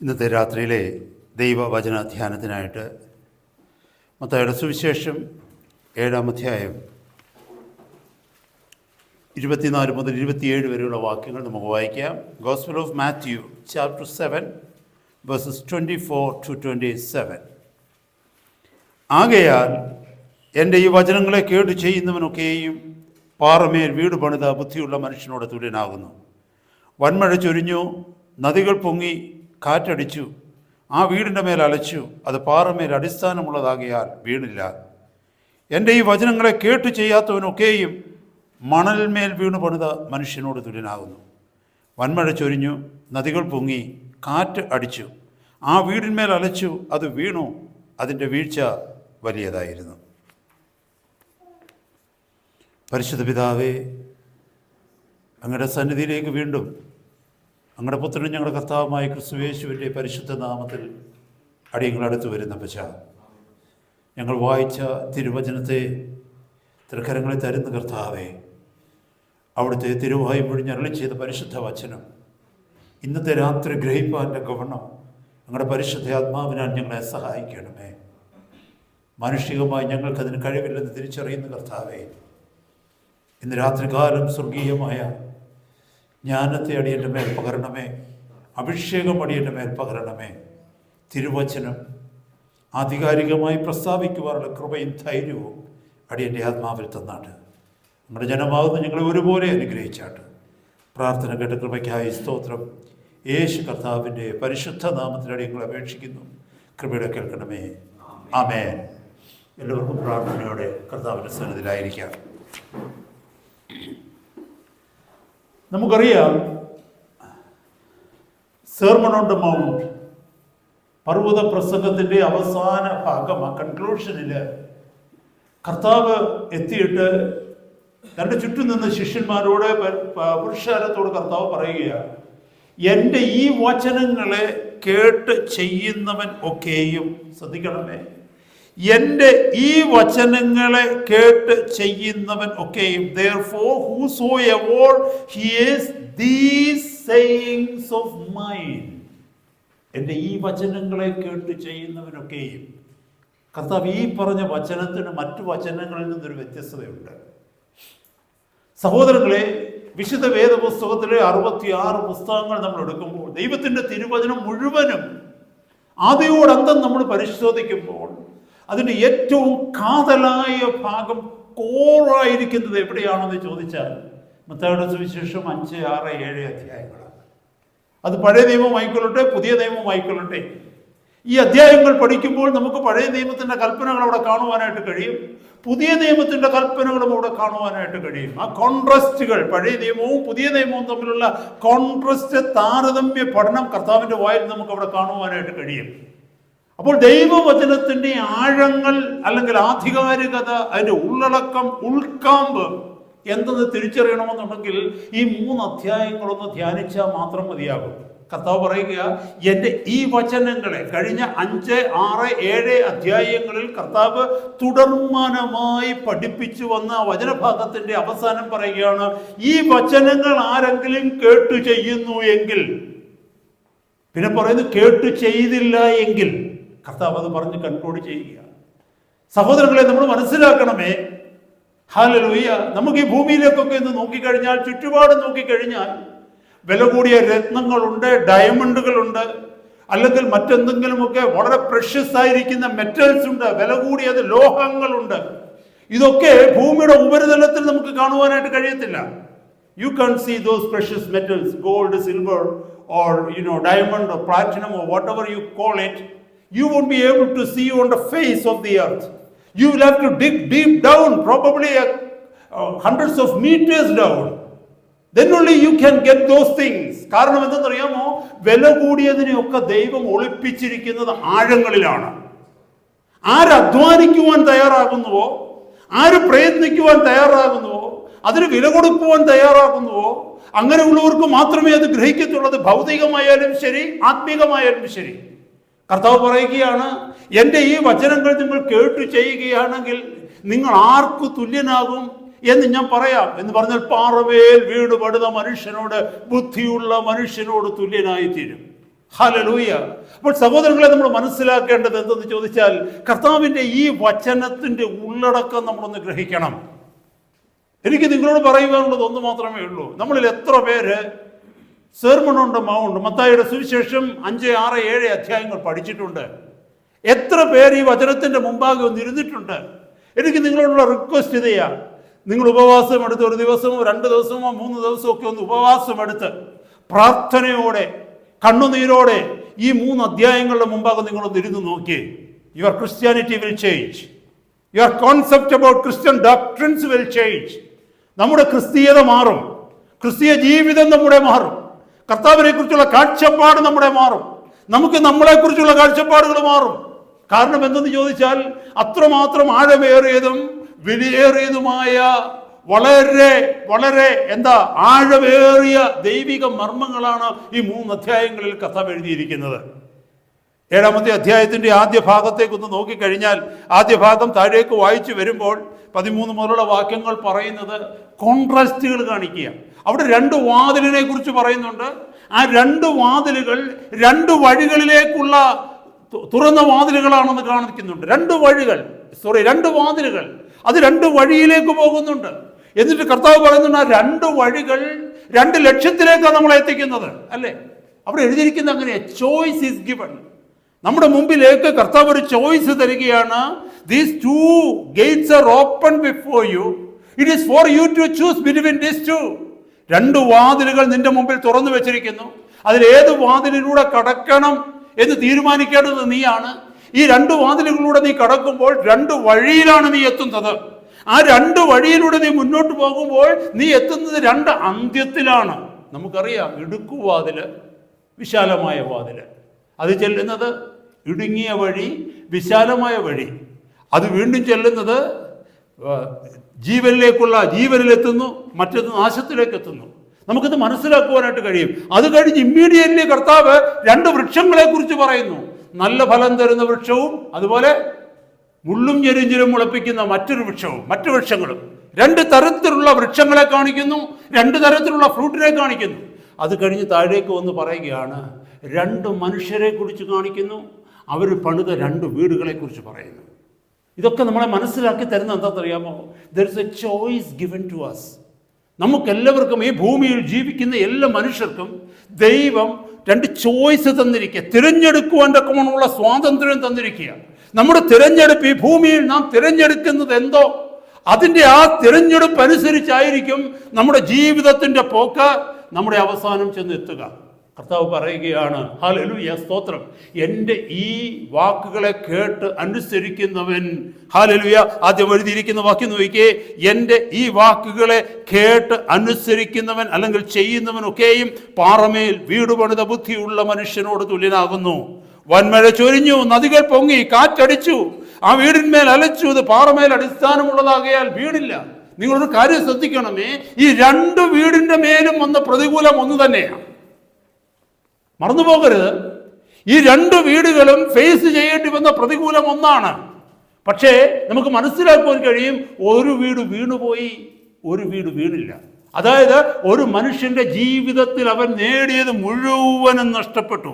ഇന്നത്തെ രാത്രിയിലെ ദൈവവചന ധ്യാനത്തിനായിട്ട് മത്തായിയുടെ സുവിശേഷം 7-ാം അധ്യായം 24 മുതൽ 27 വരെയുള്ള വാക്യങ്ങൾ നമുക്ക് വായിക്കാം. Gospel of Matthew chapter 7 versus 24 to 27. ആകയാൽ എൻ്റെ ഈ വചനങ്ങളെ കേട്ട് ചെയ്യുന്നവനൊക്കെയും പാറമേൽ വീട് പണിത ബുദ്ധിയുള്ള മനുഷ്യനോട് തുല്യനാകുന്നു. വൻമഴ ചൊരിഞ്ഞു, നദികൾ പൊങ്ങി, കാറ്റടിച്ചു, ആ വീടിൻ്റെ മേൽ അലച്ചു. അത് പാറമേൽ അടിസ്ഥാനമുള്ളതാകിയാൽ വീണില്ല. എൻ്റെ ഈ വചനങ്ങളെ കേട്ട് ചെയ്യാത്തവനൊക്കെയും മണലിന്മേൽ വീണ് പണിത മനുഷ്യനോട് തുല്യനാകുന്നു. വൻമഴ ചൊരിഞ്ഞു, നദികൾ പൊങ്ങി, കാറ്റ് അടിച്ചു, ആ വീടിന്മേൽ അലച്ചു, അത് വീണു, അതിൻ്റെ വീഴ്ച വലിയതായിരുന്നു. പരിശുദ്ധ പിതാവേ, അങ്ങയുടെ സന്നിധിയിലേക്ക് വീണ്ടും അങ്ങയുടെ പുത്രനും ഞങ്ങളുടെ കർത്താവുമായ ക്രിസ്തുയേശുവിൻ്റെ പരിശുദ്ധ നാമത്തിൽ അടിയങ്ങൾ അടുത്ത് വരുന്ന പശ്ച ഞങ്ങൾ വായിച്ച തിരുവചനത്തെ തൃക്കരങ്ങളിൽ തരുന്ന കർത്താവേ, അവിടുത്തെ തിരുവായും പൊഴിഞ്ഞ് അരുളി ചെയ്ത പരിശുദ്ധ വചനം ഇന്നത്തെ രാത്രി ഗ്രഹിപ്പാൻ്റെ ഗവണം ഞങ്ങളുടെ പരിശുദ്ധ ആത്മാവിനാൽ ഞങ്ങളെ സഹായിക്കണമേ. മാനുഷികമായി ഞങ്ങൾക്കതിന് കഴിവില്ലെന്ന് തിരിച്ചറിയുന്ന കർത്താവേ, ഇന്ന് രാത്രികാലം സ്വർഗീയമായ ജ്ഞാനത്തെ അടിയൻ്റെ മേൽ പകരണമേ, അഭിഷേകം അടിയൻ്റെ മേൽ പകരണമേ. തിരുവചനം ആധികാരികമായി പ്രസ്താവിക്കുവാനുള്ള കൃപയും ധൈര്യവും അടിയൻ്റെ ആത്മാവിൽ തന്നാട്ട് നമ്മുടെ ജനമാകുന്ന ഞങ്ങളെ ഒരുപോലെ അനുഗ്രഹിച്ചാട്ട്. പ്രാർത്ഥന കേട്ട കൃപയ്ക്കായി സ്തോത്രം. യേശു കർത്താവിൻ്റെ പരിശുദ്ധ നാമത്തിൽ അടിയങ്ങൾ അപേക്ഷിക്കുന്നു. കൃപയുടെ കേൾക്കണമേ. ആമേൻ. എല്ലാവർക്കും പ്രാർത്ഥനയോടെ കർത്താവിൻ്റെ സന്നിധിയിലായിരിക്കാം. നമുക്കറിയാം, സെർമൺ ഓൺ ദ മൗണ്ട്, പർവ്വത പ്രസംഗത്തിൻ്റെ അവസാന ഭാഗം, ആ കൺക്ലൂഷനിൽ കർത്താവ് എത്തിയിട്ട് തൻ്റെ ചുറ്റും നിന്ന് ശിഷ്യന്മാരോട്, പുരുഷാരത്തോട് കർത്താവ് പറയുകയാണ്, എൻ്റെ ഈ വചനങ്ങളെ കേട്ട് ചെയ്യുന്നവൻ ഒക്കെയും, ശ്രദ്ധിക്കണമേ, എൻ്റെ ഈ വചനങ്ങളെ കേട്ട് ചെയ്യുന്നവൻ ഒക്കെയും, therefore whosoever hears these sayings of mine, എൻ്റെ ഈ വചനങ്ങളെ കേട്ട് ചെയ്യുന്നവനൊക്കെയും. കർത്താവ് ഈ പറഞ്ഞ വചനത്തിന് മറ്റു വചനങ്ങളിൽ നിന്നൊരു വ്യത്യസ്തതയുണ്ട്. സഹോദരങ്ങളെ, വിശുദ്ധ വേദപുസ്തകത്തിലെ 66 പുസ്തകങ്ങൾ നമ്മൾ എടുക്കുമ്പോൾ ദൈവത്തിൻ്റെ തിരുവചനം മുഴുവനും ആദിയോടന്തം നമ്മൾ പരിശോധിക്കുമ്പോൾ അതിൻ്റെ ഏറ്റവും കാതലായ ഭാഗം, കോറായിരിക്കുന്നത് എവിടെയാണെന്ന് ചോദിച്ചാൽ മത്തായിയുടെ സുവിശേഷം 5, 6, 7 അധ്യായങ്ങളാണ്. അത് പഴയ നിയമമായിക്കൊള്ളട്ടെ, പുതിയ നിയമമായിക്കൊള്ളട്ടെ. ഈ അധ്യായങ്ങൾ പഠിക്കുമ്പോൾ നമുക്ക് പഴയ നിയമത്തിൻ്റെ കൽപ്പനകൾ അവിടെ കാണുവാനായിട്ട് കഴിയും, പുതിയ നിയമത്തിൻ്റെ കൽപ്പനകളും അവിടെ കാണുവാനായിട്ട് കഴിയും. ആ കോൺട്രസ്റ്റുകൾ, പഴയ നിയമവും പുതിയ നിയമവും തമ്മിലുള്ള കോൺട്രസ്റ്റ്, താരതമ്യ പഠനം കർത്താവിൻ്റെ വായിൽ നമുക്ക് അവിടെ കാണുവാനായിട്ട് കഴിയും. അപ്പോൾ ദൈവവചനത്തിൻ്റെ ആഴങ്ങൾ അല്ലെങ്കിൽ ആധികാരികത, അതിൻ്റെ ഉള്ളടക്കം, ഉൾക്കാമ്പ് എന്തെന്ന് തിരിച്ചറിയണമെന്നുണ്ടെങ്കിൽ ഈ 3 അധ്യായങ്ങളൊന്ന് ധ്യാനിച്ചാൽ മാത്രം മതിയാകും. കർത്താവ് പറയുക, എൻ്റെ ഈ വചനങ്ങളെ കഴിഞ്ഞ 5, 6, 7 അധ്യായങ്ങളിൽ കർത്താവ് തുടർമാനമായി പഠിപ്പിച്ചു വന്ന വചനഭാഗത്തിൻ്റെ അവസാനം പറയുകയാണ്, ഈ വചനങ്ങൾ ആരെങ്കിലും കേട്ടു ചെയ്യുന്നു എങ്കിൽ, പിന്നെ പറയുന്നത് കേട്ടു ചെയ്തില്ല എങ്കിൽ, കർത്താവ് അത് പറഞ്ഞ് കൺക്ലൂഡ് ചെയ്യുക. സഹോദരങ്ങളെ, നമ്മൾ മനസ്സിലാക്കണമേ, ഹല്ലേലൂയ, നമുക്ക് ഈ ഭൂമിയിലേക്കൊക്കെ ഒന്ന് നോക്കിക്കഴിഞ്ഞാൽ, ചുറ്റുപാട് നോക്കിക്കഴിഞ്ഞാൽ വില കൂടിയ രത്നങ്ങളുണ്ട്, ഡയമണ്ടുകളുണ്ട്, അല്ലെങ്കിൽ മറ്റെന്തെങ്കിലുമൊക്കെ വളരെ പ്രഷ്യസ് ആയിരിക്കുന്ന മെറ്റൽസ് ഉണ്ട്, വില കൂടിയത് ലോഹങ്ങളുണ്ട്. ഇതൊക്കെ ഭൂമിയുടെ ഉപരിതലത്തിൽ നമുക്ക് കാണുവാനായിട്ട് കഴിയത്തില്ല. You can't see those precious metals, gold, silver, or diamond or platinum or whatever you call it. You won't be able to see on the face of the earth. You will have to dig deep down, probably hundreds of meters down. Then only you can get those things. കാരണം എന്തെന്നറിയാമോ, വില കൂടിയതിനെയൊക്കെ ദൈവം ഒളിപ്പിച്ചിരിക്കുന്നത് ആഴങ്ങളിലാണ്. ആര് അധ്വാനിക്കുവാൻ തയ്യാറാകുന്നുവോ, ആര് പ്രയത്നിക്കുവാൻ തയ്യാറാകുന്നുവോ, അതിന് വില കൊടുക്കുവാൻ തയ്യാറാകുന്നുവോ, അങ്ങനെയുള്ളവർക്ക് മാത്രമേ അത് ഗ്രഹിക്കത്തുള്ളത്. ഭൗതികമായാലും ശരി, ആത്മീകമായാലും ശരി. കർത്താവ് പറയുകയാണ്, എൻ്റെ ഈ വചനങ്ങൾ നിങ്ങൾ കേട്ടു ചെയ്യുകയാണെങ്കിൽ നിങ്ങൾ ആർക്കു തുല്യനാകും എന്ന് ഞാൻ പറയാം എന്ന് പറഞ്ഞാൽ, പാറമേൽ വീട് പണിത മനുഷ്യനോട്, ബുദ്ധിയുള്ള മനുഷ്യനോട് തുല്യനായി തീരും. ഹല്ലേലൂയ. അപ്പോൾ സഹോദരങ്ങളെ, നമ്മൾ മനസ്സിലാക്കേണ്ടത് എന്തെന്ന് ചോദിച്ചാൽ, കർത്താവിൻ്റെ ഈ വചനത്തിൻ്റെ ഉള്ളടക്കം നമ്മളൊന്ന് ഗ്രഹിക്കണം. എനിക്ക് നിങ്ങളോട് പറയുവാനുള്ളത് ഒന്ന് മാത്രമേ ഉള്ളൂ. നമ്മളിൽ എത്ര പേര് സെർമൺ ഓൺ ദ മൗണ്ട്, മത്തായിയുടെ സുവിശേഷം 5, 6, 7 അധ്യായങ്ങൾ പഠിച്ചിട്ടുണ്ട്? എത്ര പേര് ഈ വചനത്തിൻ്റെ മുമ്പാകെ ഒന്ന് ഇരുന്നിട്ടുണ്ട്? എനിക്ക് നിങ്ങളോടുള്ള റിക്വസ്റ്റ് ഇതയാ, നിങ്ങൾ ഉപവാസം എടുത്ത് 1 ദിവസമോ 2 ദിവസമോ 3 ദിവസമോ ഒക്കെ ഒന്ന് ഉപവാസം എടുത്ത് പ്രാർത്ഥനയോടെ കണ്ണുനീരോടെ ഈ 3 അധ്യായങ്ങളുടെ മുമ്പാകെ നിങ്ങളൊന്ന് ഇരുന്ന് നോക്കിയേ. Your Christianity will change. Your concept about Christian doctrines will change. നമ്മുടെ ക്രിസ്തീയത മാറും, ക്രിസ്തീയ ജീവിതം നമ്മുടെ മാറും, കർത്താവിനെ കുറിച്ചുള്ള കാഴ്ചപ്പാട് നമ്മുടെ മാറും, നമുക്ക് നമ്മളെക്കുറിച്ചുള്ള കാഴ്ചപ്പാടുകൾ മാറും. കാരണം എന്തെന്ന് ചോദിച്ചാൽ, അത്രമാത്രം ആഴമേറിയതും വിലയേറിയതുമായ വളരെ വളരെ ആഴമേറിയ ദൈവിക മർമ്മങ്ങളാണ് ഈ 3 അധ്യായങ്ങളിൽ കർത്താവ് എഴുതിയിരിക്കുന്നത്. 7-ാമത്തെ അധ്യായത്തിൻ്റെ ആദ്യ ഭാഗത്തേക്കൊന്ന് നോക്കിക്കഴിഞ്ഞാൽ, ആദ്യ ഭാഗം താഴേക്ക് വായിച്ചു വരുമ്പോൾ 13 മുതലുള്ള വാക്യങ്ങൾ പറയുന്നത് കോൺട്രാസ്റ്റുകൾ കാണിക്കുക. അവിടെ 2 വാതിലിനെ കുറിച്ച് പറയുന്നുണ്ട്. ആ 2 വാതിലുകൾ 2 വഴികളിലേക്കുള്ള തുറന്ന വാതിലുകളാണെന്ന് കാണിക്കുന്നുണ്ട്. 2 വാതിലുകൾ അത് 2 വഴിയിലേക്ക് പോകുന്നുണ്ട്. എന്നിട്ട് കർത്താവ് പറയുന്നുണ്ട്, ആ 2 വഴികൾ 2 ലക്ഷ്യത്തിലേക്കാണ് നമ്മളെ എത്തിക്കുന്നത്, അല്ലേ? അവിടെ എഴുതിയിരിക്കുന്നത് അങ്ങനെയാ, ചോയ്സ് ഈസ് ഗിവൺ. നമ്മുടെ മുമ്പിലേക്ക് കർത്താവ് ഒരു ചോയ്സ് തരികയാണ്. These 2 gates are open before you. It is for you to choose between these 2. 2 വാതിലുകൾ നിന്റെ മുമ്പിൽ തുറന്നു വെച്ചിരിക്കുന്നു. അതിൽ ഏത് വാതിലിലൂടെ കടക്കണം എന്ന് തീരുമാനിക്കേണ്ടത് നീയാണ്. ഈ 2 വാതിലുകളിലൂടെ നീ കടക്കുമ്പോൾ 2 വഴിയിലാണ് നീ എത്തുന്നത്. ആ 2 വഴിയിലൂടെ നീ മുന്നോട്ട് പോകുമ്പോൾ നീ എത്തുന്നത് 2 അന്ത്യത്തിലാണ്. നമുക്കറിയാം, ഇടുക്കുവാതില്, വിശാലമായ വാതില്. അത് ചെല്ലുന്നത് ഇടുങ്ങിയ വഴി, വിശാലമായ വഴി. അത് വീണ്ടും ചെല്ലുന്നത് ജീവനിലെത്തുന്നു, മറ്റത് നാശത്തിലേക്ക് എത്തുന്നു. നമുക്കിത് മനസ്സിലാക്കുവാനായിട്ട് കഴിയും. അത് കഴിഞ്ഞ് ഇമ്മീഡിയറ്റ്ലി കർത്താവ് 2 വൃക്ഷങ്ങളെ കുറിച്ച് പറയുന്നു. നല്ല ഫലം തരുന്ന വൃക്ഷവും അതുപോലെ മുള്ളും ഞെരിഞ്ഞിലും മുളപ്പിക്കുന്ന മറ്റു വൃക്ഷങ്ങളും. 2 തരത്തിലുള്ള വൃക്ഷങ്ങളെ കാണിക്കുന്നു, 2 തരത്തിലുള്ള ഫ്രൂട്ടിനെ കാണിക്കുന്നു. അത് കഴിഞ്ഞ് താഴേക്ക് വന്ന് പറയുകയാണ്, 2 മനുഷ്യരെ കുറിച്ച് കാണിക്കുന്നു, അവർ പണിത 2 വീടുകളെ കുറിച്ച് പറയുന്നു. ഇതൊക്കെ നമ്മളെ മനസ്സിലാക്കി തരുന്ന എന്താണെന്നറിയാമോ? There is a choice given to us. നമുക്കെല്ലാവർക്കും, ഈ ഭൂമിയിൽ ജീവിക്കുന്ന എല്ലാ മനുഷ്യർക്കും ദൈവം 2 ചോയ്സ് തന്നിരിക്കുക, തിരഞ്ഞെടുക്കുവാൻ തക്കമുള്ള സ്വാതന്ത്ര്യം തന്നിരിക്കുക. നമ്മുടെ തിരഞ്ഞെടുപ്പ്, ഈ ഭൂമിയിൽ നാം തിരഞ്ഞെടുക്കുന്നത് എന്തോ അതിൻ്റെ ആ തിരഞ്ഞെടുപ്പ് അനുസരിച്ചായിരിക്കും നമ്മുടെ ജീവിതത്തിൻ്റെ പോക്ക്, നമ്മുടെ അവസാനം ചെന്നെത്തുക. കർത്താവ് പറയുകയാണ്, ഹല്ലേലൂയ, സ്തോത്രം, എൻ്റെ ഈ വാക്കുകളെ കേട്ട് അനുസരിക്കുന്നവൻ, ഹല്ലേലൂയ, ആദ്യം എഴുതിയിരിക്കുന്ന വാക്യം നോക്കിയേ, എൻ്റെ ഈ വാക്കുകളെ കേട്ട് അനുസരിക്കുന്നവൻ അല്ലെങ്കിൽ ചെയ്യുന്നവനൊക്കെയും പാറമേൽ വീട് പണിത ബുദ്ധിയുള്ള മനുഷ്യനോട് തുല്യനാകുന്നു. വൻമഴ ചൊരിഞ്ഞു, നദികൾ പൊങ്ങി, കാറ്റടിച്ചു, ആ വീടിന്മേൽ അലച്ചു, ഇത് പാറമേൽ അടിസ്ഥാനമുള്ളതാകയാൽ വീടില്ല. നിങ്ങളൊരു കാര്യം ശ്രദ്ധിക്കണമേ, ഈ 2 വീടിന്റെ മേലും വന്ന പ്രതികൂലം ഒന്ന് തന്നെയാണ്. മറന്നു പോകരുത്, ഈ 2 വീടുകളും ഫേസ് ചെയ്യേണ്ടി വന്ന പ്രതികൂലം ഒന്നാണ്. പക്ഷേ നമുക്ക് മനസ്സിലാക്കുവാൻ കഴിയും, ഒരു വീട് വീണുപോയി, ഒരു വീട് വീണില്ല. അതായത് ഒരു മനുഷ്യന്റെ ജീവിതത്തിൽ അവൻ നേടിയത് മുഴുവനും നഷ്ടപ്പെട്ടു,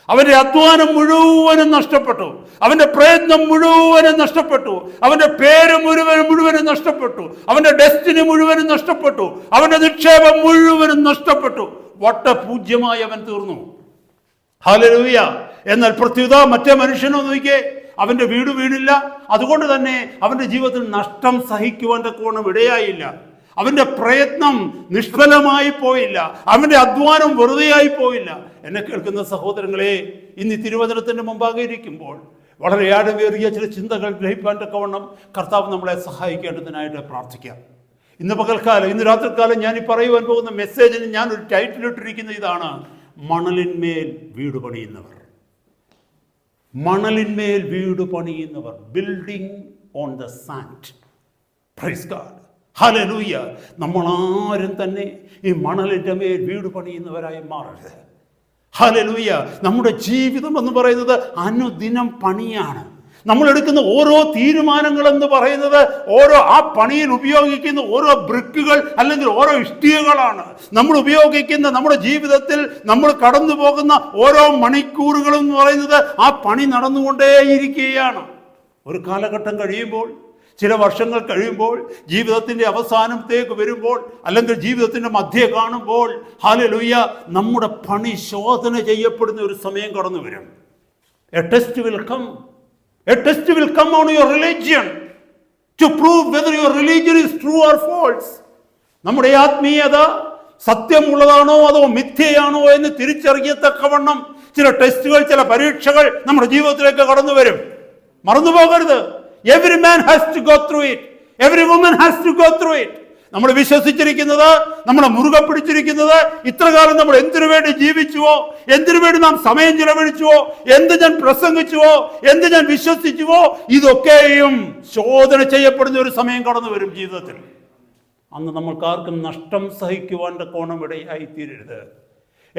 അവന്റെ അധ്വാനം മുഴുവനും നഷ്ടപ്പെട്ടു, അവന്റെ പ്രയത്നം മുഴുവനും നഷ്ടപ്പെട്ടു, അവന്റെ പേര് മുഴുവനും നഷ്ടപ്പെട്ടു, അവന്റെ ഡെസ്റ്റിനി മുഴുവനും നഷ്ടപ്പെട്ടു, അവന്റെ നിക്ഷേപം മുഴുവനും നഷ്ടപ്പെട്ടു. വട്ടപൂജ്യമായി അവൻ തീർന്നു. ഹല്ലേലൂയ. എന്നാൽ പ്രത്യുത മറ്റേ മനുഷ്യനോ നോക്കിയേ, അവന്റെ വീട് വീണില്ല. അതുകൊണ്ട് തന്നെ അവന്റെ ജീവിതത്തിൽ നഷ്ടം സഹിക്കുവാൻ തക്കവണ്ണം ഇടയായില്ല. അവന്റെ പ്രയത്നം നിഷ്ഫലമായി പോയില്ല, അവന്റെ അധ്വാനം വെറുതെയായി പോയില്ല. എന്നെ കേൾക്കുന്ന സഹോദരങ്ങളെ, ഇന്ന് തിരുവചനത്തിന്റെ മുമ്പാകെ ഇരിക്കുമ്പോൾ വളരെ ആഴമേറിയ ചില ചിന്തകൾ ഗ്രഹിപ്പാൻ തക്കവണ്ണം കർത്താവ് നമ്മളെ സഹായിക്കേണ്ടതിനായിട്ട് പ്രാർത്ഥിക്കാം. ഇന്ന് പകൽക്കാലം, ഇന്ന് രാത്രിക്കാലം ഞാൻ ഈ പറയുവാൻ പോകുന്ന മെസ്സേജിന് ഞാൻ ഒരു ടൈറ്റിൽ ഇട്ടിരിക്കുന്ന ഇതാണ്: മണലിന്മേൽ വീട് പണിയുന്നവർ. മണലിന്മേൽ വീട് പണിയുന്നവർ, building on the sand. Praise God, hallelujah. നമ്മളാരും തന്നെ ഈ മണലിൻ്റെ മേൽ വീട് പണിയുന്നവരായി മാറരുത്. ഹല്ലേലൂയ. നമ്മുടെ ജീവിതം എന്ന് പറയുന്നത് അനുദിനം പണിയാണ്. നമ്മൾ എടുക്കുന്ന ഓരോ തീരുമാനങ്ങൾ എന്ന് പറയുന്നത് ആ പണിയിൽ ഉപയോഗിക്കുന്ന ഓരോ ബ്രിക്കുകൾ അല്ലെങ്കിൽ ഓരോ ഇഷ്ടികകളാണ്. നമ്മൾ ഉപയോഗിക്കുന്ന നമ്മുടെ ജീവിതത്തിൽ നമ്മൾ കടന്നു പോകുന്ന ഓരോ മണിക്കൂറുകളും എന്ന് പറയുന്നത് ആ പണി നടന്നുകൊണ്ടേയിരിക്കുകയാണ്. ഒരു കാലഘട്ടം കഴിയുമ്പോൾ, ചില വർഷങ്ങൾ കഴിയുമ്പോൾ, ജീവിതത്തിൻ്റെ അവസാനത്തേക്ക് വരുമ്പോൾ, അല്ലെങ്കിൽ ജീവിതത്തിൻ്റെ മധ്യേ കാണുമ്പോൾ, ഹല്ലേലൂയ, നമ്മുടെ പണി ശോധന ചെയ്യപ്പെടുന്ന ഒരു സമയം കടന്നു വരും. A test will come. A test will come on your religion to prove whether your religion is true or false. നമ്മുടെ ആത്മീയത സത്യമുള്ളതാണോ അതോ മിഥ്യയാണോ എന്ന് തിരിച്ചറിയത്തക്കവണ്ണം ചില ടെസ്റ്റുകൾ, ചില പരീക്ഷകൾ നമ്മുടെ ജീവിതത്തിലേക്ക് കടന്നു വരും. മറന്നു പോകരുത്. Every man has to go through it. Every woman has to go through it. നമ്മൾ വിശ്വസിച്ചിരിക്കുന്നത്, നമ്മളെ മുറുകെ പിടിച്ചിരിക്കുന്നത്, ഇത്രകാലം നമ്മൾ എന്തിനു വേണ്ടി ജീവിച്ചുവോ, എന്തിനു വേണ്ടി നാം സമയം ചിലവഴിച്ചുവോ, എന്ത് ഞാൻ പ്രസംഗിച്ചുവോ, എന്ത് ഞാൻ വിശ്വസിച്ചുവോ, ഇതൊക്കെയും ശോധന ചെയ്യപ്പെടുന്ന ഒരു സമയം കടന്നു വരും ജീവിതത്തിൽ. അന്ന് നമ്മൾക്കാർക്കും നഷ്ടം സഹിക്കുവാൻ കോണം ഇടയായിത്തീരരുത്.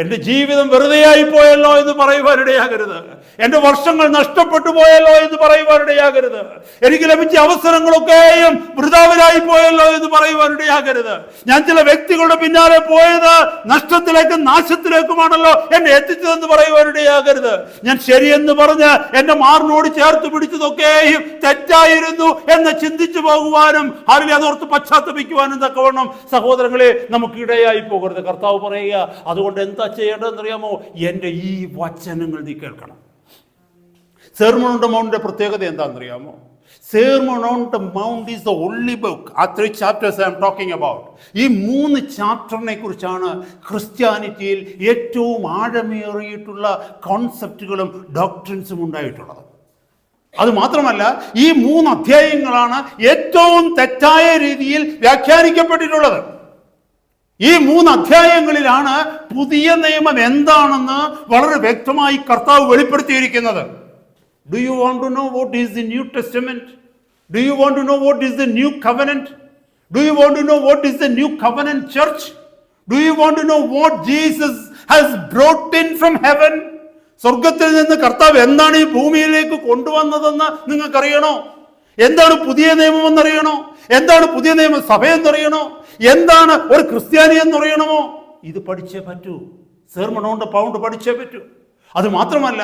എൻ്റെ ജീവിതം വെറുതെയായി പോയല്ലോ എന്ന് പറയുവാനിടയാകരുത്. എൻ്റെ വർഷങ്ങൾ നഷ്ടപ്പെട്ടു പോയല്ലോ എന്ന് പറയുവാനിടയാകരുത്. എനിക്ക് ലഭിച്ച അവസരങ്ങളൊക്കെയും വൃഥാവിലായി പോയല്ലോ എന്ന് പറയുവാനിടയാകരുത്. ഞാൻ ചില വ്യക്തികളുടെ പിന്നാലെ പോയത് നഷ്ടത്തിലേക്കും നാശത്തിലേക്കുമാണല്ലോ എന്നെ എത്തിച്ചതെന്ന് പറയുവാനിടയാകരുത്. ഞാൻ ശരിയെന്ന് പറഞ്ഞ് എൻ്റെ മാറിനോട് ചേർത്ത് പിടിച്ചതൊക്കെയും തെറ്റായിരുന്നു എന്ന് ചിന്തിച്ചു പോകുവാനും അതോർത്ത് പശ്ചാത്തപിക്കുവാനും തക്കവണ്ണം സഹോദരങ്ങളെ നമുക്ക് ഇടയായി പോകരുത്. കർത്താവ് പറയുക, അതുകൊണ്ട് എന്താ ചെയ്യേണ്ടതെന്നറിയാമോ? എൻ്റെ ഈ വചനങ്ങൾ നീ കേൾക്കണം. സെർമൺ ഓൺ ദ മൗണ്ടിന്റെ പ്രത്യേകത എന്താണെന്നറിയാമോ? Sermon on the Mount is the only book. ആ 3 chapters I am talking about. ഈ 3 ചാപ്റ്ററിനെ കുറിച്ചാണ് ക്രിസ്ത്യാനിറ്റിയിൽ ഏറ്റവും ആഴമേറിയിട്ടുള്ള കോൺസെപ്റ്റുകളും ഡോക്ട്രിൻസും ഉണ്ടായിട്ടുള്ളത്. അത് മാത്രമല്ല, ഈ 3 അധ്യായങ്ങളാണ് ഏറ്റവും തെറ്റായ രീതിയിൽ വ്യാഖ്യാനിക്കപ്പെട്ടിട്ടുള്ളത്. ഈ 3 അധ്യായങ്ങളിലാണ് പുതിയ നിയമം എന്താണെന്ന് വളരെ വ്യക്തമായി കർത്താവ് വെളിപ്പെടുത്തിയിരിക്കുന്നത്. Do you want to know what is the New Testament? Do you want to know what is the New Covenant? Do you want to know what is the New Covenant Church? Do you want to know what Jesus has brought in from heaven? സ്വർഗത്തിൽ നിന്ന് കർത്താവ് എന്താണ് ഈ ഭൂമിയിലേക്ക് കൊണ്ടുവന്നതെന്ന് നിങ്ങൾക്കറിയണോ? എന്താണ് പുതിയ നിയമം എന്നറിയണോ? എന്താണ് പുതിയ നിയമസഭ എന്നറിയണോ? എന്താണ് ഒരു ക്രിസ്ത്യാനി എന്നറിയണമോ? ഇത് പഠിച്ചേ പറ്റൂ. സെർമൺ ഓൺ ദ മൗണ്ട് പഠിച്ചേ പറ്റൂ. അത് മാത്രമല്ല,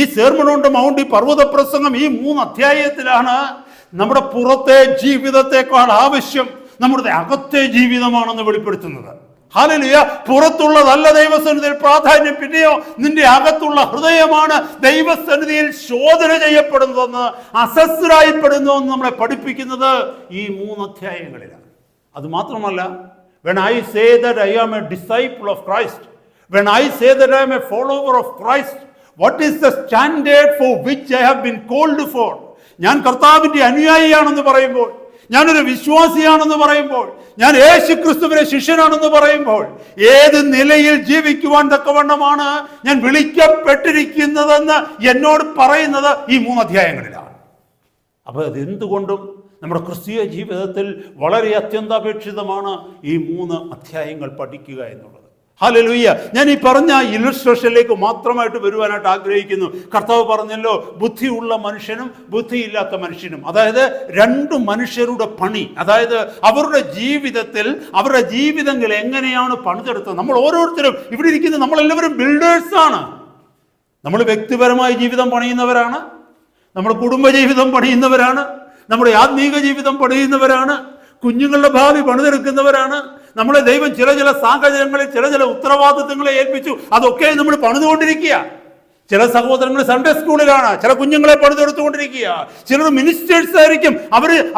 ഈ സെർമൺ ഓൺ ദ മൗണ്ട്, ഈ പർവ്വത പ്രസംഗം, ഈ 3 അധ്യായത്തിലാണ് നമ്മുടെ പുറത്തെ ജീവിതത്തെക്കാൾ ആവശ്യം നമ്മുടെ അകത്തെ ജീവിതമാണെന്ന് വെളിപ്പെടുത്തുന്നത്. ഹല്ലേലൂയ. പുറത്തുള്ളതല്ല ദൈവസന്നിധിയിൽ പ്രാധാന്യം, പിന്നെയോ നിന്റെ അകത്തുള്ള ഹൃദയമാണ് ദൈവസന്നിധിയിൽ ശോധന ചെയ്യപ്പെടുന്നതെന്ന്, അസസ്രായിപ്പെടുന്നതെന്ന് നമ്മളെ പഠിപ്പിക്കുന്നത് ഈ 3 അധ്യായങ്ങളിലാണ്. അത് മാത്രമല്ല, when I say that I am a disciple of Christ, when I say that I am a follower of Christ, what is the standard for which I have been called for? ഞാൻ കർത്താവിൻ്റെ അനുയായിയാണെന്ന് പറയുമ്പോൾ, ഞാനൊരു വിശ്വാസിയാണെന്ന് പറയുമ്പോൾ, ഞാൻ യേശു ക്രിസ്തുവിന്റെ ശിഷ്യനാണെന്ന് പറയുമ്പോൾ, ഏത് നിലയിൽ ജീവിക്കുവാൻ തക്കവണ്ണമാണ് ഞാൻ വിളിക്കപ്പെട്ടിരിക്കുന്നതെന്ന് എന്നോട് പറയുന്നത് ഈ 3 അധ്യായങ്ങളിലാണ്. അപ്പോൾ അതെന്തുകൊണ്ടും നമ്മുടെ ക്രിസ്തീയ ജീവിതത്തിൽ വളരെ അത്യന്താപേക്ഷിതമാണ് ഈ 3 അധ്യായങ്ങൾ പഠിക്കുക എന്നുള്ളത്. ഹല്ലേലൂയ. ഞാൻ ഈ പറഞ്ഞ ഇല്ലസ്ട്രേഷനിലേക്ക് മാത്രമായിട്ട് വരുവാനായിട്ട് ആഗ്രഹിക്കുന്നു. കർത്താവ് പറഞ്ഞല്ലോ, ബുദ്ധിയുള്ള മനുഷ്യനും ബുദ്ധിയില്ലാത്ത മനുഷ്യനും. അതായത് 2 മനുഷ്യരുടെ പണി, അതായത് അവരുടെ ജീവിതത്തിൽ അവരുടെ ജീവിതങ്ങൾ എങ്ങനെയാണ് പണിതെടുത്തത്. നമ്മൾ ഓരോരുത്തരും ഇവിടെ ഇരിക്കുന്ന നമ്മളെല്ലാവരും ബിൽഡേഴ്സാണ്. നമ്മൾ വ്യക്തിപരമായ ജീവിതം പണിയുന്നവരാണ്, നമ്മുടെ കുടുംബജീവിതം പണിയുന്നവരാണ്, നമ്മുടെ ആത്മീക ജീവിതം പണിയുന്നവരാണ്, കുഞ്ഞുങ്ങളുടെ ഭാവി പണിതെടുക്കുന്നവരാണ്. നമ്മളെ ദൈവം ചില സാഹചര്യങ്ങളിൽ ചില ഉത്തരവാദിത്തങ്ങളെ ഏൽപ്പിച്ചു, അതൊക്കെ നമ്മൾ പണിതുകൊണ്ടിരിക്കുക. ചില സഹോദരങ്ങൾ സൺഡേ സ്കൂളിലാണ്, ചില കുഞ്ഞുങ്ങളെ പണിതെടുത്തുകൊണ്ടിരിക്കുക. ചിലർ മിനിസ്റ്റേഴ്സ് ആയിരിക്കും,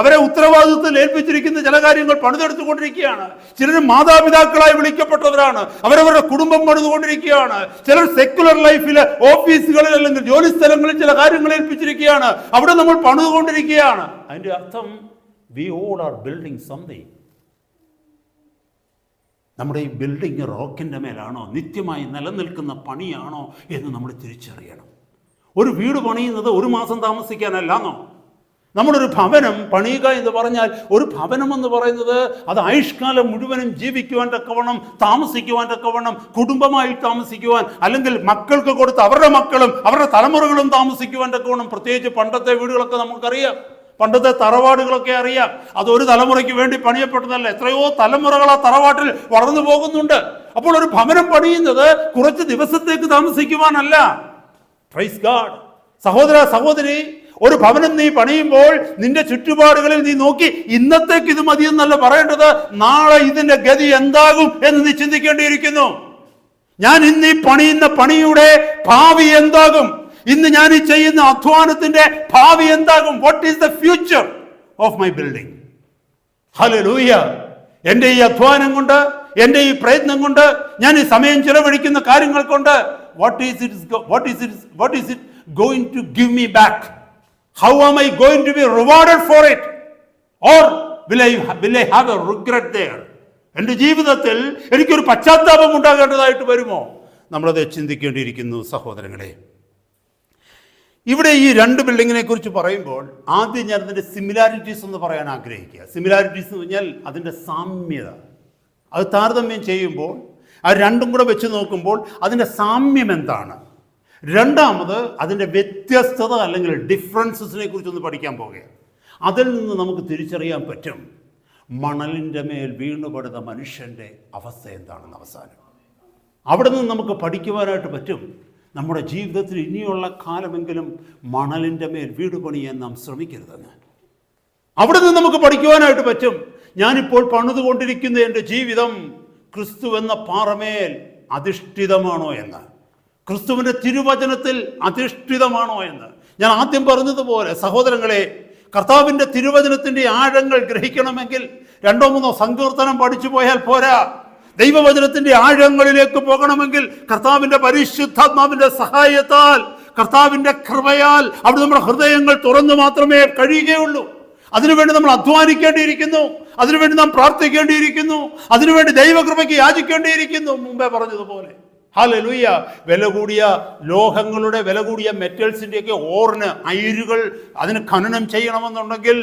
അവരെ ഉത്തരവാദിത്വത്തിൽ ഏൽപ്പിച്ചിരിക്കുന്ന ചില കാര്യങ്ങൾ പണിതെടുത്തുകൊണ്ടിരിക്കുകയാണ്. ചിലർ മാതാപിതാക്കളായി വിളിക്കപ്പെട്ടവരാണ്, അവരവരുടെ കുടുംബം പണിതുകൊണ്ടിരിക്കുകയാണ്. ചിലർ സെക്യുലർ ലൈഫിൽ ഓഫീസുകളിൽ അല്ലെങ്കിൽ ജോലി സ്ഥലങ്ങളിൽ ചില കാര്യങ്ങൾ ഏൽപ്പിച്ചിരിക്കുകയാണ്, അവിടെ നമ്മൾ പണിതുകൊണ്ടിരിക്കുകയാണ്. അതിൻ്റെ അർത്ഥം we all are building something. നമ്മുടെ ഈ ബിൽഡിങ് റോക്കിൻ്റെ മേലാണോ, നിത്യമായി നിലനിൽക്കുന്ന പണിയാണോ എന്ന് നമ്മൾ തിരിച്ചറിയണം. ഒരു വീട് പണിയുന്നത് 1 മാസം താമസിക്കാനല്ലാന്നോ? നമ്മളൊരു ഭവനം പണിയുക എന്ന് പറഞ്ഞാൽ, ഒരു ഭവനം എന്ന് പറയുന്നത് അത് ആയുഷ്കാലം മുഴുവനും ജീവിക്കുവാൻ തക്കവണ്ണം, താമസിക്കുവാൻ തക്കവണ്ണം, കുടുംബമായി താമസിക്കുവാൻ, അല്ലെങ്കിൽ മക്കൾക്ക് കൊടുത്ത് അവരുടെ മക്കളും അവരുടെ തലമുറകളും താമസിക്കുവാൻ തക്കവണ്ണം. പ്രത്യേകിച്ച് പണ്ടത്തെ വീടുകളൊക്കെ നമുക്കറിയാം, പണ്ടത്തെ തറവാടുകളൊക്കെ അറിയാം. അതൊരു തലമുറയ്ക്ക് വേണ്ടി പണിയപ്പെട്ടതല്ല, എത്രയോ തലമുറകൾ ആ തറവാട്ടിൽ വളർന്നു പോകുന്നുണ്ട്. അപ്പോൾ ഒരു ഭവനം പണിയുന്നത് കുറച്ച് ദിവസത്തേക്ക് താമസിക്കുവാനല്ല. Praise God. സഹോദര സഹോദരി, ഒരു ഭവനം നീ പണിയുമ്പോൾ നിന്റെ ചുറ്റുപാടുകളിൽ നീ നോക്കി ഇന്നത്തേക്ക് ഇത് മതിയെന്നല്ല പറയേണ്ടത്, നാളെ ഇതിന്റെ ഗതി എന്താകും എന്ന് നീ ചിന്തിക്കേണ്ടിയിരിക്കുന്നു. ഞാൻ ഇന്ന് ഈ പണിയുന്ന പണിയുടെ ഭാവി എന്താകും? ഇന്ന് ഞാൻ ഈ ചെയ്യുന്ന അധ്വാനത്തിന്റെ ഭാവി എന്താകും? What is the future of my building? Hallelujah. എൻ്റെ ഈ അധ്വാനം കൊണ്ട്, എൻ്റെ ഈ പ്രയത്നം കൊണ്ട്, ഞാൻ ഈ സമയം ചിലവഴിക്കുന്ന കാര്യങ്ങൾ കൊണ്ട്, what is it going to give me back? How am I going to be rewarded for it? Or will I have a regret there? എൻ്റെ ജീവിതത്തിൽ എനിക്കൊരു പശ്ചാത്താപം ഉണ്ടാകേണ്ടതായിട്ട് വരുമോ? നമ്മളത് ചിന്തിക്കേണ്ടിയിരിക്കുന്നു സഹോദരങ്ങളെ. ഇവിടെ ഈ രണ്ട് ബിൽഡിങ്ങിനെ കുറിച്ച് പറയുമ്പോൾ ആദ്യം ഞാൻ അതിൻ്റെ സിമിലാരിറ്റീസ് എന്ന് പറയാൻ ആഗ്രഹിക്കുക. സിമിലാരിറ്റീസ് എന്ന് പറഞ്ഞാൽ അതിൻ്റെ സാമ്യത. അത് താരതമ്യം ചെയ്യുമ്പോൾ, ആ രണ്ടും കൂടെ വെച്ച് നോക്കുമ്പോൾ അതിൻ്റെ സാമ്യം എന്താണ്? രണ്ടാമത് അതിൻ്റെ വ്യത്യസ്തത അല്ലെങ്കിൽ ഡിഫറൻസസിനെ കുറിച്ചൊന്ന് പഠിക്കാൻ പോവുകയാണ്. അതിൽ നിന്ന് നമുക്ക് തിരിച്ചറിയാൻ പറ്റും മണലിൻ്റെ മേൽ വീണുപെടുന്ന മനുഷ്യൻ്റെ അവസ്ഥ എന്താണെന്ന്. അവസാനം അവിടെ നിന്ന് നമുക്ക് പഠിക്കുവാനായിട്ട് പറ്റും, നമ്മുടെ ജീവിതത്തിൽ ഇനിയുള്ള കാലമെങ്കിലും മണലിൻ്റെ മേൽ വീട് പണിയാൻ നാം ശ്രമിക്കരുതെന്ന്. അവിടെ നിന്ന് നമുക്ക് പഠിക്കുവാനായിട്ട് പറ്റും, ഞാനിപ്പോൾ പണിതുകൊണ്ടിരിക്കുന്ന എൻ്റെ ജീവിതം ക്രിസ്തു എന്ന പാറമേൽ അധിഷ്ഠിതമാണോ എന്ന്, ക്രിസ്തുവിൻ്റെ തിരുവചനത്തിൽ അധിഷ്ഠിതമാണോ എന്ന്. ഞാൻ ആദ്യം പറഞ്ഞതുപോലെ സഹോദരങ്ങളെ, കർത്താവിൻ്റെ തിരുവചനത്തിൻ്റെ ആഴങ്ങൾ ഗ്രഹിക്കണമെങ്കിൽ 2-3 സങ്കീർത്തനം പഠിച്ചു പോയാൽ പോരാ. ദൈവവചനത്തിന്റെ ആഴങ്ങളിലേക്ക് പോകണമെങ്കിൽ കർത്താവിന്റെ പരിശുദ്ധാത്മാവിന്റെ സഹായത്താൽ, കർത്താവിന്റെ കൃപയാൽ അവിടെ നമ്മുടെ ഹൃദയങ്ങൾ തുറന്നു മാത്രമേ കഴിയുകയുള്ളൂ. അതിനുവേണ്ടി നമ്മൾ അധ്വാനിക്കേണ്ടിയിരിക്കുന്നു, അതിനുവേണ്ടി നാം പ്രാർത്ഥിക്കേണ്ടിയിരിക്കുന്നു, അതിനുവേണ്ടി ദൈവകൃപയ്ക്ക് യാചിക്കേണ്ടിയിരിക്കുന്നു. മുമ്പേ പറഞ്ഞതുപോലെ ഹല്ലേലൂയ. വില കൂടിയ ലോഹങ്ങളുടെ, വില കൂടിയ മെറ്റൽസിൻ്റെയൊക്കെ ഓറിന്, അയിരുകൾ അതിന് ഖനനം ചെയ്യണമെന്നുണ്ടെങ്കിൽ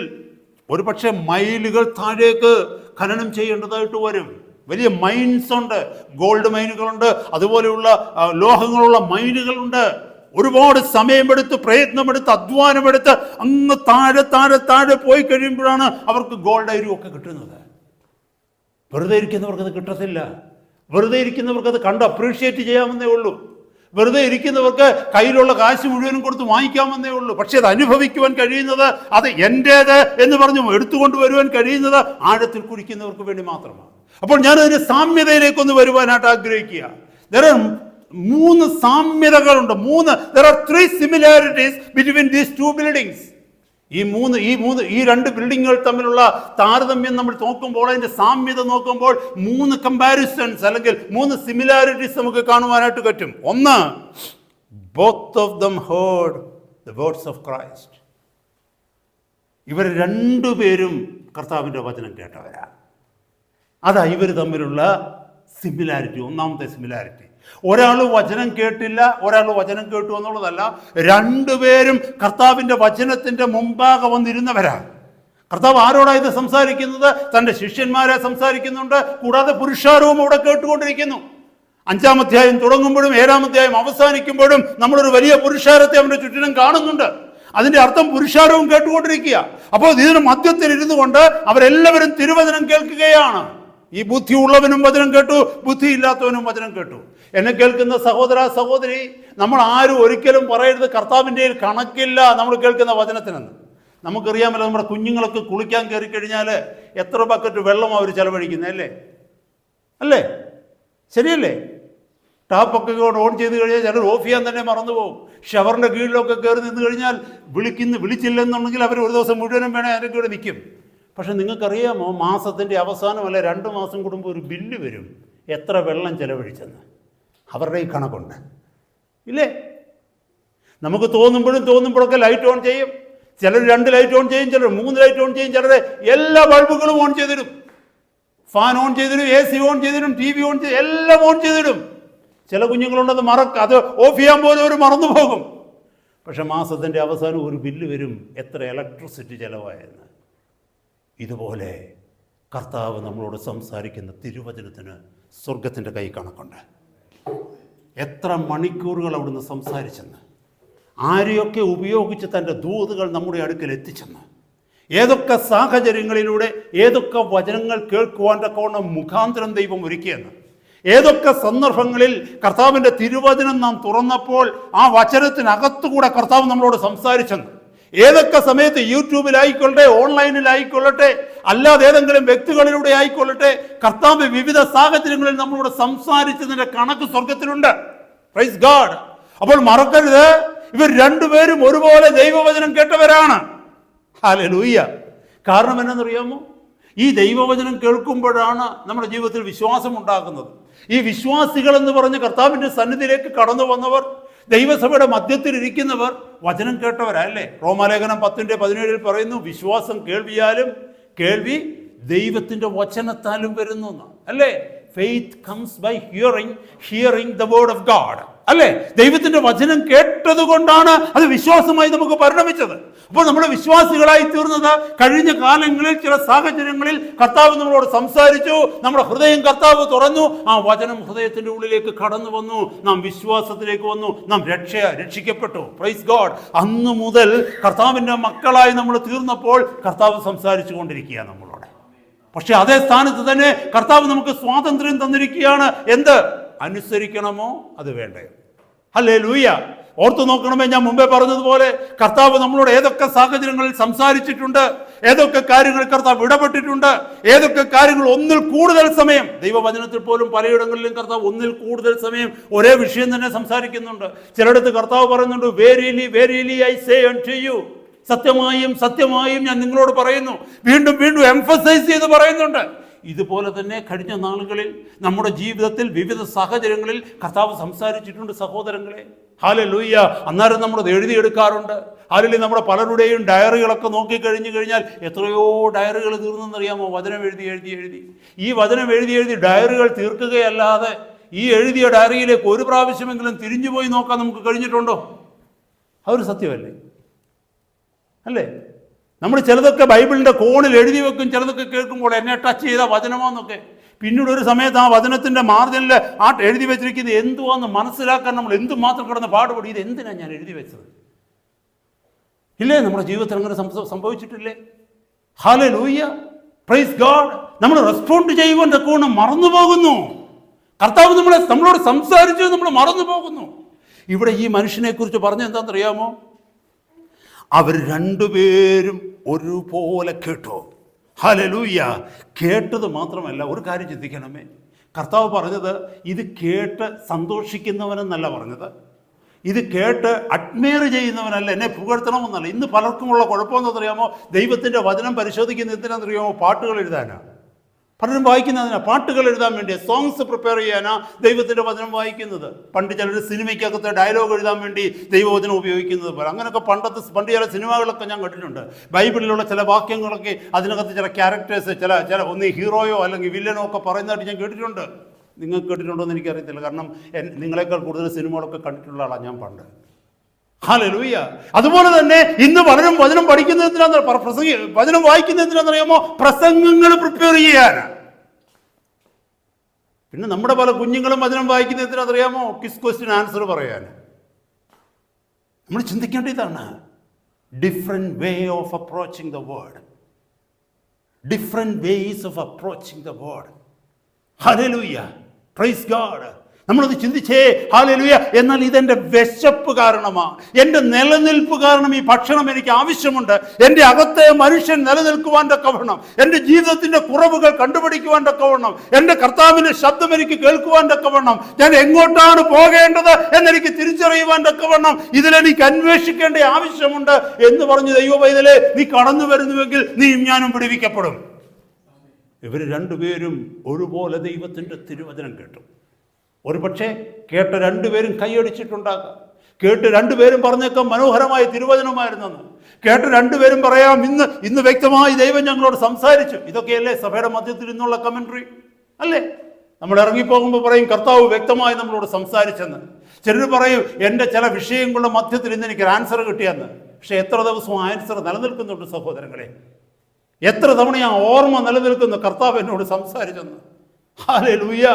ഒരു പക്ഷേ മൈലുകൾ താഴേക്ക് ഖനനം ചെയ്യേണ്ടതായിട്ട് വരും. വലിയ മൈൻസ് ഉണ്ട്, ഗോൾഡ് മൈനുകളുണ്ട്, അതുപോലെയുള്ള ലോഹങ്ങളുള്ള മൈനുകളുണ്ട്. ഒരുപാട് സമയമെടുത്ത്, പ്രയത്നമെടുത്ത്, അധ്വാനമെടുത്ത് അങ്ങ് താഴെ താഴെ താഴെ പോയി കഴിയുമ്പോഴാണ് അവർക്ക് ഗോൾഡ് അയിരും ഒക്കെ കിട്ടുന്നത്. വെറുതെ ഇരിക്കുന്നവർക്ക് അത് കിട്ടത്തില്ല. വെറുതെ ഇരിക്കുന്നവർക്ക് അത് കണ്ട് അപ്രീഷിയേറ്റ് ചെയ്യാമെന്നേ ഉള്ളൂ. വെറുതെ ഇരിക്കുന്നവർക്ക് കയ്യിലുള്ള കാശ് മുഴുവനും കൊടുത്ത് വാങ്ങിക്കാമെന്നേ ഉള്ളൂ. പക്ഷെ അത് അനുഭവിക്കുവാൻ കഴിയുന്നത്, അത് എൻ്റേത് എന്ന് പറഞ്ഞു എടുത്തുകൊണ്ട് വരുവാൻ കഴിയുന്നത് ആഴത്തിൽ കുടിക്കുന്നവർക്ക് വേണ്ടി മാത്രമാണ്. അപ്പോൾ ഞാനതിന് സാമ്യതയിലേക്കൊന്ന് വരുവാനായിട്ട് ആഗ്രഹിക്കുക. There are 3 സാമ്യതകളുണ്ട്. There are 3 similarities between these 2 buildings. ഈ 2 ബിൽഡിങ്ങുകൾ തമ്മിലുള്ള താരതമ്യം നമ്മൾ നോക്കുമ്പോൾ, അതിൻ്റെ സാമ്യത നോക്കുമ്പോൾ 3 കമ്പാരിസൺസ് അല്ലെങ്കിൽ 3 സിമിലാരിറ്റീസ് നമുക്ക് കാണുവാനായിട്ട് പറ്റും. ഒന്ന്, both of them heard the words of Christ. ഇവർ 2 പേരും കർത്താവിൻ്റെ വചനം കേട്ടവരാണ്. അതാ ഇവർ തമ്മിലുള്ള സിമിലാരിറ്റി. ഒന്നാമത്തെ സിമിലാരിറ്റി, ഒരാൾ വചനം കേട്ടില്ല, ഒരാൾ വചനം കേട്ടു എന്നുള്ളതല്ല. 2 പേരും കർത്താവിൻ്റെ വചനത്തിൻ്റെ മുമ്പാകെ വന്നിരുന്നവരാണ്. കർത്താവ് ആരോടാണ് ഇത് സംസാരിക്കുന്നത്? തൻ്റെ ശിഷ്യന്മാരെ സംസാരിക്കുന്നുണ്ട്. കൂടാതെ പുരുഷാരവും അവിടെ കേട്ടുകൊണ്ടിരിക്കുന്നു. 5-ാം അധ്യായം തുടങ്ങുമ്പോഴും 7-ാം അധ്യായം അവസാനിക്കുമ്പോഴും നമ്മളൊരു വലിയ പുരുഷാരത്തെ അവൻ്റെ ചുറ്റിനും കാണുന്നുണ്ട്. അതിൻ്റെ അർത്ഥം പുരുഷാരവും കേട്ടുകൊണ്ടിരിക്കുക. അപ്പോൾ ഇതിന് മധ്യത്തിൽ ഇരുന്നു കൊണ്ട് അവരെല്ലാവരും തിരുവചനം കേൾക്കുകയാണ്. ഈ ബുദ്ധിയുള്ളവനും വചനം കേട്ടു, ബുദ്ധിയില്ലാത്തവനും വചനം കേട്ടു. എന്നെ കേൾക്കുന്ന സഹോദര സഹോദരി, നമ്മൾ ആരും ഒരിക്കലും പറയരുത് കർത്താവിൻ്റെ കണക്കില്ല നമ്മൾ കേൾക്കുന്ന വചനത്തിനെന്ന്. നമുക്കറിയാമല്ലോ, നമ്മുടെ കുഞ്ഞുങ്ങളൊക്കെ കുളിക്കാൻ കയറി കഴിഞ്ഞാൽ എത്ര ബക്കറ്റ് വെള്ളം അവർ ചെലവഴിക്കുന്നത് അല്ലേ? ശരിയല്ലേ? ടാപ്പൊക്കെ ഓൺ ചെയ്ത് കഴിഞ്ഞാൽ ചിലർ ഓഫ് ചെയ്യാൻ തന്നെ മറന്നു പോകും. ഷവറിൻ്റെ കീഴിലൊക്കെ കയറി നിന്ന് കഴിഞ്ഞാൽ വിളിച്ചില്ലെന്നുണ്ടെങ്കിൽ അവർ ഒരു ദിവസം മുഴുവനും വേണേൽ അതിൻ്റെ കൂടെ നിൽക്കും. പക്ഷെ നിങ്ങൾക്കറിയാമോ, മാസത്തിൻ്റെ അവസാനം അല്ലെ 2 മാസം കൂടുമ്പോൾ ഒരു ബില്ല് വരും, എത്ര വെള്ളം ചെലവഴിച്ചെന്ന്. അവരുടെ ഈ കണക്കുണ്ട് ഇല്ലേ? നമുക്ക് തോന്നുമ്പോഴൊക്കെ ലൈറ്റ് ഓൺ ചെയ്യും. ചിലർ 2 ലൈറ്റ് ഓൺ ചെയ്യും, ചിലർ 3 ലൈറ്റ് ഓൺ ചെയ്യും, ചിലർ എല്ലാ ബൾബുകളും ഓൺ ചെയ്തിടും. ഫാൻ ഓൺ ചെയ്തിടും, AC ഓൺ ചെയ്തിടും, TV ഓൺ ചെയ്ത് എല്ലാം ഓൺ ചെയ്തിടും. ചില കുഞ്ഞുങ്ങളുണ്ടത് അത് ഓഫ് ചെയ്യാൻ പോലും അവർ മറന്നു പോകും. പക്ഷെ മാസത്തിൻ്റെ അവസാനം ഒരു ബില്ല് വരും, എത്ര ഇലക്ട്രിസിറ്റി ചിലവായെന്ന്. ഇതുപോലെ കർത്താവ് നമ്മളോട് സംസാരിക്കുന്ന തിരുവചനത്തിന് സ്വർഗത്തിൻ്റെ കൈ കണക്കുണ്ട്. എത്ര മണിക്കൂറുകൾ അവിടുന്ന് സംസാരിച്ചെന്ന്, ആരെയൊക്കെ ഉപയോഗിച്ച് തൻ്റെ ദൂതുകൾ നമ്മുടെ അടുക്കൽ എത്തിച്ചെന്ന്, ഏതൊക്കെ സാഹചര്യങ്ങളിലൂടെ ഏതൊക്കെ വചനങ്ങൾ കേൾക്കുവാൻ തക്കവണ്ണം മുഖാന്തരം ദൈവം ഒരുക്കിയെന്ന്, ഏതൊക്കെ സന്ദർഭങ്ങളിൽ കർത്താവിൻ്റെ തിരുവചനം നാം തുറന്നപ്പോൾ ആ വചനത്തിനകത്തുകൂടെ കർത്താവ് നമ്മളോട് സംസാരിച്ചെന്ന്, ഏതൊക്കെ സമയത്ത് യൂട്യൂബിലായിക്കൊള്ളട്ടെ, ഓൺലൈനിലായിക്കൊള്ളട്ടെ, അല്ലാതെ ഏതെങ്കിലും വ്യക്തികളിലൂടെ ആയിക്കൊള്ളട്ടെ, കർത്താവ് വിവിധ സാഹചര്യങ്ങളിൽ നമ്മളോട് സംസാരിച്ചതിൻ്റെ കണക്ക് സ്വർഗത്തിലുണ്ട്. Praise God. അപ്പോൾ മറക്കരുത്, ഇവർ രണ്ടുപേരും ഒരുപോലെ ദൈവവചനം കേട്ടവരാണ്. ഹല്ലേലൂയ. കാരണം എന്നറിയാമോ? ഈ ദൈവവചനം കേൾക്കുമ്പോഴാണ് നമ്മുടെ ജീവിതത്തിൽ വിശ്വാസം ഉണ്ടാകുന്നത്. ഈ വിശ്വാസികൾ എന്ന് പറഞ്ഞ് കർത്താവിൻ്റെ സന്നിധിയിലേക്ക് കടന്നു വന്നവർ, ദൈവസഭയുടെ മധ്യത്തിൽ ഇരിക്കുന്നവർ വചനം കേട്ടവരല്ലേ? റോമാലേഖനം 10:17 പറയുന്നു, വിശ്വാസം കേൾവിയാലും കേൾവി ദൈവത്തിൻ്റെ വചനത്താലും വരുന്നു അല്ലേ? Faith comes by hearing the word of God അല്ലേ? ദൈവത്തിന്റെ വചനം കേട്ടത് കൊണ്ടാണ് അത് വിശ്വാസമായി നമുക്ക് പരിണമിച്ചത്. അപ്പോൾ നമ്മൾ വിശ്വാസികളായി തീർന്നത് കഴിഞ്ഞ കാലങ്ങളിൽ ചില സാഹചര്യങ്ങളിൽ കർത്താവ് നമ്മളോട് സംസാരിച്ചു, നമ്മുടെ ഹൃദയം കർത്താവ് തുറന്നു, ആ വചനം ഹൃദയത്തിന്റെ ഉള്ളിലേക്ക് കടന്നു വന്നു, നാം വിശ്വാസത്തിലേക്ക് വന്നു, നാം രക്ഷിക്കപ്പെട്ടു. Praise God. അന്നു മുതൽ കർത്താവിന്റെ മക്കളായി നമ്മൾ തീർന്നപ്പോൾ കർത്താവ് സംസാരിച്ചു കൊണ്ടിരിക്കുകയാണ് നമ്മളോട്. പക്ഷെ അതേ സ്ഥാനത്ത് തന്നെ കർത്താവ് നമുക്ക് സ്വാതന്ത്ര്യം തന്നിരിക്കുകയാണ്. എന്ത്? അനുസരിക്കണമോ അത് വേണ്ടയോ? ഹല്ലേലൂയ. ഓർത്തു നോക്കണമേ, ഞാൻ മുമ്പേ പറഞ്ഞതുപോലെ കർത്താവ് നമ്മളോട് ഏതൊക്കെ സാഹചര്യങ്ങളിൽ സംസാരിച്ചിട്ടുണ്ട്, ഏതൊക്കെ കാര്യങ്ങൾ കർത്താവ് ഇടപെട്ടിട്ടുണ്ട്, ഏതൊക്കെ കാര്യങ്ങൾ ഒന്നിൽ കൂടുതൽ സമയം, ദൈവവചനത്തിൽ പോലും പലയിടങ്ങളിലും കർത്താവ് ഒന്നിൽ കൂടുതൽ സമയം ഒരേ വിഷയം തന്നെ സംസാരിക്കുന്നുണ്ട്. ചിലയിടത്ത് കർത്താവ് പറയുന്നുണ്ട്, verily verily I say unto you, സത്യമായും സത്യമായും ഞാൻ നിങ്ങളോട് പറയുന്നു. വീണ്ടും വീണ്ടും എംഫസൈസ് ചെയ്ത് പറയുന്നുണ്ട്. ഇതുപോലെ തന്നെ കഴിഞ്ഞ നാളുകളിൽ നമ്മുടെ ജീവിതത്തിൽ വിവിധ സാഹചര്യങ്ങളിൽ കർത്താവ് സംസാരിച്ചിട്ടുണ്ട് സഹോദരങ്ങളെ. ഹല്ലേലൂയ. അന്നേരം നമ്മളത് എഴുതിയെടുക്കാറുണ്ട്. അല്ലെങ്കിൽ നമ്മുടെ പലരുടെയും ഡയറികളൊക്കെ നോക്കിക്കഴിഞ്ഞു കഴിഞ്ഞാൽ എത്രയോ ഡയറികൾ തീർന്നെന്നറിയാമോ? വചനം എഴുതി. ഈ വചനം എഴുതി ഡയറികൾ തീർക്കുകയല്ലാതെ ഈ എഴുതിയ ഡയറിയിലേക്ക് ഒരു പ്രാവശ്യമെങ്കിലും തിരിഞ്ഞുപോയി നോക്കാൻ നമുക്ക് കഴിഞ്ഞിട്ടുണ്ടോ? അതൊരു സത്യമല്ലേ? അല്ലേ? നമ്മൾ ചിലതൊക്കെ ബൈബിളിൻ്റെ കോണിൽ എഴുതി വെക്കും, ചിലതൊക്കെ കേൾക്കുമ്പോൾ എന്നെ ടച്ച് ചെയ്ത വചനമാണെന്നൊക്കെ. പിന്നീട് ഒരു സമയത്ത് ആ വചനത്തിൻ്റെ മാർജിനിൽ ആ എഴുതി വെച്ചിരിക്കുന്നത് എന്തുവാന്ന് മനസ്സിലാക്കാൻ നമ്മൾ എന്തുമാത്രം കിടന്ന് പാടുപെടും. ഇത് എന്തിനാണ് ഞാൻ എഴുതി വെച്ചത്? ഇല്ലേ? നമ്മുടെ ജീവിതത്തിൽ അങ്ങനെ സംഭവിച്ചിട്ടില്ലേ? ഹല്ലേലൂയ. Praise God. നമ്മൾ റെസ്പോണ്ട് ചെയ്യുവാൻ തക്കവണ്ണം മറന്നു പോകുന്നു. കർത്താവ് നമ്മളോട് സംസാരിച്ചു, നമ്മൾ മറന്നു പോകുന്നു. ഇവിടെ ഈ മനുഷ്യനെ കുറിച്ച് പറഞ്ഞ എന്താണെന്നറിയാമോ? അവർ രണ്ടുപേരും ഒരുപോലെ കേട്ടോ. ഹല്ലേലൂയ. കേട്ടത് മാത്രമല്ല, ഒരു കാര്യം ചിന്തിക്കണമേ, കർത്താവ് പറഞ്ഞത് ഇത് കേട്ട് സന്തോഷിക്കുന്നവനെന്നല്ല പറഞ്ഞത്, ഇത് കേട്ട് അഡ്മയർ ചെയ്യുന്നവനല്ല, എന്നെ പുകഴ്ത്തണമെന്നല്ല. ഇന്ന് പലർക്കുമുള്ള കുഴപ്പമെന്നറിയാമോ? ദൈവത്തിൻ്റെ വചനം പരിശോധിക്കുന്ന എന്തിനാണെന്നറിയാമോ? പാട്ടുകൾ എഴുതാനാ. പലരും വായിക്കുന്നതിനാ, പാട്ടുകൾ എഴുതാൻ വേണ്ടി, സോങ്സ് പ്രിപ്പയർ ചെയ്യാനാ ദൈവത്തിൻ്റെ വചനം വായിക്കുന്നത്. പണ്ട് ചിലർ സിനിമയ്ക്കകത്ത് ഡയലോഗ് എഴുതാൻ വേണ്ടി ദൈവവചനം ഉപയോഗിക്കുന്നത് പോലെ. അങ്ങനെയൊക്കെ പണ്ട് ചില സിനിമകളൊക്കെ ഞാൻ കണ്ടിട്ടുണ്ട്. ബൈബിളിലുള്ള ചില വാക്യങ്ങളൊക്കെ അതിനകത്ത് ചില ക്യാരക്ടേഴ്സ്, ചില ഒന്ന് ഹീറോയോ അല്ലെങ്കിൽ വില്ലനോ ഒക്കെ പറയുന്നതായിട്ട് ഞാൻ കേട്ടിട്ടുണ്ട്. നിങ്ങൾക്ക് കേട്ടിട്ടുണ്ടോ എന്ന് എനിക്കറിയത്തില്ല. കാരണം നിങ്ങളെക്കാൾ കൂടുതൽ സിനിമകളൊക്കെ കണ്ടിട്ടുള്ള ആളാണ് ഞാൻ പണ്ട്. ഹല്ലേലൂയ. അതുപോലെ തന്നെ ഇന്ന് പലരും വചനം പഠിക്കുന്നതിനാണ്, വചനം വായിക്കുന്നതിനാണെന്നറിയാമോ? പ്രസംഗങ്ങൾ പ്രിപ്പയർ ചെയ്യാനാണ്. പിന്നെ നമ്മുടെ പല കുഞ്ഞുങ്ങളും വചനം വായിക്കുന്നതിനാണെന്നറിയാമോ? ക്വിസ് ക്വസ്റ്റ്യൻ ആൻസർ പറയാൻ. നമ്മൾ ചിന്തിക്കേണ്ട ഇതാണ്, different way of approaching the word, different ways of approaching the word. Hallelujah. Praise God. നമ്മളത് ചിന്തിച്ചേ. ഹല്ലേലൂയ. എന്നാൽ ഇതെൻ്റെ വിശപ്പ് കാരണമാണ്, എൻ്റെ നിലനിൽപ്പ് കാരണം ഈ ഭക്ഷണം എനിക്ക് ആവശ്യമുണ്ട്. എൻ്റെ അകത്തെ മനുഷ്യൻ നിലനിൽക്കുവാൻ തക്കവണ്ണം, എൻ്റെ ജീവിതത്തിൻ്റെ കുറവുകൾ കണ്ടുപിടിക്കുവാൻ തക്കവണ്ണം, എൻ്റെ കർത്താവിൻ്റെ ശബ്ദം എനിക്ക് കേൾക്കുവാൻ തക്കവണ്ണം, ഞാൻ എങ്ങോട്ടാണ് പോകേണ്ടത് എന്നെനിക്ക് തിരിച്ചറിയുവാൻ തക്കവണ്ണം ഇതിലെനിക്ക് അന്വേഷിക്കേണ്ട ആവശ്യമുണ്ട് എന്ന് പറഞ്ഞ് ദൈവപൈതലേ, നീ കടന്നു വരുന്നുവെങ്കിൽ നീയും ഞാനും വിടുവിക്കപ്പെടും. ഇവർ രണ്ടുപേരും ഒരുപോലെ ദൈവത്തിൻ്റെ തിരുവചനം കേട്ടു. ഒരു പക്ഷേ കേട്ട രണ്ടുപേരും കൈയടിച്ചിട്ടുണ്ടാകാം. കേട്ട് രണ്ടുപേരും പറഞ്ഞേക്കാം മനോഹരമായ തിരുവചനമായിരുന്നെന്ന്. കേട്ട് രണ്ടുപേരും പറയാം ഇന്ന് വ്യക്തമായി ദൈവം ഞങ്ങളോട് സംസാരിച്ചു. ഇതൊക്കെയല്ലേ സഭയുടെ മധ്യത്തിൽ നിന്നുള്ള കമൻട്രി അല്ലേ? നമ്മൾ ഇറങ്ങിപ്പോകുമ്പോൾ പറയും കർത്താവ് വ്യക്തമായി നമ്മളോട് സംസാരിച്ചെന്ന്. ചിലർ പറയും എൻ്റെ ചില വിഷയങ്ങളുടെ മധ്യത്തിൽ ഇന്ന് എനിക്ക് ആൻസർ കിട്ടിയെന്ന്. പക്ഷെ എത്ര ദിവസവും ആൻസർ നിലനിൽക്കുന്നുണ്ട് സഹോദരങ്ങളെ? എത്ര തവണ ആ ഓർമ്മ നിലനിൽക്കുന്നു കർത്താവ് എന്നോട് സംസാരിച്ചെന്ന്? ഹല്ലേലൂയ.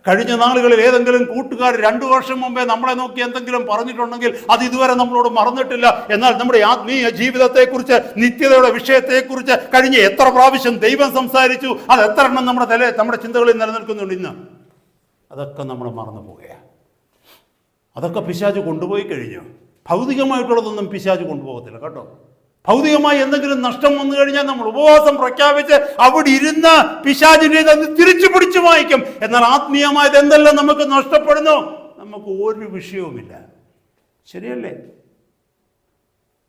കഴിഞ്ഞ നാളുകളിൽ ഏതെങ്കിലും കൂട്ടുകാർ 2 വർഷം മുമ്പേ നമ്മളെ നോക്കി എന്തെങ്കിലും പറഞ്ഞിട്ടുണ്ടെങ്കിൽ അത് ഇതുവരെ നമ്മളോട് മറന്നിട്ടില്ല. എന്നാൽ നമ്മുടെ ആത്മീയ ജീവിതത്തെക്കുറിച്ച്, നിത്യതയുടെ വിഷയത്തെക്കുറിച്ച് കഴിഞ്ഞ എത്ര പ്രാവശ്യം ദൈവം സംസാരിച്ചു, അത് എത്ര എണ്ണം നമ്മുടെ ചിന്തകളിൽ നിലനിൽക്കുന്നുണ്ട് ഇന്ന്? അതൊക്കെ നമ്മൾ മറന്നു പോവുകയാണ്. അതൊക്കെ പിശാച് കൊണ്ടുപോയി കഴിഞ്ഞു. ഭൗതികമായിട്ടുള്ളതൊന്നും പിശാച് കൊണ്ടുപോകത്തില്ല കേട്ടോ. ഭൗതികമായി എന്തെങ്കിലും നഷ്ടം വന്നു കഴിഞ്ഞാൽ നമ്മൾ ഉപവാസം പ്രഖ്യാപിച്ച് അവിടെ ഇരുന്ന് പിശാചിനെ തിരിച്ചു പിടിച്ചു വായിക്കും. എന്നാൽ ആത്മീയമായത് എന്തെല്ലാം നമുക്ക് നഷ്ടപ്പെടുന്നു? നമുക്ക് ഒരു വിഷയവുമില്ല. ശരിയല്ലേ?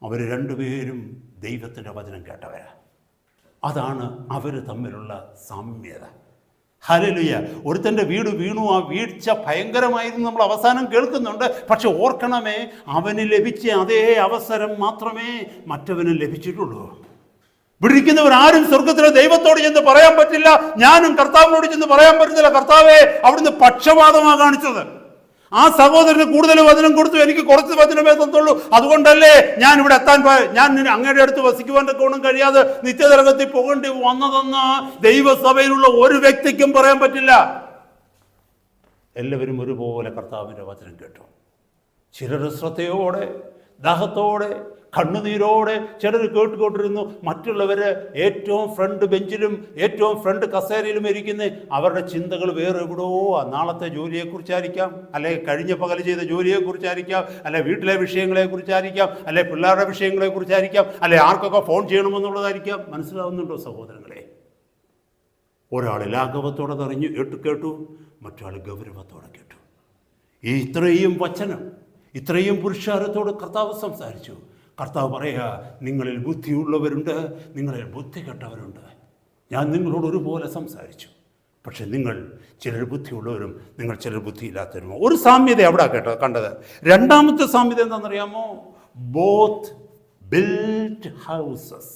അവർ രണ്ടുപേരും ദൈവത്തിൻ്റെ വചനം കേട്ടവരാ. അതാണ് അവർ തമ്മിലുള്ള സാമ്യത. ഹല്ലേലൂയ. ഒരുത്തൻ്റെ വീട് വീണു, ആ വീഴ്ച ഭയങ്കരമായിരുന്നു നമ്മൾ അവസാനം കേൾക്കുന്നുണ്ട്. പക്ഷെ ഓർക്കണമേ, അവന് ലഭിച്ച അതേ അവസരം മാത്രമേ മറ്റവന് ലഭിച്ചിട്ടുള്ളൂ. ഇവിടെ ഇരിക്കുന്നവരാരും സ്വർഗത്തിലെ ദൈവത്തോട് ചെന്ന് പറയാൻ പറ്റില്ല. ഞാനും കർത്താവിനോട് ചെന്ന് പറയാൻ പറ്റത്തില്ല, കർത്താവേ അവിടുന്ന് പക്ഷപാതമാണ് കാണിച്ചത്. ആ സഹോദരന് കൂടുതൽ വചനം കൊടുത്തു, എനിക്ക് കുറച്ച് വചനമേ തന്നുള്ളൂ, അതുകൊണ്ടല്ലേ ഞാൻ ഇവിടെ എത്താൻ ഞാൻ അങ്ങയുടെ അടുത്ത് വസിക്കുവാൻ തക്കവണ്ണം കഴിയാതെ നിത്യതരകത്തിൽ പോകേണ്ടി വന്നതെന്ന് ദൈവസഭയിലുള്ള ഒരു വ്യക്തിക്കും പറയാൻ പറ്റില്ല. എല്ലാവരും ഒരുപോലെ കർത്താവിൻ്റെ വചനം കേട്ടു. ചിലർ ശ്രദ്ധയോടെ, ദാഹത്തോടെ, കണ്ണുനീരോടെ ചിലർ കേട്ടുകൊണ്ടിരുന്നു. മറ്റുള്ളവർ ഏറ്റവും ഫ്രണ്ട് ബെഞ്ചിലും ഏറ്റവും ഫ്രണ്ട് കസേരയിലും ഇരിക്കുന്ന അവരുടെ ചിന്തകൾ വേറെ എവിടോ, നാളത്തെ ജോലിയെക്കുറിച്ചായിരിക്കാം, അല്ലെങ്കിൽ കഴിഞ്ഞ പകൽ ചെയ്ത ജോലിയെക്കുറിച്ചായിരിക്കാം, അല്ലെ വീട്ടിലെ വിഷയങ്ങളെക്കുറിച്ചായിരിക്കാം, അല്ലെ പിള്ളേരുടെ വിഷയങ്ങളെക്കുറിച്ചായിരിക്കാം, അല്ലെ ആർക്കൊക്കെ ഫോൺ ചെയ്യണമെന്നുള്ളതായിരിക്കാം. മനസ്സിലാവുന്നുണ്ടോ സഹോദരങ്ങളെ? ഒരാൾ ലാഘവത്തോടെ അറിഞ്ഞു കേട്ടു, മറ്റൊരാൾ ഗൗരവത്തോടെ കേട്ടു. ഈ ഇത്രയും വചനം, ഇത്രയും പുരുഷാരത്തോട് കർത്താവ് സംസാരിച്ചു. കർത്താവ് പറയുക, നിങ്ങളിൽ ബുദ്ധിയുള്ളവരുണ്ട്, നിങ്ങളിൽ ബുദ്ധി കെട്ടവരുണ്ട്. ഞാൻ നിങ്ങളോട് ഒരുപോലെ സംസാരിച്ചു. പക്ഷെ നിങ്ങൾ ചിലർ ബുദ്ധിയുള്ളവരും നിങ്ങൾ ചിലർ ബുദ്ധിയില്ലാത്തവരും. ഒരു സാമ്യത അവിടെ കണ്ടത്. രണ്ടാമത്തെ സാമ്യത എന്താണെന്നറിയാമോ? Both built houses.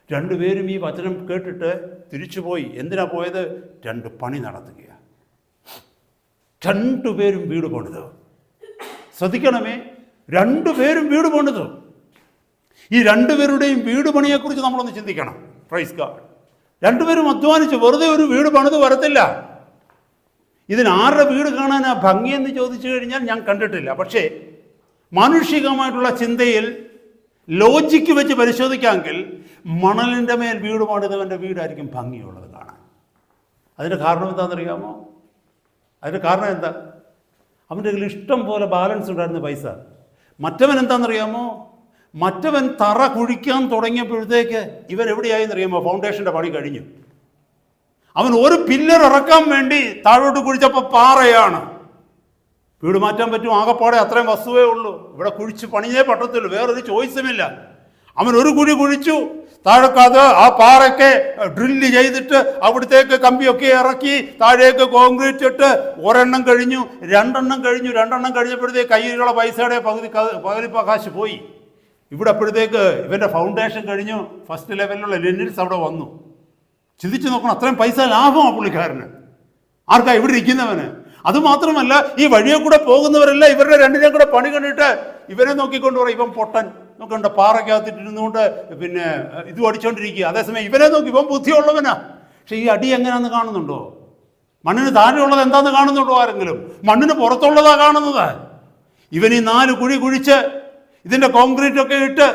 രണ്ടുപേരും ഈ വചനം കേട്ടിട്ട് തിരിച്ചുപോയി. എന്തിനാ പോയത്? 2 പണി നടത്തുകയാണ്. രണ്ടുപേരും വീട് പണിതു. ശ്രദ്ധിക്കണമേ, രണ്ടുപേരും വീട് പണിതു. ഈ രണ്ടുപേരുടെയും വീട് പണിയെക്കുറിച്ച് നമ്മളൊന്ന് ചിന്തിക്കണം. Praise God. രണ്ടുപേരും അധ്വാനിച്ചു. വെറുതെ ഒരു വീട് പണിത് വരത്തില്ല. ഇതിന് ആരുടെ വീട് കാണാനാ ഭംഗിയെന്ന് ചോദിച്ചു കഴിഞ്ഞാൽ ഞാൻ കണ്ടിട്ടില്ല. പക്ഷേ മാനുഷികമായിട്ടുള്ള ചിന്തയിൽ ലോജിക്ക് വെച്ച് പരിശോധിക്കാമെങ്കിൽ മണലിൻ്റെ മേൽ വീട് പണിതവൻ്റെ വീടായിരിക്കും ഭംഗിയുള്ളത് കാണാൻ. അതിൻ്റെ കാരണം എന്താണെന്നറിയാമോ? അതിൻ്റെ കാരണം എന്താ? അവൻ്റെ കയ്യിൽ ഇഷ്ടം പോലെ ബാലൻസ് ഉണ്ടായിരുന്ന പൈസ. മറ്റവൻ എന്താണെന്നറിയാമോ? മറ്റവൻ തറ കുഴിക്കാൻ തുടങ്ങിയപ്പോഴത്തേക്ക് ഇവൻ എവിടെയായെന്നറിയാമോ? ഫൗണ്ടേഷൻ്റെ പണി കഴിഞ്ഞു. അവൻ ഒരു പില്ലർ ഇറക്കാൻ വേണ്ടി താഴോട്ട് കുഴിച്ചപ്പോൾ പാറയാണ്. വീട് മാറ്റാൻ പറ്റും? ആകെപ്പാടെ അത്രയും വസ്തുവേ ഉള്ളൂ. ഇവിടെ കുഴിച്ച് പണിയേ പറ്റത്തുള്ളൂ, വേറൊരു ചോയ്സുമില്ല. അവൻ ഒരു കുഴി കുഴിച്ചു, താഴെക്കത് ആ പാറയ്ക്ക് ഡ്രില്ല് ചെയ്തിട്ട് അവിടത്തേക്ക് കമ്പിയൊക്കെ ഇറക്കി താഴേക്ക് കോൺക്രീറ്റ് ഇട്ട് ഒരെണ്ണം കഴിഞ്ഞു, രണ്ടെണ്ണം കഴിഞ്ഞപ്പോഴത്തേക്ക് കയ്യിലുള്ള പൈസയുടെ പകുതി കാശ് പോയി. ഇവിടെ അപ്പോഴത്തേക്ക് ഇവൻ്റെ ഫൗണ്ടേഷൻ കഴിഞ്ഞു, ഫസ്റ്റ് ലെവലിലുള്ള ലെനിൽസ് അവിടെ വന്നു. ചിന്തിച്ച് നോക്കണം, അത്രയും പൈസ ലാഭമാണ് പുള്ളിക്കാരന്. ആർക്കാ? ഇവിടെ ഇരിക്കുന്നവന്. അതുമാത്രമല്ല, ഈ വഴിയെ കൂടെ പോകുന്നവരല്ല ഇവരുടെ രണ്ടിനെയും കൂടെ പണി കണ്ടിട്ട് ഇവരെ നോക്കിക്കൊണ്ട് പറയും, ഇവൻ പൊട്ടൻ, നോക്കണ്ട പാറയ്ക്കകത്തിട്ടിരുന്നുകൊണ്ട് പിന്നെ ഇത് അടിച്ചോണ്ടിരിക്കുക. അതേസമയം ഇവനെ നോക്കി ഇവൻ ബുദ്ധിയുള്ളവനാ. പക്ഷെ ഈ അടി എങ്ങനെയാണെന്ന് കാണുന്നുണ്ടോ? മണ്ണിന് താഴെയുള്ളത് എന്താണെന്ന് കാണുന്നുണ്ടോ ആരെങ്കിലും? മണ്ണിന് പുറത്തുള്ളതാ കാണുന്നത്. ഇവൻ ഈ 4 കുഴി കുഴിച്ച് ഇതിൻ്റെ കോൺക്രീറ്റ് ഒക്കെ ഇട്ട്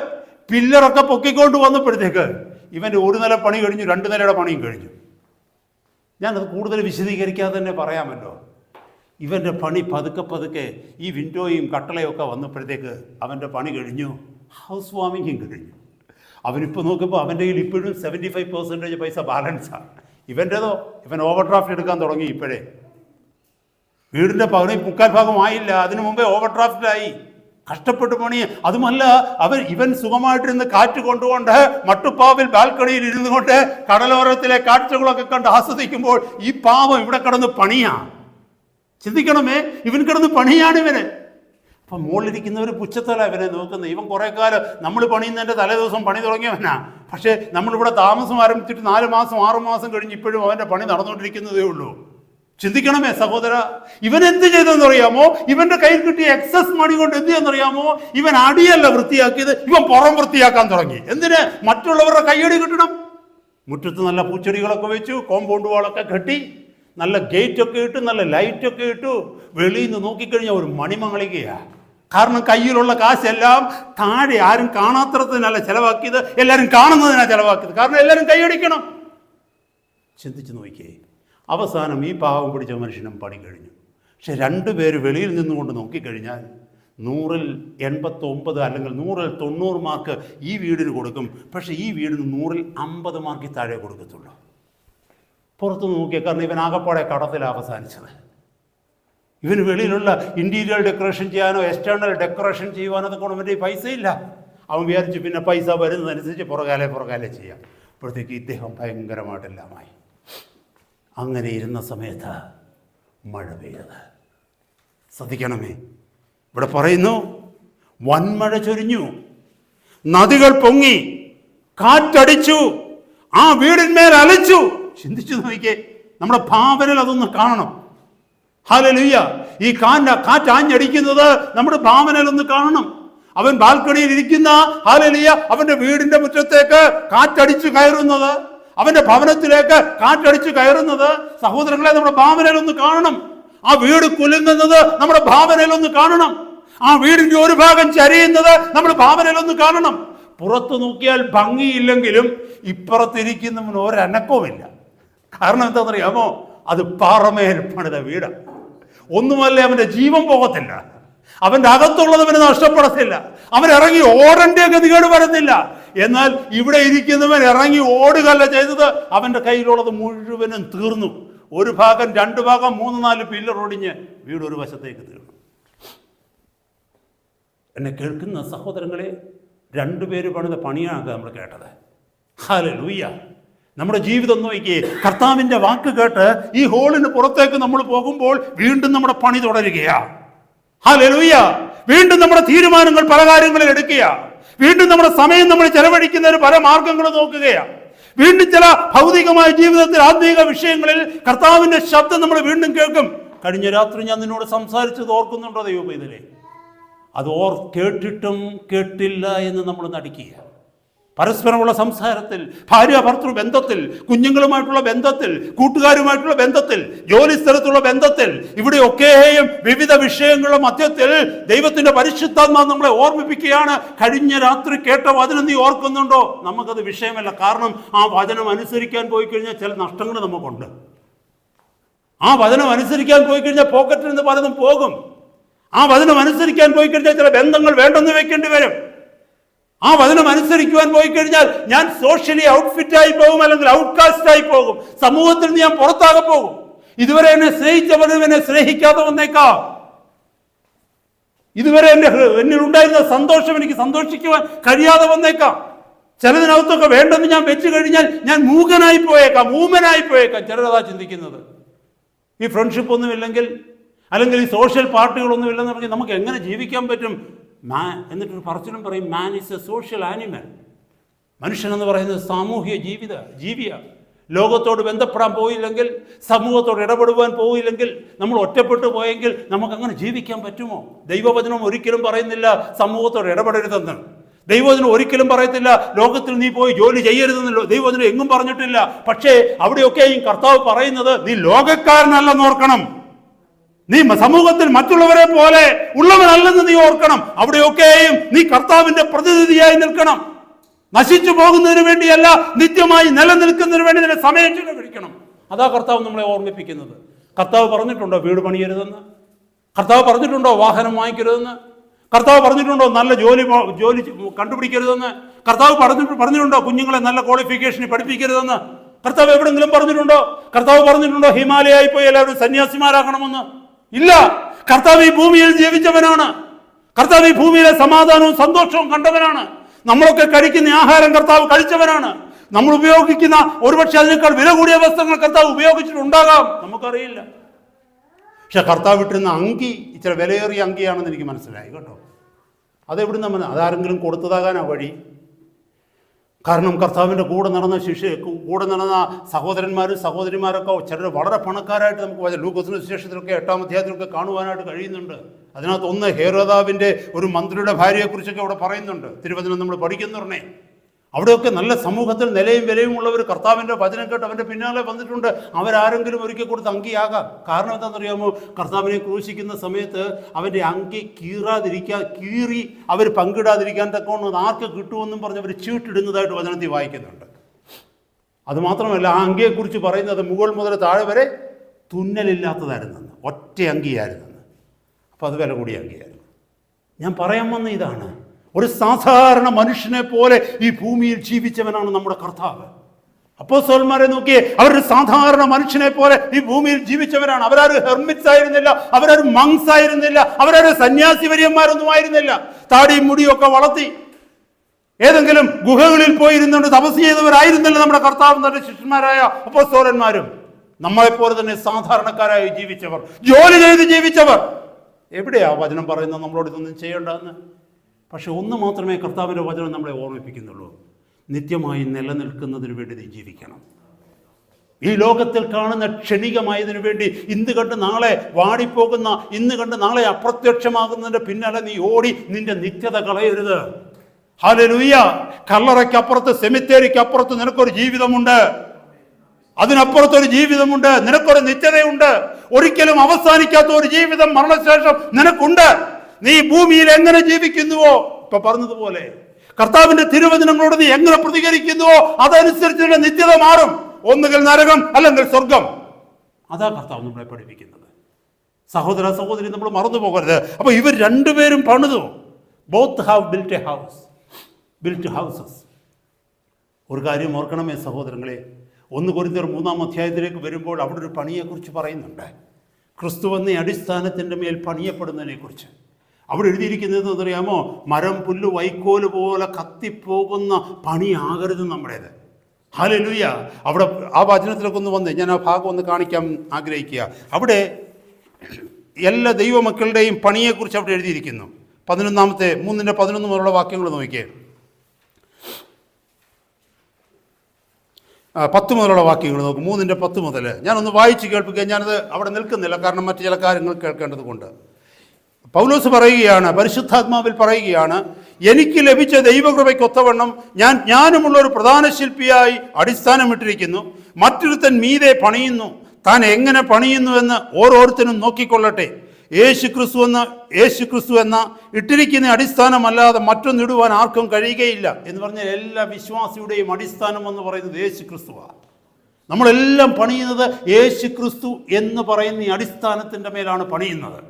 പില്ലറൊക്കെ പൊക്കിക്കൊണ്ട് വന്നപ്പോഴത്തേക്ക് ഇവൻ്റെ 1 നില പണി കഴിഞ്ഞു, 2 നിലയുടെ പണിയും കഴിഞ്ഞു. ഞാനത് കൂടുതൽ വിശദീകരിക്കാതെ തന്നെ പറയാമല്ലോ. ഇവൻ്റെ പണി പതുക്കെ ഈ വിൻഡോയും കട്ടളയും ഒക്കെ വന്നപ്പോഴത്തേക്ക് അവൻ്റെ പണി കഴിഞ്ഞു, ഹൗസ് വാമിങ്ങും കഴിഞ്ഞു. അവനിപ്പോൾ നോക്കുമ്പോൾ അവൻ്റെ കയ്യിൽ ഇപ്പോഴും 75% പൈസ ബാലൻസാണ്. ഇവൻ്റേതോ ഇവൻ ഓവർ ഡ്രാഫ്റ്റ് എടുക്കാൻ തുടങ്ങി ഇപ്പോഴേ. വീടിൻ്റെ 3/4 ആയില്ല, അതിനു മുമ്പേ ഓവർ ഡ്രാഫ്റ്റിലായി. കഷ്ടപ്പെട്ട് പണി. അതുമല്ല, ഇവൻ സുഖമായിട്ടിരുന്ന് കാറ്റ് കൊണ്ടുകൊണ്ട് മട്ടുപ്പാവിൽ ബാൽക്കണിയിൽ ഇരുന്നു കൊണ്ട് കടലോരത്തിലെ കാഴ്ചകളൊക്കെ കണ്ട് ആസ്വദിക്കുമ്പോൾ ഈ പാവം ഇവിടെ കിടന്ന് പണിയാ. ചിന്തിക്കണമേ, ഇവൻ കിടന്ന് പണിയാണ് ഇവന്. അപ്പം മുകളിലിരിക്കുന്നവർ പുച്ഛത്തല ഇവനെ നോക്കുന്നത്. ഇവൻ കുറേ കാലം നമ്മൾ പണിയുന്നതിൻ്റെ തലേദിവസം പണി തുടങ്ങിയവനാ. പക്ഷേ നമ്മളിവിടെ താമസം ആരംഭിച്ചിട്ട് 4 മാസം 6 മാസം കഴിഞ്ഞ് ഇപ്പോഴും അവൻ്റെ പണി നടന്നുകൊണ്ടിരിക്കുന്നതേ ഉള്ളൂ. ചിന്തിക്കണമേ സഹോദര, ഇവൻ എന്ത് ചെയ്തെന്ന് അറിയാമോ? ഇവന്റെ കയ്യിൽ കിട്ടിയ എക്സസ് മണി കൊണ്ട് എന്ത് ചെയ്യാന്നറിയാമോ? ഇവൻ അടിയല്ല വൃത്തിയാക്കിയത്, ഇവൻ പുറം വൃത്തിയാക്കാൻ തുടങ്ങി. എന്തിന്? മറ്റുള്ളവരുടെ കയ്യടി കിട്ടണം. മുറ്റത്ത് നല്ല പൂച്ചെടികളൊക്കെ വെച്ചു, കോമ്പൗണ്ട് വാളൊക്കെ കെട്ടി, നല്ല ഗേറ്റൊക്കെ ഇട്ടു, നല്ല ലൈറ്റൊക്കെ ഇട്ടു. വെളിയിൽ നിന്ന് നോക്കിക്കഴിഞ്ഞാൽ ഒരു മണിമങ്ങളികയാണ്. കാരണം കയ്യിലുള്ള കാശെല്ലാം താഴെ ആരും കാണാത്തതിനല്ല ചെലവാക്കിയത്, എല്ലാവരും കാണുന്നതിനാണ് ചെലവാക്കിയത്. കാരണം എല്ലാവരും കൈയടിക്കണം. ചിന്തിച്ച് നോക്കിയേ. അവസാനം ഈ പാവം പിടിച്ച മനുഷ്യനും പണി കഴിഞ്ഞു. പക്ഷെ രണ്ടുപേര് വെളിയിൽ നിന്നുകൊണ്ട് നോക്കിക്കഴിഞ്ഞാൽ 100ൽ 89 അല്ലെങ്കിൽ 100ൽ 90 മാർക്ക് ഈ വീടിന് കൊടുക്കും. പക്ഷെ ഈ വീടിന് 100ൽ 50 മാർക്ക് താഴെ കൊടുക്കത്തുള്ളൂ. പുറത്ത് നോക്കിയ കാരണം ഇവൻ ആകപ്പാടെ കടത്തിലാണ് അവസാനിച്ചത്. ഇവന് വെളിയിലുള്ള ഇൻറ്റീരിയർ ഡെക്കറേഷൻ ചെയ്യാനോ എക്സ്റ്റേണൽ ഡെക്കറേഷൻ ചെയ്യുവാനോ അതൊക്കെ അവൻ്റെ പൈസ ഇല്ല. അവൻ വിചാരിച്ചു പിന്നെ പൈസ വരുന്നതനുസരിച്ച് പുറകാലെ ചെയ്യാം. അപ്പോഴത്തേക്ക് ഇദ്ദേഹം ഭയങ്കരമായിട്ടെല്ലാമായി. അങ്ങനെ ഇരുന്ന സമയത്ത് മഴ പെയ്തത്. ശ്രദ്ധിക്കണമേ, ഇവിടെ പറയുന്നു വൻമഴ ചൊരിഞ്ഞു, നദികൾ പൊങ്ങി, കാറ്റടിച്ചു, ആ വീടിന്മേൽ അലച്ചു. ചിന്തിച്ചു നോക്കിയേ, നമ്മുടെ ഭാവനയിൽ അതൊന്ന് കാണണം. ഹല്ലേലൂയ. ഈ കാറ്റ് ആഞ്ഞടിക്കുന്നത് നമ്മുടെ ഭാവനയിൽ ഒന്ന് കാണണം. അവൻ ബാൽക്കണിയിൽ ഇരിക്കുന്ന ഹല്ലേലൂയ, അവന്റെ വീടിന്റെ മുറ്റത്തേക്ക് കാറ്റടിച്ചു കയറുന്നത്, അവന്റെ ഭവനത്തിലേക്ക് കാറ്റടിച്ചു കയറുന്നത് സഹോദരങ്ങളെ നമ്മുടെ ഭാവനയിൽ ഒന്ന് കാണണം. ആ വീട് കുലുങ്ങുന്നത് നമ്മുടെ ഭാവനയിൽ ഒന്ന് കാണണം. ആ വീടിന്റെ ഒരു ഭാഗം ചരിയുന്നത് നമ്മുടെ ഭാവനയിൽ ഒന്ന് കാണണം. പുറത്തു നോക്കിയാൽ ഭംഗിയില്ലെങ്കിലും ഇപ്പുറത്തിരിക്കുന്നവന് ഒരനക്കവുമില്ല. കാരണം എന്താണെന്നറിയാമോ? അത് പാറമേൽ പണിത വീടാണ്. ഒന്നുമല്ല, അവന്റെ ജീവൻ പോകത്തില്ല, അവന്റെ അകത്തുള്ളത് അവന് നഷ്ടപ്പെടത്തില്ല, അവൻ ഇറങ്ങി ഓടേണ്ട ഗതികേട് വരുന്നില്ല. എന്നാൽ ഇവിടെ ഇരിക്കുന്നവൻ ഇറങ്ങി ഓടുകയല്ല ചെയ്തത്, അവന്റെ കയ്യിലുള്ളത് മുഴുവനും തീർന്നു. ഒരു ഭാഗം, 2 ഭാഗം, 3-4 പില്ലർ ഒടിഞ്ഞ് വീട് ഒരു വശത്തേക്ക് തീർന്നു. എന്നെ കേൾക്കുന്ന സഹോദരങ്ങളെ, 2 പേര് പണിത പണിയാണ് നമ്മൾ കേട്ടത്. ഹല്ലേലൂയ. നമ്മുടെ ജീവിതം നോക്കിയേ, കർത്താവിന്റെ വാക്ക് കേട്ട് ഈ ഹോളിന് പുറത്തേക്ക് നമ്മൾ പോകുമ്പോൾ വീണ്ടും നമ്മുടെ പണി തുടരുകയാ. ഹല്ലേലൂയ. വീണ്ടും നമ്മുടെ തീരുമാനങ്ങൾ പല കാര്യങ്ങളിൽ എടുക്കുക, വീണ്ടും നമ്മുടെ സമയം നമ്മൾ ചെലവഴിക്കുന്നതിന് പല മാർഗങ്ങൾ നോക്കുകയാണ്. വീണ്ടും ചില ഭൗതികമായ ജീവിതത്തിൽ ആത്മീക വിഷയങ്ങളിൽ കർത്താവിന്റെ ശബ്ദം നമ്മൾ വീണ്ടും കേൾക്കും. കഴിഞ്ഞ രാത്രി ഞാൻ നിന്നോട് സംസാരിച്ചത് ഓർക്കുന്നുണ്ടോ ദൈവമേ? അത് കേട്ടിട്ടും കേട്ടില്ല എന്ന് നമ്മൾ നടിക്കുക. പരസ്പരമുള്ള സംസാരത്തിൽ, ഭാര്യ ഭർത്തൃ ബന്ധത്തിൽ, കുഞ്ഞുങ്ങളുമായിട്ടുള്ള ബന്ധത്തിൽ, കൂട്ടുകാരുമായിട്ടുള്ള ബന്ധത്തിൽ, ജോലി സ്ഥലത്തുള്ള ബന്ധത്തിൽ, ഇവിടെയൊക്കെയും വിവിധ വിഷയങ്ങളുടെ മധ്യത്തിൽ ദൈവത്തിന്റെ പരിശുദ്ധാത്മാവ് നമ്മളെ ഓർമ്മിപ്പിക്കുകയാണ്. കഴിഞ്ഞ രാത്രി കേട്ട വചനം നീ ഓർക്കുന്നുണ്ടോ? നമുക്കത് വിഷയമല്ല. കാരണം ആ വചനം അനുസരിക്കാൻ പോയി കഴിഞ്ഞാൽ ചില നഷ്ടങ്ങൾ നമുക്കുണ്ട്. ആ വചനം അനുസരിക്കാൻ പോയി കഴിഞ്ഞാൽ പോക്കറ്റിൽ നിന്ന് പലതും പോകും. ആ വചനം അനുസരിക്കാൻ പോയി കഴിഞ്ഞാൽ ചില ബന്ധങ്ങൾ വേണ്ടെന്ന് വെക്കേണ്ടി വരും. ആ വചനം അനുസരിക്കുവാൻ പോയി കഴിഞ്ഞാൽ ഞാൻ സോഷ്യലി ഔട്ട്ഫിറ്റായി പോകും, അല്ലെങ്കിൽ ഔട്ട്കാസ്റ്റ് ആയി പോകും. സമൂഹത്തിൽ നിന്ന് ഞാൻ പുറത്താകെ പോകും. ഇതുവരെ എന്നെ സ്നേഹിച്ചവരും എന്നെ സ്നേഹിക്കാതെ വന്നേക്കാം. ഇതുവരെ എന്നിൽ ഉണ്ടായിരുന്ന സന്തോഷം എനിക്ക് സന്തോഷിക്കുവാൻ കഴിയാതെ വന്നേക്കാം. ചിലതിനകത്തൊക്കെ വേണ്ടെന്ന് ഞാൻ വെച്ചു കഴിഞ്ഞാൽ ഞാൻ മൂകനായി പോയേക്കാം, ഊമനായി പോയേക്കാം. ചിലരതാ ചിന്തിക്കുന്നത്. ഈ ഫ്രണ്ട്ഷിപ്പ് ഒന്നുമില്ലെങ്കിൽ, അല്ലെങ്കിൽ ഈ സോഷ്യൽ പാർട്ടികളൊന്നും ഇല്ലെന്ന് പറഞ്ഞാൽ നമുക്ക് എങ്ങനെ ജീവിക്കാൻ പറ്റും? എന്നിട്ടൊരു പറച്ചിലും പറയും, man is A social animal. മനുഷ്യൻ എന്ന് പറയുന്നത് സാമൂഹിക ജീവിയാണ്. ലോകത്തോട് ബന്ധപ്പെടാൻ പോയില്ലെങ്കിൽ, സമൂഹത്തോട് ഇടപെടുവാൻ പോയില്ലെങ്കിൽ, നമ്മൾ ഒറ്റപ്പെട്ടു പോയെങ്കിൽ നമുക്കങ്ങനെ ജീവിക്കാൻ പറ്റുമോ? ദൈവവചനം ഒരിക്കലും പറയുന്നില്ല സമൂഹത്തോട് ഇടപെടരുതെന്ന്. ദൈവവചനം ഒരിക്കലും പറയത്തില്ല ലോകത്തിൽ നീ പോയി ജോലി ചെയ്യരുതെന്നല്ലോ. ദൈവവചനം എങ്ങും പറഞ്ഞിട്ടില്ല. പക്ഷേ അവിടെയൊക്കെയും കർത്താവ് പറയുന്നത് നീ ലോകക്കാരനല്ലെന്ന് ഓർക്കണം. നീ സമൂഹത്തിൽ മറ്റുള്ളവരെ പോലെ ഉള്ളവനല്ലെന്ന് നീ ഓർക്കണം. അവിടെയൊക്കെയും നീ കർത്താവിന്റെ പ്രതിനിധിയായി നിൽക്കണം. നശിച്ചു പോകുന്നതിന് വേണ്ടിയല്ല, നിത്യമായി നിലനിൽക്കുന്നതിന് വേണ്ടി നിന്നെ സമയം ചെലവഴിക്കണം. അതാ കർത്താവ് നമ്മളെ ഓർമ്മിപ്പിക്കുന്നത്. കർത്താവ് പറഞ്ഞിട്ടുണ്ടോ വീട് പണിയരുതെന്ന്? കർത്താവ് പറഞ്ഞിട്ടുണ്ടോ വാഹനം വാങ്ങിക്കരുതെന്ന്? കർത്താവ് പറഞ്ഞിട്ടുണ്ടോ നല്ല ജോലി കണ്ടുപിടിക്കരുതെന്ന്? കർത്താവ് പറഞ്ഞിട്ടുണ്ടോ കുഞ്ഞുങ്ങളെ നല്ല ക്വാളിഫിക്കേഷന് പഠിപ്പിക്കരുതെന്ന്? കർത്താവ് എവിടെങ്കിലും പറഞ്ഞിട്ടുണ്ടോ? കർത്താവ് പറഞ്ഞിട്ടുണ്ടോ ഹിമാലയായി പോയി എല്ലാവരും സന്യാസിമാരാകണമെന്ന്? ഇല്ല. കർത്താവ് ഈ ഭൂമിയിൽ ജീവിച്ചവനാണ്. കർത്താവ് ഈ ഭൂമിയിലെ സമാധാനവും സന്തോഷവും കണ്ടവനാണ്. നമ്മളൊക്കെ കഴിക്കുന്ന ആഹാരം കർത്താവ് കഴിച്ചവനാണ്. നമ്മൾ ഉപയോഗിക്കുന്ന ഒരുപക്ഷെ അതിനേക്കാൾ വില കൂടിയ വസ്ത്രങ്ങൾ കർത്താവ് ഉപയോഗിച്ചിട്ടുണ്ടാകാം, നമുക്കറിയില്ല. പക്ഷെ കർത്താവ് ഇട്ടിരുന്ന അങ്കി ഇച്ചിരി വിലയേറിയ അങ്കിയാണെന്ന് എനിക്ക് മനസ്സിലായി കേട്ടോ. അതെവിടുന്ന് അതാരെങ്കിലും കൊടുത്തതാകാനാ വഴി? കാരണം കർത്താവിൻ്റെ കൂടെ നടന്ന കൂടെ നടന്ന സഹോദരന്മാരും സഹോദരിമാരൊക്കെ ചിലർ വളരെ പണക്കാരായിട്ട് നമുക്ക് ലൂക്കോസിന്റെ സുവിശേഷത്തിലൊക്കെ 8-ാം അധ്യായത്തിലൊക്കെ കാണുവാനായിട്ട് കഴിയുന്നുണ്ട്. അതിനകത്ത് ഒന്ന് ഹെരോദാവിൻ്റെ ഒരു മന്ത്രിയുടെ ഭാര്യയെക്കുറിച്ചൊക്കെ അവിടെ പറയുന്നുണ്ട്. തിരുവചനം നമ്മൾ പഠിക്കുന്നുണ്ടേ. അവിടെയൊക്കെ നല്ല സമൂഹത്തിൽ നിലയും വിലയും ഉള്ളവർ കർത്താവിൻ്റെ വചനം കേട്ട് അവൻ്റെ പിന്നാലെ വന്നിട്ടുണ്ട്. അവരാരെങ്കിലും ഒരിക്കൽ കൊടുത്ത് അങ്കിയാകാം. കാരണം എന്താണെന്നറിയാമോ? കർത്താവിനെ ക്രൂശിക്കുന്ന സമയത്ത് അവൻ്റെ അങ്കി കീറി അവർ പങ്കിടാതിരിക്കാൻ തക്കവണ്ണം ആർക്ക് കിട്ടുമെന്നും പറഞ്ഞ് അവർ ചീട്ടിടുന്നതായിട്ട് വചനത്തിൽ വായിക്കുന്നുണ്ട്. അതുമാത്രമല്ല, ആ അങ്കിയെക്കുറിച്ച് പറയുന്നത് മുകൾ മുതൽ താഴെ വരെ തുന്നലില്ലാത്തതായിരുന്നെന്ന്, ഒറ്റ അങ്കിയായിരുന്നെന്ന്. അപ്പോൾ അത് വില കൂടിയ അങ്കിയായിരുന്നു. ഞാൻ പറയാൻ വന്ന ഇതാണ്, ഒരു സാധാരണ മനുഷ്യനെ പോലെ ഈ ഭൂമിയിൽ ജീവിച്ചവനാണ് നമ്മുടെ കർത്താവ്. അപ്പോസ്തലന്മാരെ നോക്കിയേ, അവരൊരു സാധാരണ മനുഷ്യനെ പോലെ ഈ ഭൂമിയിൽ ജീവിച്ചവരാണ്. അവരാരും ഹെർമിറ്റ്സ് ആയിരുന്നില്ല, അവരാരും മങ്സ് ആയിരുന്നില്ല, അവരാരും സന്യാസി വര്യന്മാരൊന്നും ആയിരുന്നില്ല. താടിയും മുടിയൊക്കെ വളർത്തി ഏതെങ്കിലും ഗുഹകളിൽ പോയിരുന്നുകൊണ്ട് തപസ് ചെയ്തവരായിരുന്നില്ല നമ്മുടെ കർത്താവും തന്റെ ശിഷ്യന്മാരായ അപ്പോസ്തലന്മാരും. നമ്മളെപ്പോലെ തന്നെ സാധാരണക്കാരായി ജീവിച്ചവർ, ജോലി ചെയ്ത് ജീവിച്ചവർ. എവിടെയാ വചനം പറയുന്നത് നമ്മളോട് ഇതൊന്നും ചെയ്യേണ്ടെന്ന്? പക്ഷെ ഒന്ന് മാത്രമേ കർത്താവിൻ്റെ വചനം നമ്മളെ ഓർമ്മിപ്പിക്കുന്നുള്ളൂ: നിത്യമായി നിലനിൽക്കുന്നതിന് വേണ്ടി നീ ജീവിക്കണം. ഈ ലോകത്തിൽ കാണുന്ന ക്ഷണികമായതിനു വേണ്ടി ഇന്ന് കണ്ട് നാളെ വാടിപ്പോകുന്ന, ഇന്ന് കണ്ട് നാളെ അപ്രത്യക്ഷമാകുന്നതിൻ്റെ പിന്നാലെ നീ ഓടി നിന്റെ നിത്യത കളയരുത്. ഹല്ലേലൂയ! കല്ലറയ്ക്കപ്പുറത്ത്, സെമിത്തേരിക്കപ്പുറത്ത് നിനക്കൊരു ജീവിതമുണ്ട്. അതിനപ്പുറത്തൊരു ജീവിതമുണ്ട്. നിനക്കൊരു നിത്യതയുണ്ട്. ഒരിക്കലും അവസാനിക്കാത്ത ഒരു ജീവിതം മരണശേഷം നിനക്കുണ്ട്. നീ ഭൂമിയിൽ എങ്ങനെ ജീവിക്കുന്നുവോ, ഇപ്പൊ പറഞ്ഞതുപോലെ കർത്താവിന്റെ തിരുവചനങ്ങളോട് നീ എങ്ങനെ പ്രതികരിക്കുന്നുവോ അതനുസരിച്ച് നിത്യത മാറും. ഒന്നുകിൽ നരകം, അല്ലെങ്കിൽ സ്വർഗം. അതാ കർത്താവ് നമ്മളെ പഠിപ്പിക്കുന്നത്. സഹോദര സഹോദരി, നമ്മൾ മറന്നു പോകരുത്. അപ്പൊ ഇവർ രണ്ടുപേരും പണിതു. Both have built A house, built houses. ഒരു കാര്യം ഓർക്കണമേ സഹോദരങ്ങളെ, 1 കൊരിന്ത്യർ 3-ാം അധ്യായത്തിലേക്ക് വരുമ്പോൾ അവിടെ ഒരു പണിയെക്കുറിച്ച് പറയുന്നുണ്ട്. ക്രിസ്തു എന്ന അടിസ്ഥാനത്തിൻ്റെ മേൽ പണിയപ്പെടുന്നതിനെ കുറിച്ച്. അവിടെ എഴുതിയിരിക്കുന്നത് അറിയാമോ? മരം, പുല്ല്, വൈക്കോല് പോലെ കത്തിപ്പോകുന്ന പണിയാകരുത് നമ്മുടേത്. ഹല്ലേലൂയ! അവിടെ ആ വചനത്തിലൊക്കെ ഒന്ന് വന്ന് ഞാൻ ആ ഭാഗം ഒന്ന് കാണിക്കാൻ ആഗ്രഹിക്കുക. അവിടെ എല്ലാ ദൈവമക്കളുടെയും പണിയെക്കുറിച്ച് അവിടെ എഴുതിയിരിക്കുന്നു. 3:11 മുതലുള്ള വാക്യങ്ങൾ നോക്കിയേ. 10 മുതലുള്ള വാക്യങ്ങൾ നോക്കും. 3:10 മുതൽ ഞാനൊന്ന് വായിച്ച് കേൾപ്പിക്കുക. ഞാനത് അവിടെ നിൽക്കുന്നില്ല, കാരണം മറ്റു ചില കാര്യങ്ങൾ കേൾക്കേണ്ടത് കൊണ്ട്. പൗലോസ് പറയുകയാണ്, പരിശുദ്ധാത്മാവിൽ പറയുകയാണ്, എനിക്ക് ലഭിച്ച ദൈവകൃപയ്ക്കൊത്തവണ്ണം ഞാനുമുള്ള ഒരു പ്രധാന ശില്പിയായി അടിസ്ഥാനമിട്ടിരിക്കുന്നു. മറ്റൊരുത്തൻ മീതെ പണിയുന്നു. താൻ എങ്ങനെ പണിയുന്നുവെന്ന് ഓരോരുത്തരും നോക്കിക്കൊള്ളട്ടെ. യേശു ക്രിസ്തു എന്ന ഇട്ടിരിക്കുന്ന അടിസ്ഥാനമല്ലാതെ മറ്റൊന്നിടുവാൻ ആർക്കും കഴിയുകയില്ല എന്ന് പറഞ്ഞാൽ എല്ലാ വിശ്വാസിയുടെയും അടിസ്ഥാനം എന്ന് പറയുന്നത് യേശു ക്രിസ്തുവാണ്. നമ്മളെല്ലാം പണിയുന്നത് യേശു ക്രിസ്തു എന്ന് പറയുന്ന ഈ അടിസ്ഥാനത്തിൻ്റെ മേലാണ് പണിയുന്നത്.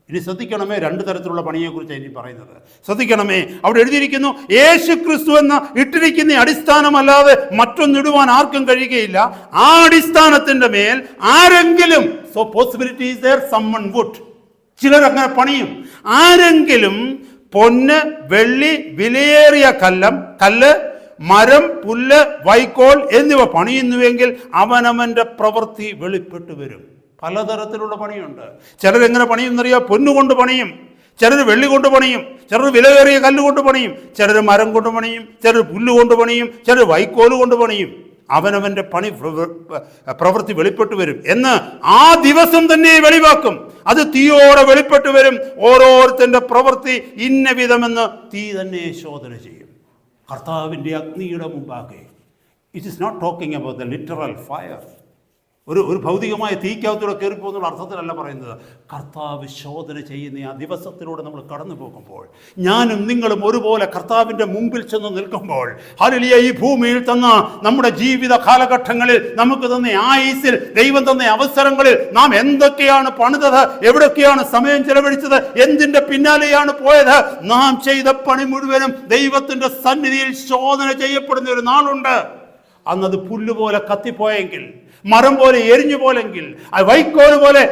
ഇനി ശ്രദ്ധിക്കണമേ, 2 തരത്തിലുള്ള പണിയെക്കുറിച്ച് ഇനി പറയുന്നത്. ശ്രദ്ധിക്കണമേ, അവിടെ എഴുതിയിരിക്കുന്നു, യേശു ക്രിസ്തു എന്ന ഇട്ടിരിക്കുന്ന അടിസ്ഥാനമല്ലാതെ മറ്റൊന്നിടുവാൻ ആർക്കും കഴിയുകയില്ല. ആ അടിസ്ഥാനത്തിൻ്റെ മേൽ ആരെങ്കിലും, so possibility is there, someone would, ചിലരങ്ങനെ പണിയും. ആരെങ്കിലും പൊന്ന്, വെള്ളി, വിലയേറിയ കല്ല്, മരം, പുല്ല്, വൈക്കോൽ എന്നിവ പണിയുന്നുവെങ്കിൽ അവനവൻ്റെ പ്രവൃത്തി വെളിപ്പെട്ടു വരും. പലതരത്തിലുള്ള പണിയുണ്ട്. ചിലരെങ്ങനെ പണിയുന്നറിയാം? പൊന്നുകൊണ്ട് പണിയും, ചിലർ വെള്ളി കൊണ്ട് പണിയും, ചിലർ വിലയേറിയ കല്ലുകൊണ്ട് പണിയും, ചിലർ മരം കൊണ്ട് പണിയും, ചിലർ പുല്ലുകൊണ്ട് പണിയും, ചിലർ വൈക്കോല് കൊണ്ട് പണിയും. അവനവൻ്റെ പ്രവൃത്തി വെളിപ്പെട്ടു വരും എന്ന് ആ ദിവസം തന്നെ വെളിവാക്കും. അത് തീയോടെ വെളിപ്പെട്ടു വരും. ഓരോരുത്തൻ്റെ പ്രവൃത്തി ഇന്ന വിധമെന്ന് തീ തന്നെ ശോധന ചെയ്യും. കർത്താവിൻ്റെ അഗ്നിയുടെ മുമ്പാകെ. It is not talking about the literal fire. ഒരു ഭൗതികമായ തീക്കകത്തൂടെ കയറിപ്പോകുന്നുള്ള അർത്ഥത്തിലല്ല പറയുന്നത്. കർത്താവ് ശോധന ചെയ്യുന്ന ആ ദിവസത്തിലൂടെ നമ്മൾ കടന്നു പോകുമ്പോൾ, ഞാനും നിങ്ങളും ഒരുപോലെ കർത്താവിൻ്റെ മുമ്പിൽ ചെന്ന് നിൽക്കുമ്പോൾ, ഹല്ലേലൂയ, ഈ ഭൂമിയിൽ തന്ന നമ്മുടെ ജീവിത കാലഘട്ടങ്ങളിൽ നമുക്ക് തന്ന ആയുസ്സിൽ, ദൈവം തന്ന അവസരങ്ങളിൽ നാം എന്തൊക്കെയാണ് പണിതത്, എവിടൊക്കെയാണ് സമയം ചെലവഴിച്ചത്, എന്തിൻ്റെ പിന്നാലെയാണ് പോയത്, നാം ചെയ്ത പണി മുഴുവനും ദൈവത്തിൻ്റെ സന്നിധിയിൽ ശോധന ചെയ്യപ്പെടുന്ന ഒരു നാളുണ്ട്. അന്നത് പുല്ലുപോലെ കത്തിപ്പോയെങ്കിൽ, മരം പോലെ എരിഞ്ഞു പോലെങ്കിൽ, വൈക്കോല് പോലെ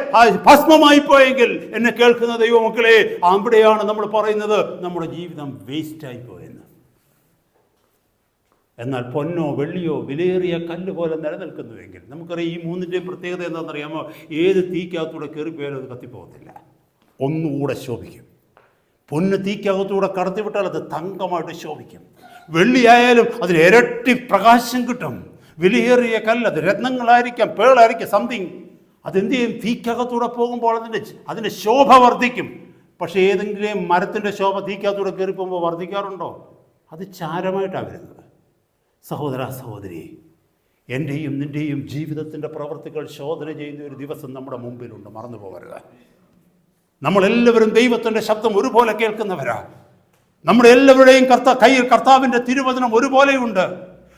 ഭസ്മമായി പോയെങ്കിൽ, എന്നെ കേൾക്കുന്ന ദൈവമക്കളെ, അവിടെയാണ് നമ്മൾ പറയുന്നത് നമ്മുടെ ജീവിതം വേസ്റ്റായി പോയെന്ന്. എന്നാൽ പൊന്നോ വെള്ളിയോ വിലയേറിയ കല്ല് പോലെ നിലനിൽക്കുന്നുവെങ്കിൽ, നമുക്കറിയാം ഈ 3ൻ്റെയും പ്രത്യേകത എന്താണെന്നറിയാമോ? ഏത് തീക്കകത്തൂടെ കയറിപ്പോയാലും അത് കത്തിപ്പോകത്തില്ല, ഒന്നുകൂടെ ശോഭിക്കും. പൊന്ന് തീക്കകത്തൂടെ കടത്തിവിട്ടാൽ അത് തങ്കമായിട്ട് ശോഭിക്കും. വെള്ളിയായാലും അതിന് ഇരട്ടി പ്രകാശം കിട്ടും. വിലയേറിയ കല്ല്, അത് രത്നങ്ങളായിരിക്കാം, പേളായിരിക്കാം, സംതിങ്. അതെന്ത് ചെയ്യും? തീക്കകത്തൂടെ പോകുമ്പോൾ അതിൻ്റെ ശോഭ വർദ്ധിക്കും. പക്ഷേ ഏതെങ്കിലും മരത്തിൻ്റെ ശോഭ തീക്കകത്തൂടെ കയറി പോകുമ്പോൾ വർദ്ധിക്കാറുണ്ടോ? അത് ചാരമായിട്ടാണ് വരുന്നത്. സഹോദര സഹോദരി, എൻ്റെയും നിൻ്റെയും ജീവിതത്തിൻ്റെ പ്രവൃത്തികൾ ശോധന ചെയ്യുന്ന ഒരു ദിവസം നമ്മുടെ മുമ്പിലുണ്ട്, മറന്നു പോകരുത്. നമ്മളെല്ലാവരും ദൈവത്തിൻ്റെ ശബ്ദം ഒരുപോലെ കേൾക്കുന്നവരാ. നമ്മുടെ എല്ലാവരുടെയും കയ്യിൽ കർത്താവിൻ്റെ തിരുവചനം ഒരുപോലെയുണ്ട്.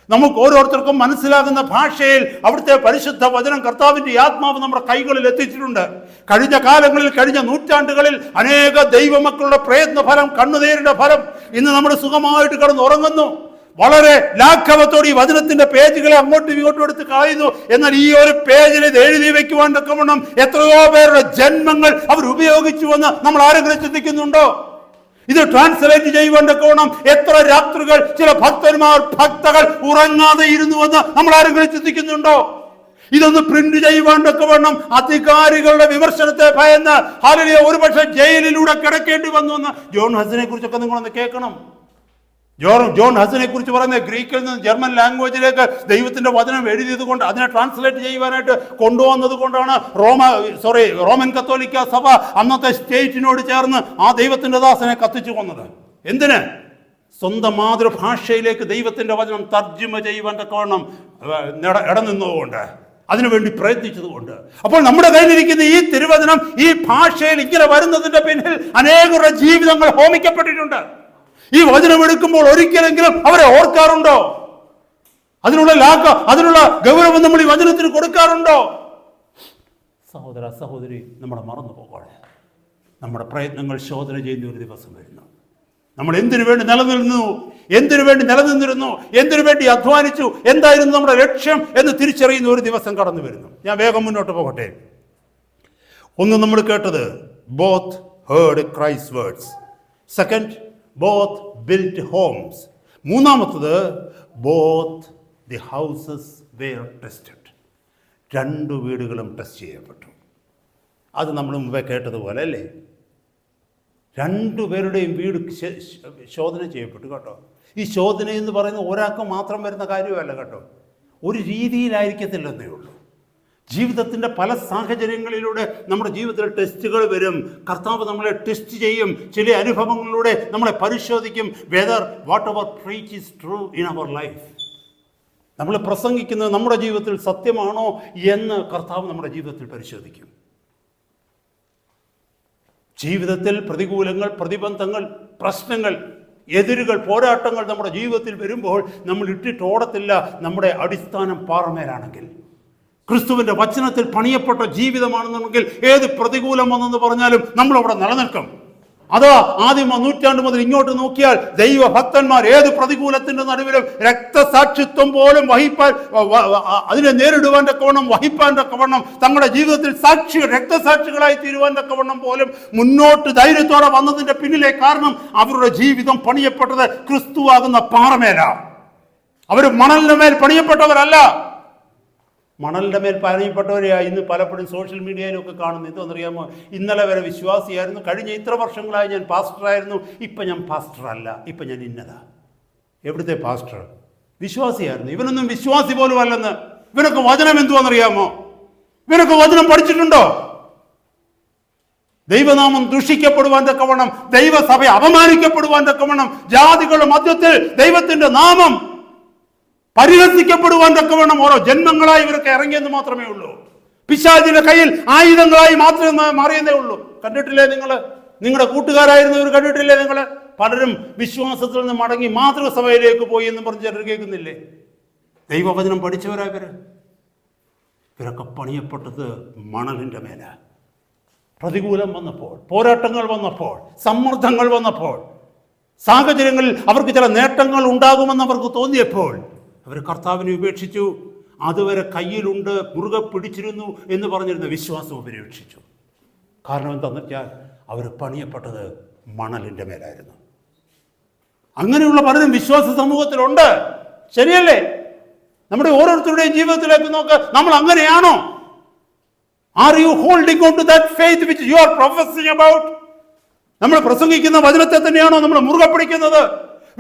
നമുക്ക് ഓരോരുത്തർക്കും മനസ്സിലാകുന്ന ഭാഷയിൽ അവിടുത്തെ പരിശുദ്ധ വചനം, കർത്താവിൻ്റെ ആത്മാവ് നമ്മുടെ കൈകളിൽ എത്തിച്ചിട്ടുണ്ട്. കഴിഞ്ഞ കാലങ്ങളിൽ, കഴിഞ്ഞ നൂറ്റാണ്ടുകളിൽ അനേക ദൈവമക്കളുടെ പ്രയത്ന ഫലം, കണ്ണുനീരിൻ്റെ ഫലം ഇന്ന് നമ്മൾ സുഖമായിട്ട് കിടന്നുറങ്ങുന്നു. വളരെ ലാഘവത്തോടെ ഈ വചനത്തിന്റെ പേജുകളെ അങ്ങോട്ടും ഇങ്ങോട്ടും എടുത്ത് കളയുന്നു. എന്നാൽ ഈ ഒരു പേജിൽ ഇത് എഴുതി വെക്കുവാൻ തക്കവണ്ണം എത്രയോ പേരുടെ ജന്മങ്ങൾ അവർ ഉപയോഗിച്ചുവെന്ന് നമ്മൾ ആരെങ്കിലും ചിന്തിക്കുന്നുണ്ടോ? ഇത് ട്രാൻസ്ലേറ്റ് ചെയ്യുവാൻ തക്കവണ്ണം എത്ര രാത്രികൾ ചില ഭക്തകൾ ഉറങ്ങാതെ ഇരുന്നുവെന്ന് നമ്മൾ ആരെങ്കിലും ചിന്തിക്കുന്നുണ്ടോ? ഇതൊന്ന് പ്രിന്റ് ചെയ്യുവാൻ തക്കവണ്ണം അധികാരികളുടെ വിമർശനത്തെ ഭയന്ന് ഹല്ലേലൂയ ഒരുപക്ഷെ ജയിലിലൂടെ കിടക്കേണ്ടി വന്നു എന്ന് ജോൺ ഹസിനെ കുറിച്ചൊക്കെ നിങ്ങളൊന്ന് കേൾക്കണം. ജോൺ ഹസിനെ കുറിച്ച് പറയുന്നത് ഗ്രീക്കിൽ നിന്ന് ജർമ്മൻ ലാംഗ്വേജിലേക്ക് ദൈവത്തിന്റെ വചനം എഴുതിയത് കൊണ്ട് അതിനെ ട്രാൻസ്ലേറ്റ് ചെയ്യുവാനായിട്ട് കൊണ്ടുവന്നത് കൊണ്ടാണ് റോമൻ കത്തോലിക്ക സഭ അന്നത്തെ സ്റ്റേറ്റിനോട് ചേർന്ന് ആ ദൈവത്തിന്റെ ദാസനെ കത്തിച്ചു കൊന്നത്. എന്തിന്? സ്വന്തം മാതൃഭാഷയിലേക്ക് ദൈവത്തിന്റെ വചനം തർജ്ജമ ചെയ്യുവാൻ തക്കവണ്ണം ഇടനിന്നതുകൊണ്ട്, അതിനുവേണ്ടി പ്രയത്നിച്ചതുകൊണ്ട്. അപ്പോൾ നമ്മുടെ കയ്യിലിരിക്കുന്ന ഈ തിരുവചനം ഈ ഭാഷയിൽ ഇങ്ങനെ വരുന്നതിന്റെ പിന്നിൽ അനേകരുടെ ജീവിതങ്ങൾ ഹോമിക്കപ്പെട്ടിട്ടുണ്ട്. ഈ വചനം എടുക്കുമ്പോൾ ഒരിക്കലെങ്കിലും അവരെ ഓർക്കാറുണ്ടോ? അതിനുള്ള ഗൗരവം നമ്മൾ ഈ വചനത്തിന് കൊടുക്കാറുണ്ടോ? സഹോദര സഹോദരി, നമ്മളെ മറന്നു പോകണം. നമ്മുടെ പ്രയത്നങ്ങൾ ശോധന ചെയ്യുന്ന ഒരു ദിവസം വരുന്നു. നമ്മൾ എന്തിനു വേണ്ടി നിലനിന്നിരുന്നു, എന്തിനു വേണ്ടി അധ്വാനിച്ചു, എന്തായിരുന്നു നമ്മുടെ ലക്ഷ്യം എന്ന് തിരിച്ചറിയുന്ന ഒരു ദിവസം കടന്നു വരുന്നു. ഞാൻ വേഗം മുന്നോട്ട് പോകട്ടെ. ഒന്ന്, നമ്മൾ കേട്ടത് both heard Christ words. Second, both built homes. മൂന്നാമത്തത് both the houses were tested. രണ്ട് വീടുകളും ടെസ്റ്റ് ചെയ്യപ്പെട്ടു. അത് നമ്മൾ മുമ്പേ കേട്ടതുപോലെ അല്ലേ? രണ്ടുപേരുടെയും വീട് ശോധന ചെയ്യപ്പെട്ടു കേട്ടോ. ഈ ശോധന എന്ന് പറയുന്നത് ഒരാൾക്ക് മാത്രം വരുന്ന കാര്യമല്ല കേട്ടോ. ഒരു രീതിയിലായിരിക്കത്തില്ലെന്നേ ഉള്ളൂ. ജീവിതത്തിൻ്റെ പല സാഹചര്യങ്ങളിലൂടെ നമ്മുടെ ജീവിതത്തിൽ ടെസ്റ്റുകൾ വരും. കർത്താവ് നമ്മളെ ടെസ്റ്റ് ചെയ്യും. ചില അനുഭവങ്ങളിലൂടെ നമ്മളെ പരിശോധിക്കും. Whether whatever preach is true in our life. നമ്മൾ പ്രസംഗിക്കുന്നത് നമ്മുടെ ജീവിതത്തിൽ സത്യമാണോ എന്ന് കർത്താവ് നമ്മുടെ ജീവിതത്തിൽ പരിശോധിക്കും. ജീവിതത്തിൽ പ്രതികൂലങ്ങൾ, പ്രതിബന്ധങ്ങൾ, പ്രശ്നങ്ങൾ, എതിരുകൾ, പോരാട്ടങ്ങൾ നമ്മുടെ ജീവിതത്തിൽ വരുമ്പോൾ നമ്മൾ ഇട്ടിട്ടോടത്തില്ല. നമ്മുടെ അടിസ്ഥാനം പാറമേലാണെങ്കിൽ, ക്രിസ്തുവിന്റെ വചനത്തിൽ പണിയപ്പെട്ട ജീവിതമാണെന്നുണ്ടെങ്കിൽ ഏത് പ്രതികൂലം വന്നെന്ന് പറഞ്ഞാലും നമ്മളവിടെ നിലനിൽക്കും. അതാ ആദിമ നൂറ്റാണ്ട് മുതൽ ഇങ്ങോട്ട് നോക്കിയാൽ ദൈവഭക്തന്മാർ ഏത് പ്രതികൂലത്തിന്റെ നടുവിലും രക്തസാക്ഷിത്വം പോലും അതിനെ നേരിടുവാൻ തക്കവണ്ണം, വഹിപ്പാൻ തക്കവണ്ണം, തങ്ങളുടെ ജീവിതത്തിൽ രക്തസാക്ഷികളായി തീരുവാൻ തക്കവണ്ണം പോലും മുന്നോട്ട് ധൈര്യത്തോടെ വന്നതിന്റെ പിന്നിലെ കാരണം അവരുടെ ജീവിതം പണിയപ്പെട്ടത് ക്രിസ്തുവാകുന്ന പാറമേലാണ്. അവർ മണലിന്റെ മേൽ പണിയപ്പെട്ടവരല്ല. മണലിൻ്റെ മേൽ പണിയപ്പെട്ടവരെയാണ് ഇന്ന് പലപ്പോഴും സോഷ്യൽ മീഡിയയിലൊക്കെ കാണുന്നത്. എന്തെന്നറിയാമോ? ഇന്നലെ വരെ വിശ്വാസിയായിരുന്നു, കഴിഞ്ഞ ഇത്ര വർഷങ്ങളായി ഞാൻ പാസ്റ്ററായിരുന്നു, ഇപ്പം ഞാൻ പാസ്റ്റർ അല്ല, ഇപ്പം ഞാൻ ഇന്നതാ. എവിടുത്തെ പാസ്റ്റർ? വിശ്വാസിയായിരുന്നു. ഇവനൊന്നും വിശ്വാസി പോലും അല്ലെന്ന്. ഇവനൊക്കെ വചനം എന്തുവാണെന്നറിയാമോ? ഇവനൊക്കെ വചനം പഠിച്ചിട്ടുണ്ടോ? ദൈവനാമം ദുഷിക്കപ്പെടുവാൻ തക്കവണ്ണം, ദൈവസഭ അപമാനിക്കപ്പെടുവാൻ തക്കവണ്ണം, ജാതികളുടെ മധ്യത്തിൽ ദൈവത്തിന്റെ നാമം പരിഹസിക്കപ്പെടുവാൻ തക്കവണ്ണം ഓരോ ജന്മങ്ങളായി ഇവരൊക്കെ ഇറങ്ങിയെന്ന് മാത്രമേ ഉള്ളൂ. പിശാചിന്റെ കയ്യിൽ ആയുധങ്ങളായി മാത്രമേ മാറിയെന്നേ ഉള്ളൂ. കണ്ടിട്ടില്ലേ നിങ്ങൾ? നിങ്ങളുടെ കൂട്ടുകാരായിരുന്നവർ കണ്ടിട്ടില്ലേ നിങ്ങൾ? പലരും വിശ്വാസത്തിൽ നിന്ന് മടങ്ങി മാതൃസഭയിലേക്ക് പോയി എന്ന് പറഞ്ഞ് ചിലർ കേൾക്കുന്നില്ലേ? ദൈവവചനം പഠിച്ചവരാ ഇവരൊക്കെ പണിയപ്പെട്ടത് മണലിന്റെ മേല. പ്രതികൂലം വന്നപ്പോൾ, പോരാട്ടങ്ങൾ വന്നപ്പോൾ, സമ്മർദ്ദങ്ങൾ വന്നപ്പോൾ, സാഹചര്യങ്ങളിൽ അവർക്ക് ചില നേട്ടങ്ങൾ ഉണ്ടാകുമെന്ന് അവർക്ക് തോന്നിയപ്പോൾ അവർ കർത്താവിനെ ഉപേക്ഷിച്ചു. അതുവരെ കയ്യിലുണ്ട്, മുറുകെ പിടിച്ചിരുന്നു എന്ന് പറഞ്ഞിരുന്ന വിശ്വാസം ഉപേക്ഷിച്ചു. കാരണം എന്താണെന്ന് വെച്ചാൽ അവർ പണിയപ്പെട്ടത് മണലിൻ്റെ മേലായിരുന്നു. അങ്ങനെയുള്ള പലരും വിശ്വാസ സമൂഹത്തിലുണ്ട്. ശരിയല്ലേ? നമ്മുടെ ഓരോരുത്തരുടെയും ജീവിതത്തിലേക്ക് നോക്ക്. നമ്മൾ അങ്ങനെയാണോ? Are you holding on to that faith which you are professing about? നമ്മൾ പ്രസംഗിക്കുന്ന വചനത്തെ തന്നെയാണോ നമ്മൾ മുറുകെ പിടിക്കുന്നത്?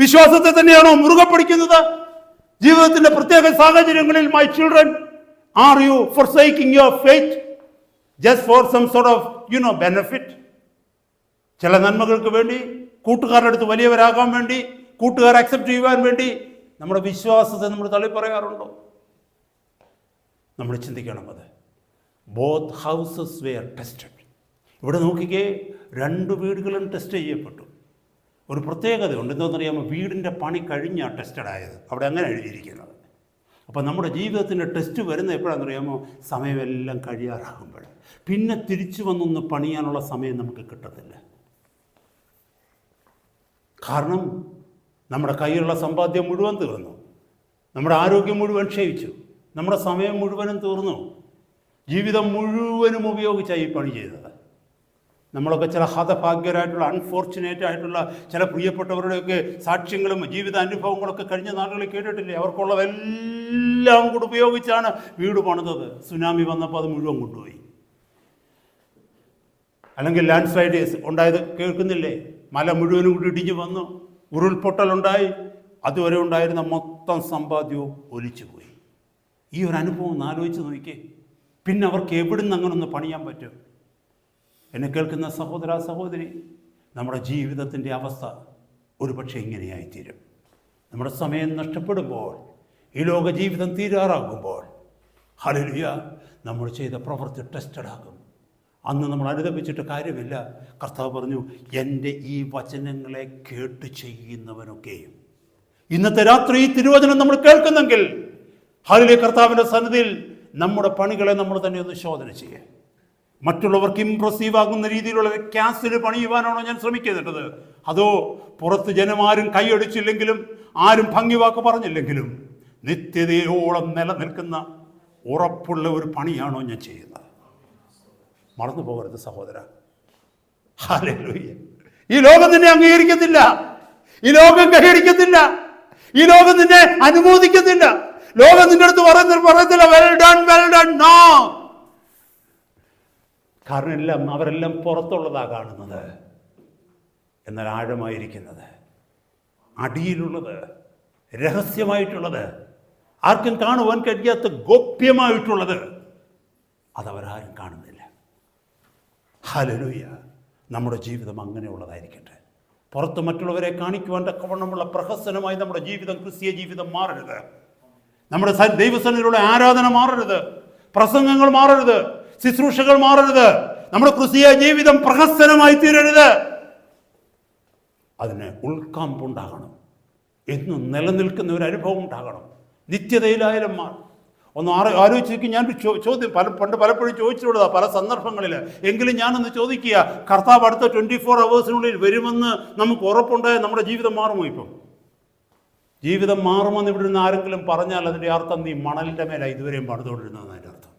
വിശ്വാസത്തെ തന്നെയാണോ മുറുകെ പിടിക്കുന്നത്? ജീവിതത്തിന്റെ പ്രത്യേക സാഹചര്യങ്ങളിൽ, my children, are you forsaking your faith just for some sort of benefit? ചില നന്മകൾക്ക് വേണ്ടി, കൂട്ടുകാരുടെ അടുത്ത് വലിയവരാകാൻ വേണ്ടി, കൂട്ടുകാരെ അക്സെപ്റ്റ് ചെയ്യുവാൻ വേണ്ടി നമ്മുടെ വിശ്വാസത്തെ നമ്മൾ തള്ളിപ്പറയാറുണ്ടോ? നമ്മൾ ചിന്തിക്കണം അത്. Both houses were tested. ഇവിടെ നോക്കിക്കേ, 2 വീടുകളും ടെസ്റ്റ് ചെയ്യപ്പെട്ടു. ഒരു പ്രത്യേകതയുണ്ട്, എന്താണെന്നറിയാമോ? വീടിൻ്റെ പണി കഴിഞ്ഞാണ് ടെസ്റ്റഡ് ആയത്. അവിടെ അങ്ങനെ എഴുതിയിരിക്കുന്നത്. അപ്പോൾ നമ്മുടെ ജീവിതത്തിൻ്റെ ടെസ്റ്റ് വരുന്ന എപ്പോഴാണെന്നറിയാമോ? സമയമെല്ലാം കഴിയാറാകുമ്പോൾ. പിന്നെ തിരിച്ചു വന്നൊന്ന് പണിയാനുള്ള സമയം നമുക്ക് കിട്ടത്തില്ല. കാരണം നമ്മുടെ കയ്യിലുള്ള സമ്പാദ്യം മുഴുവൻ തീർന്നു, നമ്മുടെ ആരോഗ്യം മുഴുവൻ ക്ഷയിച്ചു, നമ്മുടെ സമയം മുഴുവനും തീർന്നു, ജീവിതം മുഴുവനും ഉപയോഗിച്ചാണ് ഈ പണി ചെയ്തത്. നമ്മളൊക്കെ ചില ഹതഭാഗ്യരായിട്ടുള്ള, അൺഫോർച്ചുനേറ്റ് ആയിട്ടുള്ള ചില പ്രിയപ്പെട്ടവരുടെയൊക്കെ സാക്ഷ്യങ്ങളും ജീവിത അനുഭവങ്ങളൊക്കെ കഴിഞ്ഞ നാളുകളിൽ കേട്ടിട്ടില്ലേ? അവർക്കുള്ളതെല്ലാം കൂടി ഉപയോഗിച്ചാണ് വീട് പണിതത്. സുനാമി വന്നപ്പോൾ അത് മുഴുവൻ കൊണ്ടുപോയി. അല്ലെങ്കിൽ ലാൻഡ് സ്ലൈഡ് ഉണ്ടായത് കേൾക്കുന്നില്ലേ? മല മുഴുവനും കൂടി ഇടിഞ്ഞു വന്നു, ഉരുൾപൊട്ടലുണ്ടായി, അതുവരെ ഉണ്ടായിരുന്ന മൊത്തം സമ്പാദ്യവും ഒലിച്ചുപോയി. ഈ ഒരു അനുഭവം ഒന്ന് ആലോചിച്ച് നോക്കിയേ. പിന്നെ അവർക്ക് എവിടുന്ന് അങ്ങനെ ഒന്ന് പണിയാൻ പറ്റും? എന്നെ കേൾക്കുന്ന സഹോദര സഹോദരി, നമ്മുടെ ജീവിതത്തിൻ്റെ അവസ്ഥ ഒരുപക്ഷെ ഇങ്ങനെയായിത്തീരും. നമ്മുടെ സമയം നഷ്ടപ്പെടുമ്പോൾ, ഈ ലോക ജീവിതം തീരാറാകുമ്പോൾ, ഹല്ലേലൂയ, നമ്മൾ ചെയ്ത പ്രവൃത്തി ടെസ്റ്റഡ് ആകും. അന്ന് നമ്മൾ അനുദപിച്ചിട്ട് കാര്യമില്ല. കർത്താവ് പറഞ്ഞു, എൻ്റെ ഈ വചനങ്ങളെ കേട്ട് ചെയ്യുന്നവനൊക്കെയും. ഇന്നത്തെ രാത്രി ഈ തിരുവചനം നമ്മൾ കേൾക്കുന്നെങ്കിൽ, ഹല്ലേലൂയ, കർത്താവിൻ്റെ സന്നിധിയിൽ നമ്മുടെ പണികളെ നമ്മൾ തന്നെ ഒന്ന് ശോധന ചെയ്യാം. മറ്റുള്ളവർക്ക് ഇംപ്രസീവ് ആകുന്ന രീതിയിലുള്ള ക്യാസിൽ പണിയുവാനാണോ ഞാൻ ശ്രമിക്കുന്നത്? അതോ പുറത്ത് ജനമാരും കൈയടിച്ചില്ലെങ്കിലും, ആരും ഭംഗിവാക്ക് പറഞ്ഞില്ലെങ്കിലും നിത്യതയോളം നിലനിൽക്കുന്ന ഉറപ്പുള്ള ഒരു പണിയാണോ ഞാൻ ചെയ്യുന്നത്? മറന്നു പോകരുത് സഹോദര. ഹല്ലേലൂയ. ഈ ലോകം നിന്നെ അംഗീകരിക്കത്തില്ല, ഈ ലോകം കൈയടിക്കത്തില്ല, ഈ ലോകം നിന്നെ അനുമോദിക്കത്തില്ല. ലോകം നിന്റെ അടുത്ത് പറയത്തില്ല well done well done. No. കാരണം അവരെല്ലാം പുറത്തുള്ളതാ കാണുന്നത്. എന്നാൽ ആഴമായിരിക്കുന്നത്, അടിയിലുള്ളത്, രഹസ്യമായിട്ടുള്ളത്, ആർക്കും കാണുവാൻ കഴിയാത്ത ഗോപ്യമായിട്ടുള്ളത്, അതവരാരും കാണുന്നില്ല. ഹല്ലേലൂയ. നമ്മുടെ ജീവിതം അങ്ങനെയുള്ളതായിരിക്കട്ടെ. പുറത്ത് മറ്റുള്ളവരെ കാണിക്കുവാൻ തക്കവണ്ണമുള്ള പ്രഹസനമായി നമ്മുടെ ജീവിതം, ക്രിസ്തീയ ജീവിതം മാറരുത്. നമ്മുടെ ദൈവസന്നിധിയിലുള്ള ആരാധന മാറരുത്, പ്രസംഗങ്ങൾ മാറരുത്, ശുശ്രൂഷകൾ മാറരുത്. നമ്മുടെ ക്രിസ്തീയ ജീവിതം പ്രഹസനമായി തീരരുത്. അതിന് ഉൾക്കാമ്പുണ്ടാകണം, എന്നും നിലനിൽക്കുന്ന ഒരു അനുഭവം ഉണ്ടാകണം. നിത്യതയിലായാലും ഒന്ന് ആലോചിച്ച് ഞാൻ ചോദ്യം പണ്ട് പലപ്പോഴും ചോദിച്ചിട്ടുള്ളതാ പല സന്ദർഭങ്ങളിൽ. എങ്കിലും ഞാനൊന്ന് ചോദിക്കുക, കർത്താവ് അടുത്ത 24 അവേഴ്സിനുള്ളിൽ വരുമെന്ന് നമുക്ക് ഉറപ്പുണ്ടായ നമ്മുടെ ജീവിതം മാറുമോ? ഇപ്പം ജീവിതം മാറുമെന്ന് ഇവിടെ നിന്ന് ആരെങ്കിലും പറഞ്ഞാൽ അതിൻ്റെ അർത്ഥം നീ മണലിൻ്റെ മേലെ ഇതുവരെയും പണിതുകൊണ്ടിരുന്നതെന്ന് അതിൻ്റെ അർത്ഥം.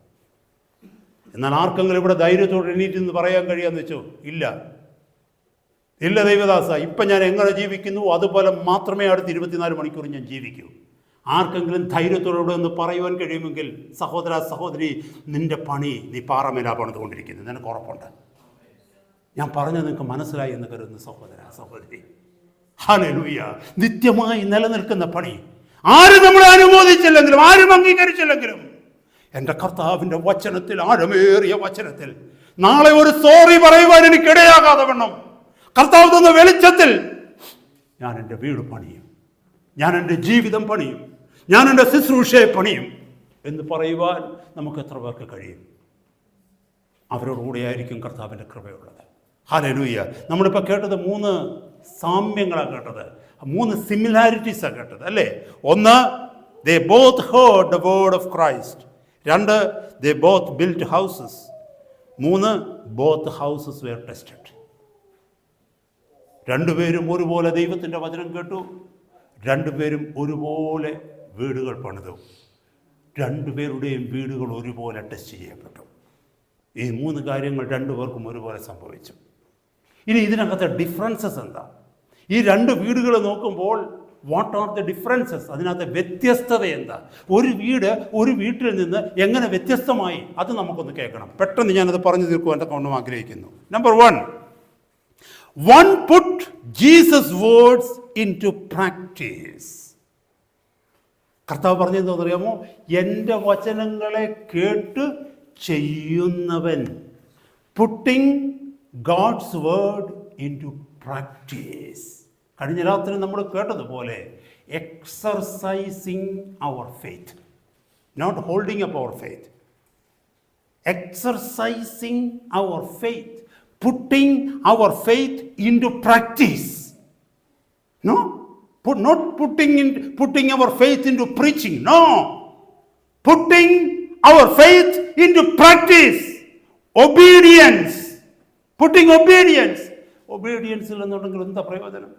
എന്നാൽ ആർക്കെങ്കിലും ഇവിടെ ധൈര്യത്തോടെ എണീറ്റെന്ന് പറയാൻ കഴിയാന്ന് വെച്ചോ? ഇല്ല, ഇല്ല ദൈവദാസ, ഇപ്പം ഞാൻ എങ്ങനെ ജീവിക്കുന്നു അതുപോലെ മാത്രമേ അടുത്ത 24 മണിക്കൂർ ഞാൻ ജീവിക്കൂ. ആർക്കെങ്കിലും ധൈര്യത്തോടെ ഒന്ന് പറയുവാൻ കഴിയുമെങ്കിൽ സഹോദര സഹോദരി, നിന്റെ പണി നീ പാറമേലാ പണിതുകൊണ്ടിരിക്കുന്നത്, നിനക്ക് ഉറപ്പുണ്ട്. ഞാൻ പറഞ്ഞത് നിങ്ങൾക്ക് മനസ്സിലായി എന്ന് കരുതുന്നു സഹോദര സഹോദരി. ഹല്ലേലൂയ. നിത്യമായി നിലനിൽക്കുന്ന പണി. ആരും നമ്മളെ അനുമോദിച്ചില്ലെങ്കിലും, ആരും അംഗീകരിച്ചില്ലെങ്കിലും, എൻ്റെ കർത്താവിൻ്റെ വചനത്തിൽ, ആഴമേറിയ വചനത്തിൽ, നാളെ ഒരു സോറി പറയുവാൻ എനിക്കിടയാകാതെ വണ്ണം കർത്താവ് തന്ന വെളിച്ചത്തിൽ ഞാൻ എൻ്റെ വീട് പണിയും, ഞാൻ എൻ്റെ ജീവിതം പണിയും, ഞാൻ എൻ്റെ ശുശ്രൂഷയെ പണിയും എന്ന് പറയുവാൻ നമുക്ക് എത്ര പേർക്ക് കഴിയും? അവരോടുകൂടെയായിരിക്കും കർത്താവിൻ്റെ കൃപയുള്ളത്. ഹല്ലേലൂയ. നമ്മളിപ്പോൾ കേട്ടത് 3 സാമ്യങ്ങളാണ് കേട്ടത്, 3 സിമിലാരിറ്റീസാണ് കേട്ടത്, അല്ലേ? ഒന്ന്, they both heard the word of Christ. 2, they both built houses. 3, both houses were tested. രണ്ടുപേരും ഒരുപോലെ ദൈവത്തിൻ്റെ വചനം കേട്ടു, രണ്ടുപേരും ഒരുപോലെ വീടുകൾ പണിതു, രണ്ടുപേരുടെയും വീടുകൾ ഒരുപോലെ ടെസ്റ്റ് ചെയ്യപ്പെട്ടു. ഈ 3 കാര്യങ്ങൾ രണ്ടുപേർക്കും ഒരുപോലെ സംഭവിച്ചു. ഇനി ഇതിനകത്തെ ഡിഫറൻസസ് എന്താ? ഈ 2 വീടുകൾ നോക്കുമ്പോൾ വാട്ട് ആർ ദ ഡിഫറൻസസ്? അതിനകത്തെ വ്യത്യസ്തത എന്താ? ഒരു വീട്ടിൽ നിന്ന് എങ്ങനെ വ്യത്യസ്തമായി, അത് നമുക്കൊന്ന് കേൾക്കണം. പെട്ടെന്ന് ഞാനത് പറഞ്ഞു തീർക്കുവാൻ ആഗ്രഹിക്കുന്നു. Number 1, one put Jesus' words into practice. കർത്താവ് പറഞ്ഞതെന്ന് അറിയാമോ? എൻ്റെ വചനങ്ങളെ കേട്ട് ചെയ്യുന്നവൻ. Putting God's word into practice. കഴിഞ്ഞ രാത്രി നമ്മൾ കേട്ടതുപോലെ exercising our faith, not holding up our faith. Exercising our faith, putting our faith into practice. No, not putting our faith into preaching. No, putting our faith into practice. Obedience. Putting obedience. Obedience എന്നുണ്ടെങ്കിൽ എന്താ പ്രയോജനം?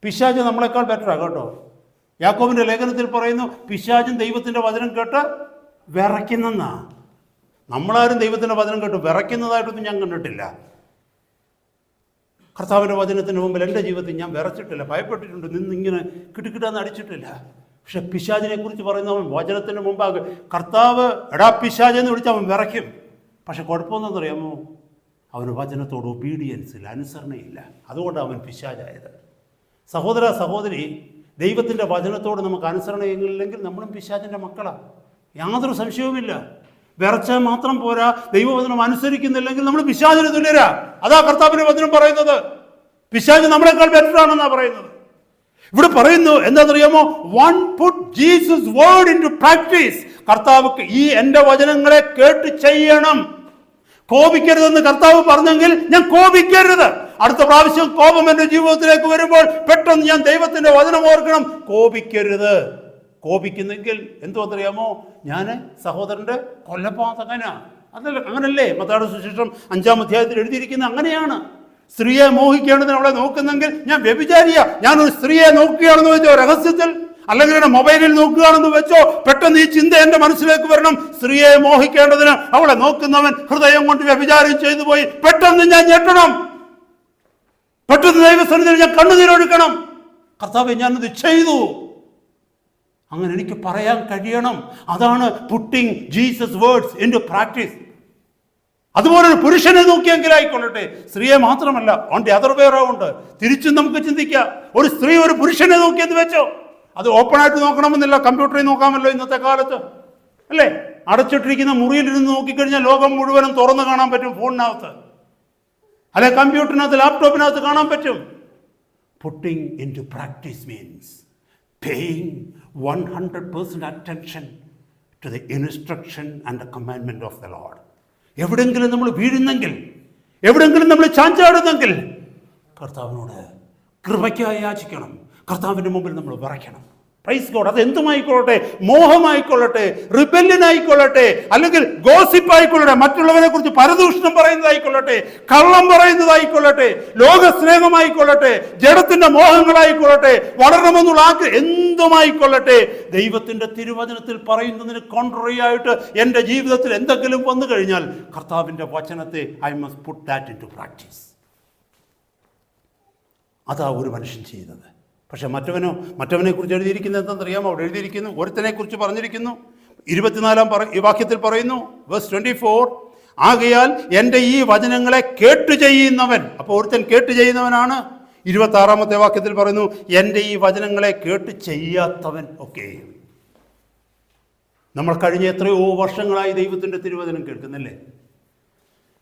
പിശാച് നമ്മളെക്കാൾ ബെറ്ററാ കേട്ടോ. യാക്കോബിന്റെ ലേഖനത്തിൽ പറയുന്നു, പിശാചും ദൈവത്തിന്റെ വചനം കേട്ട് വിറയ്ക്കുന്നെന്നാ. നമ്മളാരും ദൈവത്തിൻ്റെ വചനം കേട്ട് വിറയ്ക്കുന്നതായിട്ടൊന്നും ഞാൻ കണ്ടിട്ടില്ല. കർത്താവിൻ്റെ വചനത്തിന് മുമ്പിൽ എൻ്റെ ജീവിതത്തിൽ ഞാൻ വിറച്ചിട്ടില്ല, ഭയപ്പെട്ടിട്ടുണ്ട്, നിന്നിങ്ങനെ കിടുകിടാന്ന് അടിച്ചിട്ടില്ല. പക്ഷെ പിശാചിനെ കുറിച്ച് പറയുന്നവൻ വചനത്തിന് മുമ്പാകെ കർത്താവ് എടാ പിശാചെന്ന് വിളിച്ച് അവൻ വിറയ്ക്കും. പക്ഷെ കുഴപ്പമൊന്നെന്നറിയാമോ? അവന് വചനത്തോട് ഒബീഡിയൻസ് ഇല്ല, അനുസരണയില്ല. അതുകൊണ്ടാണ് അവൻ പിശാചായത്. സഹോദര സഹോദരി, ദൈവത്തിൻ്റെ വചനത്തോട് നമുക്ക് അനുസരണയില്ലെങ്കിൽ നമ്മളും പിശാചിൻ്റെ മക്കളാണ്, യാതൊരു സംശയവുമില്ല. വിറച്ചാൽ മാത്രം പോരാ, ദൈവവചനം അനുസരിക്കുന്നില്ലെങ്കിൽ നമ്മൾ പിശാചിന് തുല്യരാ. അതാ കർത്താവിന്റെ വചനം പറയുന്നത്. പിശാച് നമ്മളെക്കാൾ ബെറ്റർ ആണെന്നാ പറയുന്നത്. ഇവിടെ പറയുന്നു എന്താണെന്നറിയാമോ? One put Jesus word into practice. കർത്താവ് ഈ എൻ്റെ വചനങ്ങളെ കേട്ട് ചെയ്യണം. കോപിക്കരുതെന്ന് കർത്താവ് പറഞ്ഞെങ്കിൽ ഞാൻ കോപിക്കരുത്. അടുത്ത പ്രാവശ്യം കോപം എൻ്റെ ജീവിതത്തിലേക്ക് വരുമ്പോൾ പെട്ടെന്ന് ഞാൻ ദൈവത്തിന്റെ വചനം ഓർക്കണം. കോപിക്കരുത്. കോപിക്കുന്നെങ്കിൽ എന്തുവെന്നറിയാമോ? ഞാൻ സഹോദരൻ്റെ കൊലപാതകനാ. അതല്ല, അങ്ങനല്ലേ മത്തായിയുടെ സുവിശേഷം 5-ാം അധ്യായത്തിൽ എഴുതിയിരിക്കുന്നത്? അങ്ങനെയാണ്. സ്ത്രീയെ മോഹിക്കേണ്ടതിന് അവളെ നോക്കുന്നെങ്കിൽ ഞാൻ വ്യഭിചാരിയാ. ഞാനൊരു സ്ത്രീയെ നോക്കുകയാണെന്ന് വെച്ചോ രഹസ്യത്തിൽ, അല്ലെങ്കിൽ എൻ്റെ മൊബൈലിൽ നോക്കുകയാണെന്ന് വെച്ചോ, പെട്ടെന്ന് ഈ ചിന്ത എൻ്റെ മനസ്സിലേക്ക് വരണം. സ്ത്രീയെ മോഹിക്കേണ്ടതിന് അവളെ നോക്കുന്നവൻ ഹൃദയം കൊണ്ട് വ്യഭിചാരം ചെയ്തു പോയി. പെട്ടെന്ന് ഞാൻ ഞെട്ടണം, പെട്ടെന്ന് ദൈവസന്നിധിയിൽ ഞാൻ കണ്ണുനീരൊഴുക്കണം. കർത്താവേ, ഞാനത് ചെയ്തു. അങ്ങനെ എനിക്ക് പറയാൻ കഴിയണം. അതാണ് putting Jesus words into practice. അതുപോലെ ഒരു പുരുഷനെ നോക്കിയെങ്കിലായിക്കൊള്ളട്ടെ, സ്ത്രീയെ മാത്രമല്ല, on the other way round. തിരിച്ചും നമുക്ക് ചിന്തിക്കാം. ഒരു സ്ത്രീ ഒരു പുരുഷനെ നോക്കിയെന്ന് വെച്ചോ, അത് ഓപ്പണായിട്ട് നോക്കണമെന്നില്ല, കമ്പ്യൂട്ടറിൽ നോക്കാമല്ലോ ഇന്നത്തെ കാലത്ത്, അല്ലേ? അടച്ചിട്ടിരിക്കുന്ന മുറിയിലിരുന്ന് നോക്കിക്കഴിഞ്ഞാൽ ലോകം മുഴുവനും തുറന്നു കാണാൻ പറ്റും. ഫോണിനകത്ത് അല്ലെ കമ്പ്യൂട്ടറിനകത്ത് ലാപ്ടോപ്പിനകത്ത് കാണാൻ പറ്റും. Putting into practice means paying 100% attention to the instruction and the commandment of the Lord. എവിടെങ്കിലും നമ്മൾ വീഴുന്നെങ്കിൽ, എവിടെങ്കിലും നമ്മൾ ചാഞ്ചാടുന്നെങ്കിൽ കർത്താവിനോട് കൃപയ്ക്കായി യാചിക്കണം. കർത്താവിൻ്റെ മുമ്പിൽ നമ്മൾ വിറയ്ക്കണം. Praise God. അത് എന്തുമായിക്കൊള്ളട്ടെ, മോഹമായിക്കൊള്ളട്ടെ, റിബല്യൻ ആയിക്കൊള്ളട്ടെ, അല്ലെങ്കിൽ ഗോസിപ്പ് ആയിക്കൊള്ളട്ടെ, മറ്റുള്ളവരെ കുറിച്ച് പരദൂഷണം പറയുന്നതായിക്കൊള്ളട്ടെ, കള്ളം പറയുന്നതായിക്കൊള്ളട്ടെ, ലോകസ്നേഹമായിക്കൊള്ളട്ടെ, ജഡത്തിന്റെ മോഹങ്ങളായിക്കൊള്ളട്ടെ, വളരണമെന്നുള്ള ആഗ്രഹം എന്തുമായിക്കൊള്ളട്ടെ, ദൈവത്തിന്റെ തിരുവചനത്തിൽ പറയുന്നതിന് കോൺട്രറി ആയിട്ട് എൻ്റെ ജീവിതത്തിൽ എന്തെങ്കിലും വന്നു കഴിഞ്ഞാൽ കർത്താവിൻ്റെ വചനത്തെ I must put that into practice. അതാ ഒരു മനുഷ്യൻ ചെയ്തത്. പക്ഷെ മറ്റവനെ കുറിച്ച് എഴുതിയിരിക്കുന്നത് എന്താണെന്നറിയാമോ? അവിടെ എഴുതിയിരിക്കുന്നു, ഒരുത്തനെ കുറിച്ച് പറഞ്ഞിരിക്കുന്നു. 24-ാം വാക്യത്തിൽ പറയുന്നു, വേഴ്സ് 24, ആകയാൽ എൻ്റെ ഈ വചനങ്ങളെ കേട്ടു ചെയ്യുന്നവൻ. അപ്പോൾ ഒരുത്തൻ കേട്ടു ചെയ്യുന്നവനാണ്. 26-ാമത്തെ വാക്യത്തിൽ പറയുന്നു, എൻ്റെ ഈ വചനങ്ങളെ കേട്ട് ചെയ്യാത്തവൻ ഒക്കെ. നമ്മൾ കഴിഞ്ഞ എത്രയോ വർഷങ്ങളായി ദൈവത്തിൻ്റെ തിരുവചനം കേൾക്കുന്നില്ലേ?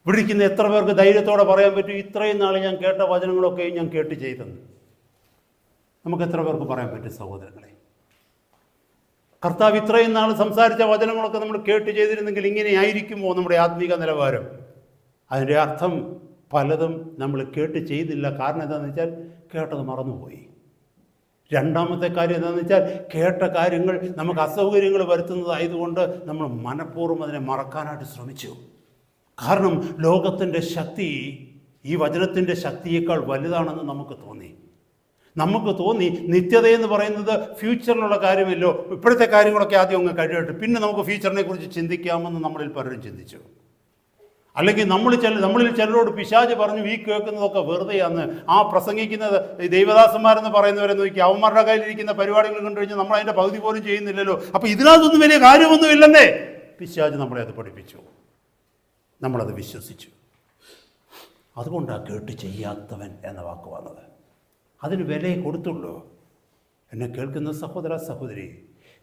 ഇവിടെ ഇരിക്കുന്ന എത്ര പേർക്ക് ധൈര്യത്തോടെ പറയാൻ പറ്റും, ഇത്രയും നാൾ ഞാൻ കേട്ട വചനങ്ങളൊക്കെയും ഞാൻ കേട്ട് ചെയ്തെന്ന്? നമുക്ക് എത്ര പേർക്ക് പറയാൻ പറ്റും സഹോദരങ്ങളെ? കർത്താവ് ഇത്രയും നാൾ സംസാരിച്ച വചനങ്ങളൊക്കെ നമ്മൾ കേട്ട് ചെയ്തിരുന്നെങ്കിൽ ഇങ്ങനെ ആയിരിക്കുമോ നമ്മുടെ ആത്മീക നിലവാരം? അതിൻ്റെ അർത്ഥം പലതും നമ്മൾ കേട്ട് ചെയ്തില്ല. കാരണം എന്താണെന്ന് വെച്ചാൽ കേട്ടത് മറന്നുപോയി. രണ്ടാമത്തെ കാര്യം എന്താണെന്ന് വെച്ചാൽ കേട്ട കാര്യങ്ങൾ നമുക്ക് അസൗകര്യങ്ങൾ വരുത്തുന്നതായതുകൊണ്ട് നമ്മൾ മനഃപൂർവ്വം അതിനെ മറക്കാനായിട്ട് ശ്രമിച്ചു. കാരണം ലോകത്തിൻ്റെ ശക്തി ഈ വചനത്തിൻ്റെ ശക്തിയേക്കാൾ വലുതാണെന്ന് നമുക്ക് തോന്നി. നിത്യതയെന്ന് പറയുന്നത് ഫ്യൂച്ചറിലുള്ള കാര്യമല്ലോ. ഇപ്പോഴത്തെ കാര്യങ്ങളൊക്കെ ആദ്യം അങ്ങ് കഴിയട്ടെ, പിന്നെ നമുക്ക് ഫ്യൂച്ചറിനെ കുറിച്ച് ചിന്തിക്കാമെന്ന് നമ്മളിൽ പലരും ചിന്തിച്ചു. അല്ലെങ്കിൽ നമ്മളിൽ ചിലരോട് പിശാച് പറഞ്ഞു ഈ കേൾക്കുന്നതൊക്കെ വെറുതെയാന്ന്. ആ പ്രസംഗിക്കുന്നത് ദൈവദാസന്മാരെന്ന് പറയുന്നവരെ നോക്കി അവന്മാരുടെ കയ്യിലിരിക്കുന്ന പരിപാടികൾ കണ്ടു കഴിഞ്ഞാൽ നമ്മൾ അതിൻ്റെ പകുതി പോലും ചെയ്യുന്നില്ലല്ലോ, അപ്പോൾ ഇതിനകത്തൊന്നും വലിയ കാര്യമൊന്നും ഇല്ലെന്നേ പിശാച് നമ്മളെ അത് പഠിപ്പിച്ചു. നമ്മളത് വിശ്വസിച്ചു. അതുകൊണ്ടാണ് കേട്ട് ചെയ്യാത്തവൻ എന്ന വാക്ക് വന്നത്. അതിന് വിലയെ കൊടുത്തുള്ളൂ. എന്നെ കേൾക്കുന്ന സഹോദര സഹോദരി,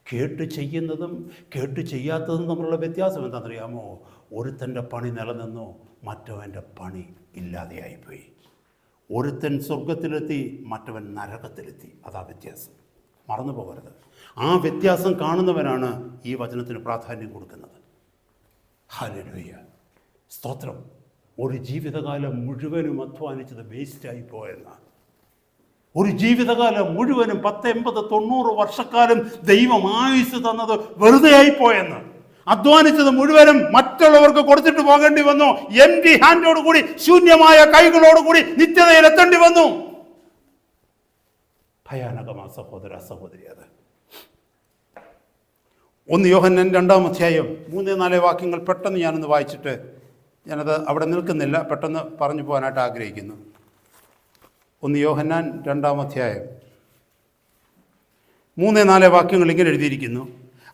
കേട്ട് ചെയ്യുന്നതും കേട്ട് ചെയ്യാത്തതും തമ്മിലുള്ള വ്യത്യാസം എന്താണെന്നറിയാമോ? ഒരുത്തൻ്റെ പണി നിലനിന്നു, മറ്റവൻ്റെ പണി ഇല്ലാതെയായിപ്പോയി. ഒരുത്തൻ സ്വർഗത്തിലെത്തി, മറ്റവൻ നരകത്തിലെത്തി. അതാ വ്യത്യാസം. മറന്നു പോകരുത്. ആ വ്യത്യാസം കാണുന്നവനാണ് ഈ വചനത്തിന് പ്രാധാന്യം കൊടുക്കുന്നത്. ഹല്ലേലൂയ, സ്തോത്രം. ഒരു ജീവിതകാലം മുഴുവനും അധ്വാനിച്ചത് വേസ്റ്റായി പോയെന്നാണ്. ഒരു ജീവിതകാലം മുഴുവനും 10, 80, 90 വർഷക്കാലം ദൈവം ആയുസ് തന്നത് വെറുതെ ആയിപ്പോയെന്ന്. അധ്വാനിച്ചത് മുഴുവനും മറ്റുള്ളവർക്ക് കൊടുത്തിട്ട് പോകേണ്ടി വന്നു. എംപ്റ്റി ഹാൻഡോടുകൂടി, ശൂന്യമായ കൈകളോടുകൂടി നിത്യതയിൽ എത്തേണ്ടി വന്നു. ഭയാനകമാ സഹോദര സഹോദരി. അത് 1 യോഹന്നാൻ 2-ാം അധ്യായം 3-4 വാക്യങ്ങൾ പെട്ടെന്ന് ഞാനൊന്ന് വായിച്ചിട്ട്, ഞാനത് അവിടെ നിൽക്കുന്നില്ല, പെട്ടെന്ന് പറഞ്ഞു പോകാനായിട്ട് ആഗ്രഹിക്കുന്നു. 1 യോഹന്നാൻ 2-ാം അധ്യായം 3-4 വാക്യങ്ങൾ ഇങ്ങനെ എഴുതിയിരിക്കുന്നു.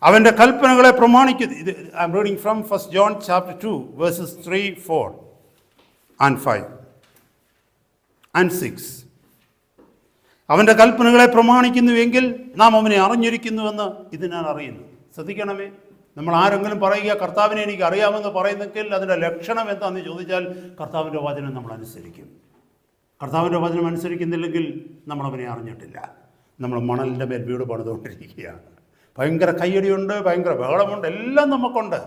അവൻ്റെ കൽപ്പനകളെ പ്രമാണിക്കുന്നു. ഇത് I M reading from 1 John chapter 2 verses 3, 4 and 5 and 6. അവൻ്റെ കൽപ്പനകളെ പ്രമാണിക്കുന്നുവെങ്കിൽ നാം അവനെ അറിഞ്ഞിരിക്കുന്നുവെന്ന് ഇത് ഞാൻ അറിയുന്നു. ശ്രദ്ധിക്കണമേ, നമ്മൾ ആരെങ്കിലും പറയുക കർത്താവിനെ എനിക്ക് അറിയാമെന്ന് പറയുന്നെങ്കിൽ അതിൻ്റെ ലക്ഷണം എന്താണെന്ന് ചോദിച്ചാൽ കർത്താവിൻ്റെ വചനം നമ്മൾ അനുസരിക്കും. കർത്താവിൻ്റെ വചനം അനുസരിക്കുന്നില്ലെങ്കിൽ നമ്മളവനെ അറിഞ്ഞിട്ടില്ല. നമ്മൾ മണലിൻ്റെ മേൽ വീട് പണിതുകൊണ്ടിരിക്കുകയാണ്. ഭയങ്കര കയ്യടിയുണ്ട്, ഭയങ്കര ബഹളമുണ്ട്, എല്ലാം നമുക്കുണ്ട്.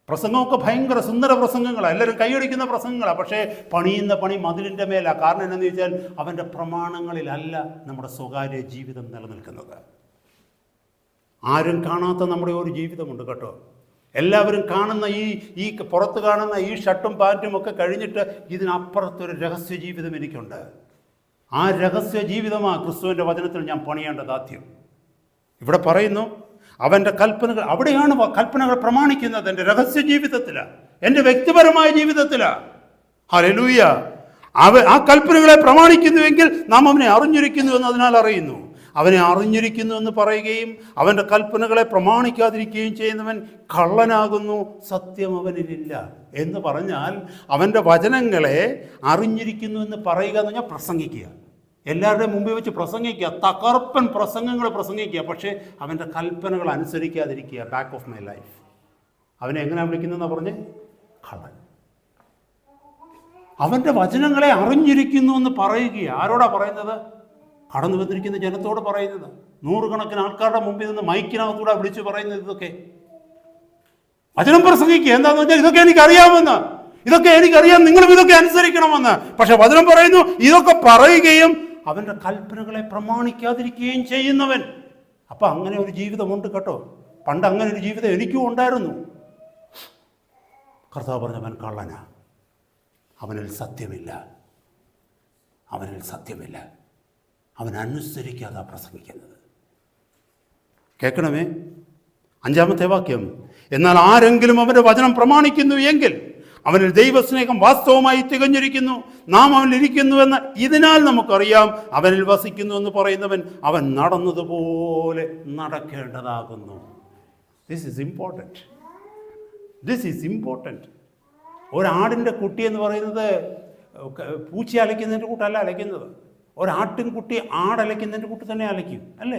പ്രസംഗമൊക്കെ ഭയങ്കര സുന്ദര പ്രസംഗങ്ങളാണ്, എല്ലാവരും കൈയടിക്കുന്ന പ്രസംഗങ്ങളാണ്. പക്ഷേ പണിയുന്ന പണി മതിലിൻ്റെ മേലാണ്. കാരണം എന്താണെന്ന് ചോദിച്ചാൽ അവൻ്റെ പ്രമാണങ്ങളിലല്ല നമ്മുടെ സ്വകാര്യ ജീവിതം നിലനിൽക്കുന്നത്. ആരും കാണാത്ത നമ്മുടെ ഒരു ജീവിതമുണ്ട് കേട്ടോ. എല്ലാവരും കാണുന്ന ഈ പുറത്ത് കാണുന്ന ഈ ഷർട്ടും പാൻറ്റും ഒക്കെ കഴിഞ്ഞിട്ട് ഇതിനപ്പുറത്തൊരു രഹസ്യ ജീവിതം എനിക്കുണ്ട്. ആ രഹസ്യ ജീവിതമാണ് ക്രിസ്തുവിൻ്റെ വചനത്തിൽ ഞാൻ പണിയേണ്ടത്. ആദ്യം ഇവിടെ പറയുന്നു അവൻ്റെ കൽപ്പനകൾ. അവിടെയാണ് കൽപ്പനകൾ പ്രമാണിക്കുന്നത്. എൻ്റെ രഹസ്യ ജീവിതത്തിലാണ്, എൻ്റെ വ്യക്തിപരമായ ജീവിതത്തിലാണ്. ഹല്ലേലൂയ. ആ കൽപ്പനകളെ പ്രമാണിക്കുന്നുവെങ്കിൽ നാം അവനെ അറിഞ്ഞിരിക്കുന്നു എന്ന് അതിനാൽ അറിയുന്നു. അവനെ അറിഞ്ഞിരിക്കുന്നു എന്ന് പറയുകയും അവൻ്റെ കൽപ്പനകളെ പ്രമാണിക്കാതിരിക്കുകയും ചെയ്യുന്നവൻ കള്ളനാകുന്നു, സത്യം അവനിലില്ല എന്ന് പറഞ്ഞാൽ അവൻ്റെ വചനങ്ങളെ അറിഞ്ഞിരിക്കുന്നു എന്ന് പറയുക എന്ന് പറഞ്ഞാൽ പ്രസംഗിക്കുക, എല്ലാവരുടെയും മുമ്പിൽ വെച്ച് പ്രസംഗിക്കുക, തകർപ്പൻ പ്രസംഗങ്ങൾ പ്രസംഗിക്കുക. പക്ഷേ അവൻ്റെ കൽപ്പനകൾ അനുസരിക്കാതിരിക്കുക. Back off my life. അവനെ എങ്ങനെയാണ് വിളിക്കുന്നതെന്നാണ് പറഞ്ഞ്? കള്ളൻ. അവൻ്റെ വചനങ്ങളെ അറിഞ്ഞിരിക്കുന്നു എന്ന് പറയുക. ആരോടാ പറയുന്നത്? കടന്നു വന്നിരിക്കുന്ന ജനത്തോട് പറയുന്നത്. 100 കണക്കിന് ആൾക്കാരുടെ മുമ്പിൽ നിന്ന് മൈക്കിനകത്തൂടെ വിളിച്ചു പറയുന്നത് ഇതൊക്കെ. വചനം പ്രസംഗിക്കുക. എന്താണെന്ന് വെച്ചാൽ ഇതൊക്കെ എനിക്കറിയാമെന്ന്, ഇതൊക്കെ എനിക്കറിയാം, നിങ്ങളും ഇതൊക്കെ അനുസരിക്കണമെന്ന്. പക്ഷെ വചനം പറയുന്നു ഇതൊക്കെ പറയുകയും അവൻ്റെ കൽപ്പനകളെ പ്രമാണിക്കാതിരിക്കുകയും ചെയ്യുന്നവൻ. അപ്പം അങ്ങനെ ഒരു ജീവിതമുണ്ട് കേട്ടോ. പണ്ട് അങ്ങനെ ഒരു ജീവിതം എനിക്കും ഉണ്ടായിരുന്നു. കർത്താവ് പറഞ്ഞവൻ കള്ളനാ, അവനിൽ സത്യമില്ല, അവനിൽ സത്യമില്ല. അവൻ അനുസരിക്കാതെ പ്രസംഗിക്കുന്നത്. കേൾക്കണമേ, 5-ാമത്തെ വാക്യം. എന്നാൽ ആരെങ്കിലും അവൻ്റെ വചനം പ്രമാണിക്കുന്നു എങ്കിൽ അവനിൽ ദൈവസ്നേഹം വാസ്തവമായി തികഞ്ഞിരിക്കുന്നു. നാം അവനിലിരിക്കുന്നുവെന്ന് ഇതിനാൽ നമുക്കറിയാം. അവനിൽ വസിക്കുന്നു എന്ന് പറയുന്നവൻ അവൻ നടന്നതുപോലെ നടക്കേണ്ടതാകുന്നു. This is important. This is important. ഒരാടിൻ്റെ കുട്ടി എന്ന് പറയുന്നത് പൂച്ച അലയ്ക്കുന്നതിൻ്റെ കൂട്ടല്ല അലയ്ക്കുന്നത്. ഒരാട്ടിൻകുട്ടി ആടലയ്ക്കുന്നതിൻ്റെ കൂട്ടി തന്നെ അലയ്ക്കും, അല്ലേ?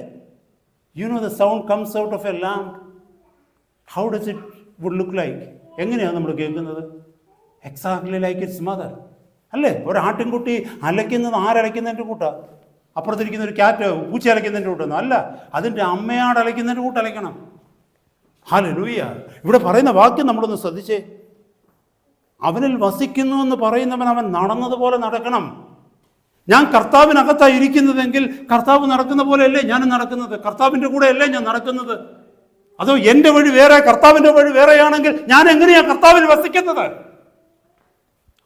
You know the sound comes out of a lamb. How does it would look like? എങ്ങനെയാണ് നമ്മൾ കേൾക്കുന്നത്? എക്സാക്ട്ലി ലൈക്ക് ഇറ്റ്സ് മദർ, അല്ലേ? ഒരാട്ടിൻകുട്ടി അലയ്ക്കുന്നത് ആരലയ്ക്കുന്നതിൻ്റെ കൂട്ടാണ്? അപ്പുറത്തിരിക്കുന്ന ഒരു ക്യാറ്റ് പൂച്ച അലയ്ക്കുന്നതിൻ്റെ കൂട്ടൊന്നും അല്ല, അതിൻ്റെ അമ്മയാട് അലയ്ക്കുന്നതിൻ്റെ കൂട്ടലയ്ക്കണം. ഹല്ലേലൂയ. ഇവിടെ പറയുന്ന വാക്യം നമ്മളൊന്ന് ശ്രദ്ധിച്ചേ. അവനിൽ വസിക്കുന്നു എന്ന് പറയുന്നവൻ അവൻ നടന്നതുപോലെ നടക്കണം. ഞാൻ കർത്താവിനകത്താണ് ഇരിക്കുന്നതെങ്കിൽ കർത്താവ് നടക്കുന്ന പോലെയല്ലേ ഞാനും നടക്കുന്നത്? കർത്താവിൻ്റെ കൂടെ അല്ലേ ഞാൻ നടക്കുന്നത്? അതോ എൻ്റെ വഴി വേറെ കർത്താവിൻ്റെ വഴി വേറെയാണെങ്കിൽ ഞാൻ എങ്ങനെയാണ് കർത്താവിൽ വസിക്കുന്നത്?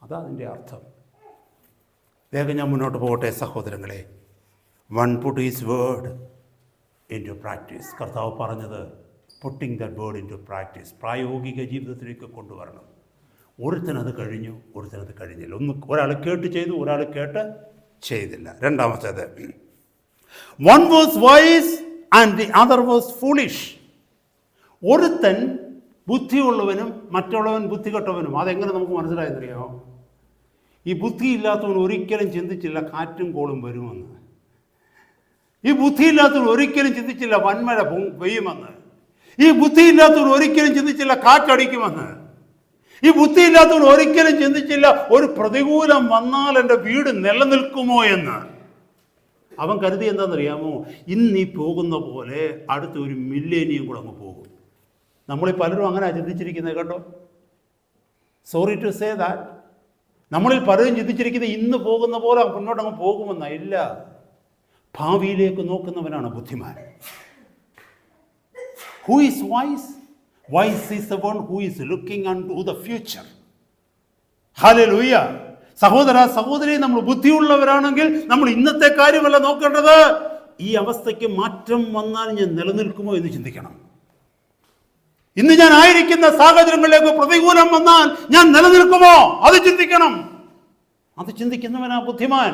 അതാ അതിൻ്റെ അർത്ഥം. വേഗം ഞാൻ മുന്നോട്ട് പോകട്ടെ സഹോദരങ്ങളെ. One put is word into practice. കർത്താവ് പറഞ്ഞത് putting that word into practice, പ്രായോഗിക ജീവിതത്തിലേക്ക് കൊണ്ടുവരണം. ഒരുത്തനത് കഴിഞ്ഞു, ഒരുത്തനത് കഴിഞ്ഞില്ല. ഒരാൾ കേട്ട് ചെയ്തു, ഒരാൾ കേട്ട് ചെയ്തില്ല. രണ്ടാമത്തേത്, one was wise and the other was foolish. ഒരുത്തൻ ബുദ്ധിയുള്ളവനും മറ്റുള്ളവൻ ബുദ്ധികെട്ടവനും. അതെങ്ങനെ നമുക്ക് മനസ്സിലായെന്നറിയാമോ? ഈ ബുദ്ധിയില്ലാത്തവൻ ഒരിക്കലും ചിന്തിച്ചില്ല കാറ്റും കോളും വരുമെന്ന്. ഈ ബുദ്ധിയില്ലാത്തവൻ ഒരിക്കലും ചിന്തിച്ചില്ല വൻമഴ പെയ്യുമെന്ന്. ഈ ബുദ്ധിയില്ലാത്തവൻ ഒരിക്കലും ചിന്തിച്ചില്ല കാറ്റടിക്കുമെന്ന്. ഈ ബുദ്ധിയില്ലാത്തവൻ ഒരിക്കലും ചിന്തിച്ചില്ല ഒരു പ്രതികൂലം വന്നാൽ എൻ്റെ വീട് നിലനിൽക്കുമോ എന്ന്. അവൻ കരുതി എന്താണെന്നറിയാമോ, ഇന്നീ പോകുന്ന പോലെ അടുത്ത ഒരു മില്ലേനിയം കൂടെ അങ്ങ് പോകും. നമ്മളീ പലരും അങ്ങനെ ചിന്തിച്ചിരിക്കുന്നത് കേട്ടോ. Sorry to say that. നമ്മളിൽ പലരും ചിന്തിച്ചിരിക്കുന്നത് ഇന്ന് പോകുന്ന പോലെ മുന്നോട്ടങ്ങ് പോകുമെന്ന. ഇല്ല, ഭാവിയിലേക്ക് നോക്കുന്നവനാണ് ബുദ്ധിമാൻ. Who is wise? Wise is the one who is looking unto the future. Hallelujah. സഹോദര സഹോദരി, നമ്മൾ ബുദ്ധിയുള്ളവരാണെങ്കിൽ നമ്മൾ ഇന്നത്തെ കാര്യമല്ല നോക്കേണ്ടത്, ഈ അവസ്ഥയ്ക്ക് മാറ്റം വന്നാൽ ഞാൻ നിലനിൽക്കുമോ എന്ന് ചിന്തിക്കണം. ഇന്ന് ഞാൻ ആയിരിക്കുന്ന സാഹചര്യങ്ങളിലേക്ക് പ്രതികൂലം വന്നാൽ ഞാൻ നിലനിൽക്കുമോ അത് ചിന്തിക്കണം. അത് ചിന്തിക്കുന്നവനാ ബുദ്ധിമാൻ.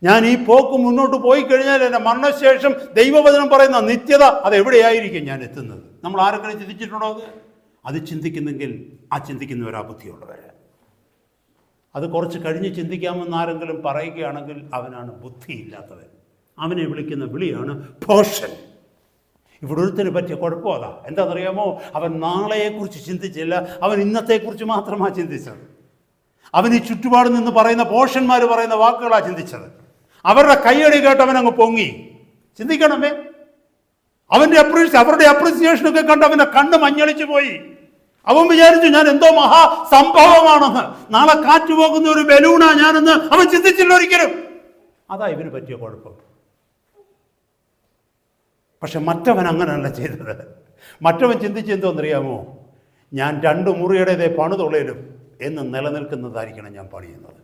ഞാൻ ഈ പോക്ക് മുന്നോട്ട് പോയി കഴിഞ്ഞാൽ എൻ്റെ മരണശേഷം ദൈവവചനം പറയുന്ന നിത്യത അതെവിടെയായിരിക്കും ഞാൻ എത്തുന്നത്? നമ്മൾ ആരെങ്കിലും ചിന്തിച്ചിട്ടുണ്ടോ? അത് ചിന്തിക്കുന്നെങ്കിൽ ആ ചിന്തിക്കുന്നവരാ ബുദ്ധിയുള്ളവർ. അത് കുറച്ച് കഴിഞ്ഞ് ചിന്തിക്കാമെന്ന് ആരെങ്കിലും പറയുകയാണെങ്കിൽ അവനാണ് ബുദ്ധിയില്ലാത്തവൻ. അവനെ വിളിക്കുന്ന വിളിയാണ് പോഷൻ. ഇവിടെ ഒരുത്തിന് പറ്റിയ കുഴപ്പം അതാ. എന്താണെന്നറിയാമോ, അവൻ നാളെയെക്കുറിച്ച് ചിന്തിച്ചില്ല, അവൻ ഇന്നത്തെക്കുറിച്ച് മാത്രമാണ് ചിന്തിച്ചത്. അവൻ ഈ ചുറ്റുപാട് നിന്ന് പറയുന്ന പോഷന്മാർ പറയുന്ന വാക്കുകളാണ് ചിന്തിച്ചത്. അവരുടെ കയ്യടി കേട്ട് അവൻ അങ്ങ് പൊങ്ങി. ചിന്തിക്കണമേ, അവരുടെ അപ്രീസിയേഷനൊക്കെ കണ്ട് അവൻ്റെ കണ്ണ് മഞ്ഞളിച്ചു പോയി. അവൻ വിചാരിച്ചു ഞാൻ എന്തോ മഹാ സംഭവമാണെന്ന്. നാളെ കാറ്റ് പോകുന്ന ഒരു ബലൂണാ ഞാനെന്ന് അവൻ ചിന്തിച്ചില്ല ഒരിക്കലും. അതാ ഇവന് പറ്റിയ കുഴപ്പം. പക്ഷെ മറ്റവൻ അങ്ങനെയല്ല ചെയ്തത്. മറ്റവൻ ചിന്തിച്ചെന്തോന്നറിയാമോ, ഞാൻ 2 മുറിയുടേതേ പണിതുള്ളേലും എന്ന് നിലനിൽക്കുന്നതായിരിക്കണം ഞാൻ പണിയുന്നത്.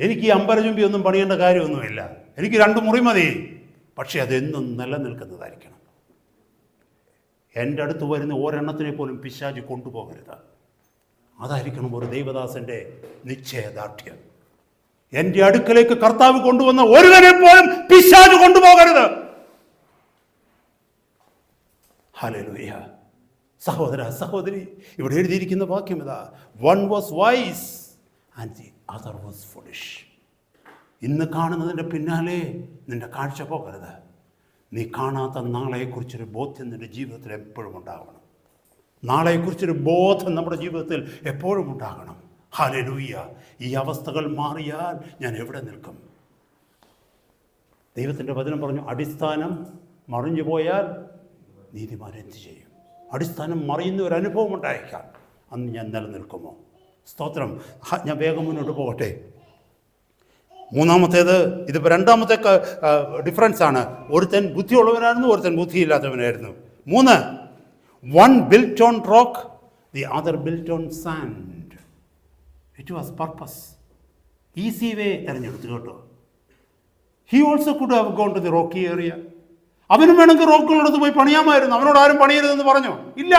എനിക്ക് ഈ അമ്പരചുംബി ഒന്നും പണിയേണ്ട കാര്യമൊന്നുമില്ല. എനിക്ക് 2 മുറി മതി. പക്ഷെ അതെന്നും നിലനിൽക്കുന്നതായിരിക്കണം. എൻ്റെ അടുത്ത് വരുന്ന ഒരെണ്ണത്തിനെ പോലും പിശാച് കൊണ്ടുപോകരുത്. അതായിരിക്കണം ഒരു ദൈവദാസൻ്റെ നിശ്ചയദാർഢ്യം. എൻ്റെ അടുക്കലേക്ക് കർത്താവ് കൊണ്ടുവന്ന ഒരുവനെ പോലും പിശാച് കൊണ്ടുപോകരുത്. ഹല്ലേലൂയ. സഹോദര സഹോദരി, ഇവിടെ എഴുതിയിരിക്കുന്ന വാക്യം ഇതാ, one was wise and the other was foolish. ഇന്ന് കാണുന്നതിൻ്റെ പിന്നാലെ നിന്റെ കാഴ്ച പോകരുത്. നീ കാണാത്ത നാളെക്കുറിച്ചൊരു ബോധ്യം നിന്റെ ജീവിതത്തിൽ എപ്പോഴും ഉണ്ടാകണം. നാളെക്കുറിച്ചൊരു ബോധം നമ്മുടെ ജീവിതത്തിൽ എപ്പോഴും ഉണ്ടാകണം. ഹല്ലേലൂയ. ഈ അവസ്ഥകൾ മാറിയാൽ ഞാൻ എവിടെ നിൽക്കും? ദൈവത്തിൻ്റെ വചനം പറഞ്ഞു, അടിസ്ഥാനം മറിഞ്ഞു പോയാൽ നീതിമാൻ എന്ത് ചെയ്യും? അടിസ്ഥാനം മറിയുന്ന ഒരു അനുഭവം ഉണ്ടായേക്കാം. അന്ന് ഞാൻ നിലനിൽക്കുമോ? സ്തോത്രം. ഞാൻ വേഗം മുന്നോട്ട് പോകട്ടെ. മൂന്നാമത്തേത്, ഇതിപ്പോൾ രണ്ടാമത്തെ ഡിഫറൻസ് ആണ്. ഒരുത്തൻ ബുദ്ധിയുള്ളവനായിരുന്നു, ഒരുത്തൻ ബുദ്ധിയില്ലാത്തവനായിരുന്നു. 3, one built on rock, the other built on sand. It was purpose. Easy way തിരഞ്ഞെടുത്തു കേട്ടോ. He also could have gone to the rocky area. അവനും വേണമെങ്കിൽ റോക്കുകളടുത്ത് പോയി പണിയാമായിരുന്നു. അവനോട് ആരും പണിയരുതെന്ന് പറഞ്ഞു? ഇല്ല.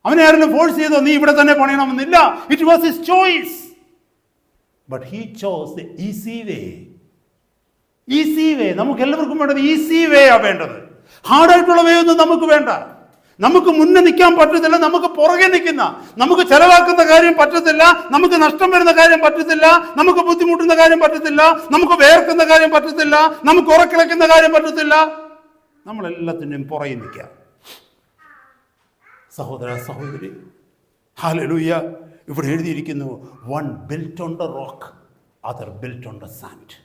അവനെ ആരെങ്കിലും ഫോഴ്സ് ചെയ്തോ നീ ഇവിടെ തന്നെ പണിയണമെന്നില്ല. It was his choice. But he chose the easy way. Easy way. നമുക്ക് എല്ലാവർക്കും വേണ്ടത് ഈസി വേ ആ വേണ്ടത്. ഹാർഡായിട്ടുള്ള വേ ഒന്നും നമുക്ക് വേണ്ട. നമുക്ക് മുന്നേ നിൽക്കാൻ പറ്റത്തില്ല, നമുക്ക് പുറകെ നിൽക്കുന്ന, നമുക്ക് ചെലവാക്കുന്ന കാര്യം പറ്റത്തില്ല, നമുക്ക് നഷ്ടം വരുന്ന കാര്യം പറ്റത്തില്ല, നമുക്ക് ബുദ്ധിമുട്ടുന്ന കാര്യം പറ്റത്തില്ല, നമുക്ക് വേർക്കുന്ന കാര്യം പറ്റത്തില്ല, നമുക്ക് ഉറക്കിളക്കുന്ന കാര്യം പറ്റത്തില്ല. നമ്മളെല്ലാത്തിൻ്റെയും പുറകെ നിൽക്കാം. സഹോദര സഹോദരി, ഹല്ലേലൂയ. ഇവിടെ എഴുതിയിരിക്കുന്നു, one built on the rock, other built on the sand.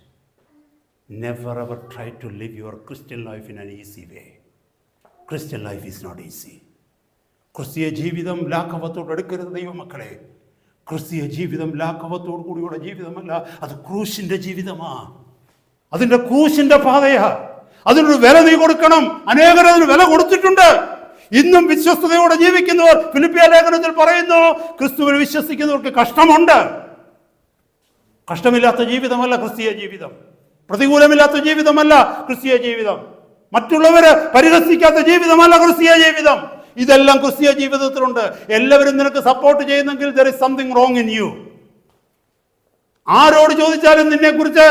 Never ever try to live your Christian life in an easy way. Christian life is not easy. ക്രിസ്തീയ ജീവിതം ലാഘവത്തോട് എടുക്കരുത് ദൈവമക്കളെ. ക്രിസ്തീയ ജീവിതം ലാഘവത്തോടു കൂടിയുള്ള ജീവിതമല്ല, അത് ക്രൂശിൻ്റെ ജീവിതമാണ്. അതിൻ്റെ ക്രൂശിൻ്റെ പാതയാ. അതിനൊരു വില നീ കൊടുക്കണം. അനേകർ അതിന് വില കൊടുത്തിട്ടുണ്ട്. ഇന്നും വിശ്വസ്തയോടെ ജീവിക്കുന്നവർ, ഫിലിപ്പിയ ലേഖനത്തിൽ പറയുന്നു, ക്രിസ്തുവിൽ വിശ്വസിക്കുന്നവർക്ക് കഷ്ടമുണ്ട്. കഷ്ടമില്ലാത്ത ജീവിതമല്ല ക്രിസ്തീയ ജീവിതം. പ്രതികൂലമില്ലാത്ത ജീവിതമല്ല ക്രിസ്തീയ ജീവിതം. മറ്റുള്ളവരെ പരിഹസിക്കാത്ത ജീവിതമല്ല ക്രിസ്തീയ ജീവിതം. ഇതെല്ലാം ക്രിസ്തീയ ജീവിതത്തിലുണ്ട്. എല്ലാവരും നിനക്ക് സപ്പോർട്ട് ചെയ്യുന്നെങ്കിൽ there is something wrong in you. ആരോട് ചോദിച്ചാലും നിന്നെ കുറിച്ച്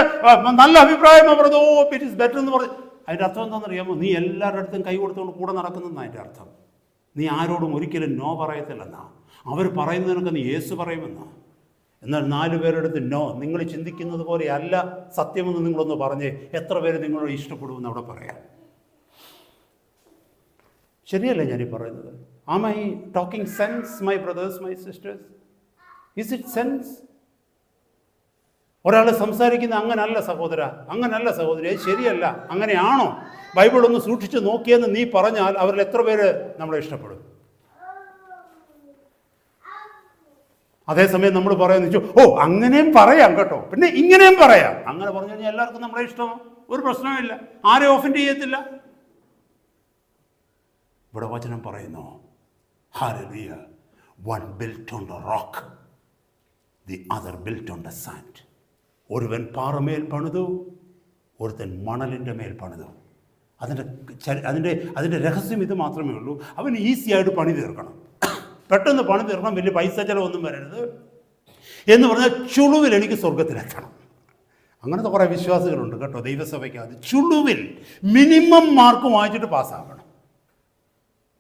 നല്ല അഭിപ്രായം അവരത് ഇറ്റ് ഈസ് ബെറ്റർ എന്ന് പറഞ്ഞു. അതിൻ്റെ അർത്ഥം എന്താണെന്നറിയാമോ? നീ എല്ലാവരുടെ അടുത്തും കൈ കൊടുത്തുകൊണ്ട് കൂടെ നടക്കുന്നതെന്നാണ് അതിൻ്റെ അർത്ഥം. നീ ആരോടും ഒരിക്കലും നോ പറയത്തില്ലെന്നാ. അവർ പറയുന്നതിനൊക്കെ നീ യേശു പറയുമെന്നാ. എന്നാൽ 4 പേരെടുത്ത് നോ, നിങ്ങൾ ചിന്തിക്കുന്നത് പോലെ അല്ല സത്യമെന്ന് നിങ്ങളൊന്ന് പറഞ്ഞ് എത്ര പേര് നിങ്ങളോട് ഇഷ്ടപ്പെടുമെന്ന് അവിടെ പറയാം. ശരിയല്ലേ ഞാനീ പറയുന്നത്? Am I talking sense my brothers, my sisters? Is it sense? ഒരാൾ സംസാരിക്കുന്ന അങ്ങനല്ല സഹോദര, അങ്ങനല്ല സഹോദരി, ശരിയല്ല, അങ്ങനെയാണോ? ബൈബിൾ ഒന്ന് സൂക്ഷിച്ച് നോക്കിയെന്ന് നീ പറഞ്ഞാൽ അവരിൽ എത്ര പേര് നമ്മളെ ഇഷ്ടപ്പെടും? അതേസമയം നമ്മൾ പറയുന്ന ഓ അങ്ങനെയും പറയാം കേട്ടോ, പിന്നെ ഇങ്ങനെയും പറയാം, അങ്ങനെ പറഞ്ഞു കഴിഞ്ഞാൽ എല്ലാവർക്കും നമ്മളെ ഇഷ്ടമോ? ഒരു പ്രശ്നമില്ല, ആരെ ഓഫൻഡ് ചെയ്യത്തില്ല. ഇവിടെ വചനം പറയുന്നു, hallelujah, one built on the rock, the other built on the sand. ഒരുവൻ പാറമേൽ പണിതു, ഒരുത്തൻ മണലിൻ്റെ മേൽ പണിതു. അതിൻ്റെ രഹസ്യം ഇത് മാത്രമേ ഉള്ളൂ. അവന് ഈസി ആയിട്ട് പണി തീർക്കണം, പെട്ടെന്ന് പണി തീർക്കണം, വലിയ പൈസ ചിലവൊന്നും വരരുത് എന്ന് പറഞ്ഞാൽ ചുളുവിൽ എനിക്ക് സ്വർഗത്തിലെത്തണം. അങ്ങനത്തെ കുറേ വിശ്വാസികളുണ്ട് കേട്ടോ ദൈവസഭയ്ക്ക്. അത് ചുളുവിൽ മിനിമം മാർക്ക് വാങ്ങിച്ചിട്ട് പാസ്സാകണം.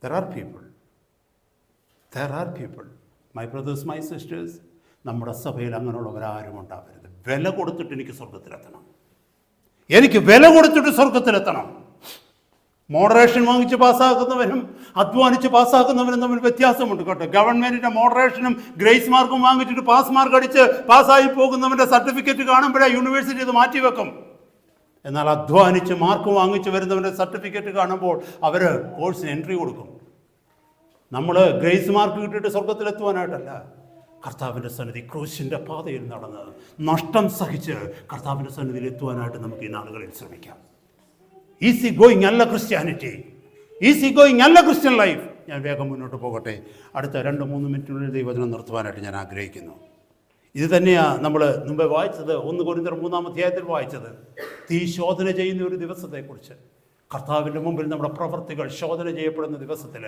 There are people, my brothers, my sisters, നമ്മുടെ സഭയിൽ അങ്ങനെയുള്ളവരാരും ഉണ്ടാവരുത്. വില കൊടുത്തിട്ട് എനിക്ക് സ്വർഗത്തിലെത്തണം, എനിക്ക് വില കൊടുത്തിട്ട് സ്വർഗത്തിലെത്തണം. മോഡറേഷൻ വാങ്ങിച്ച് പാസ്സാക്കുന്നവനും അധ്വാനിച്ച് പാസ്സാക്കുന്നവനും തമ്മിൽ വ്യത്യാസമുണ്ട് കേട്ടോ. ഗവൺമെൻറ്റിൻ്റെ മോഡറേഷനും ഗ്രേസ് മാർക്കും വാങ്ങിച്ചിട്ട് പാസ് മാർക്ക് അടിച്ച് പാസ്സായി പോകുന്നവൻ്റെ സർട്ടിഫിക്കറ്റ് കാണുമ്പോഴേ യൂണിവേഴ്സിറ്റി ഇത് മാറ്റിവെക്കും. എന്നാൽ അധ്വാനിച്ച് മാർക്ക് വാങ്ങിച്ച് വരുന്നവൻ്റെ സർട്ടിഫിക്കറ്റ് കാണുമ്പോൾ അവർ കോഴ്സിന് എൻട്രി കൊടുക്കും. നമ്മൾ ഗ്രേസ് മാർക്ക് കിട്ടിയിട്ട് സ്വർഗത്തിലെത്തുവാനായിട്ടല്ല, കർത്താവിൻ്റെ സന്നിധി ക്രൂശിൻ്റെ പാതയിൽ നടന്ന് നഷ്ടം സഹിച്ച് കർത്താവിൻ്റെ സന്നിധിയിൽ എത്തുവാനായിട്ട് നമുക്ക് ഈ നാളുകളിൽ ശ്രമിക്കാം. ഈസി ഗോയിങ് അല്ല ക്രിസ്ത്യാനിറ്റി, ഈസി ഗോയിങ് അല്ല ക്രിസ്ത്യൻ ലൈഫ്. ഞാൻ വേഗം മുന്നോട്ട് പോകട്ടെ. അടുത്ത 2-3 മിനിറ്റിനുള്ളിൽ ദൈവവചനം നിർത്തുവാനായിട്ട് ഞാൻ ആഗ്രഹിക്കുന്നു. ഇത് തന്നെയാണ് നമ്മൾ മുമ്പേ വായിച്ചത്, 1 കൊരിന്ത്യർ 3-ാം അധ്യായത്തിൽ വായിച്ചത്. തീ ശോധന ചെയ്യുന്ന ഒരു ദിവസത്തെക്കുറിച്ച്. കർത്താവിൻ്റെ മുമ്പിൽ നമ്മുടെ പ്രവർത്തികൾ ശോധന ചെയ്യപ്പെടുന്ന ദിവസത്തിൽ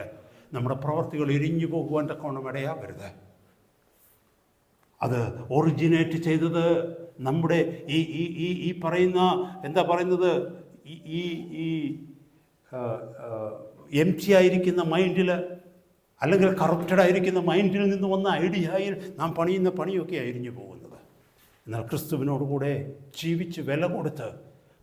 നമ്മുടെ പ്രവർത്തികൾ എരിഞ്ഞു പോകുവാൻ തക്കവണ്ണം ഇടയാകരുത്. അത് ഒറിജിനേറ്റ് ചെയ്തത് നമ്മുടെ ഈ പറയുന്ന എന്താ പറയുന്നത്, ഈ എം ടി ആയിരിക്കുന്ന മൈൻഡിൽ, അല്ലെങ്കിൽ കറപ്റ്റഡ് ആയിരിക്കുന്ന മൈൻഡിൽ നിന്ന് വന്ന ഐഡിയയിൽ നാം പണിയുന്ന പണിയൊക്കെ ആയിരിഞ്ഞു പോകുന്നത്. എന്നാൽ ക്രിസ്തുവിനോടുകൂടെ ജീവിച്ച് വില കൊടുത്ത്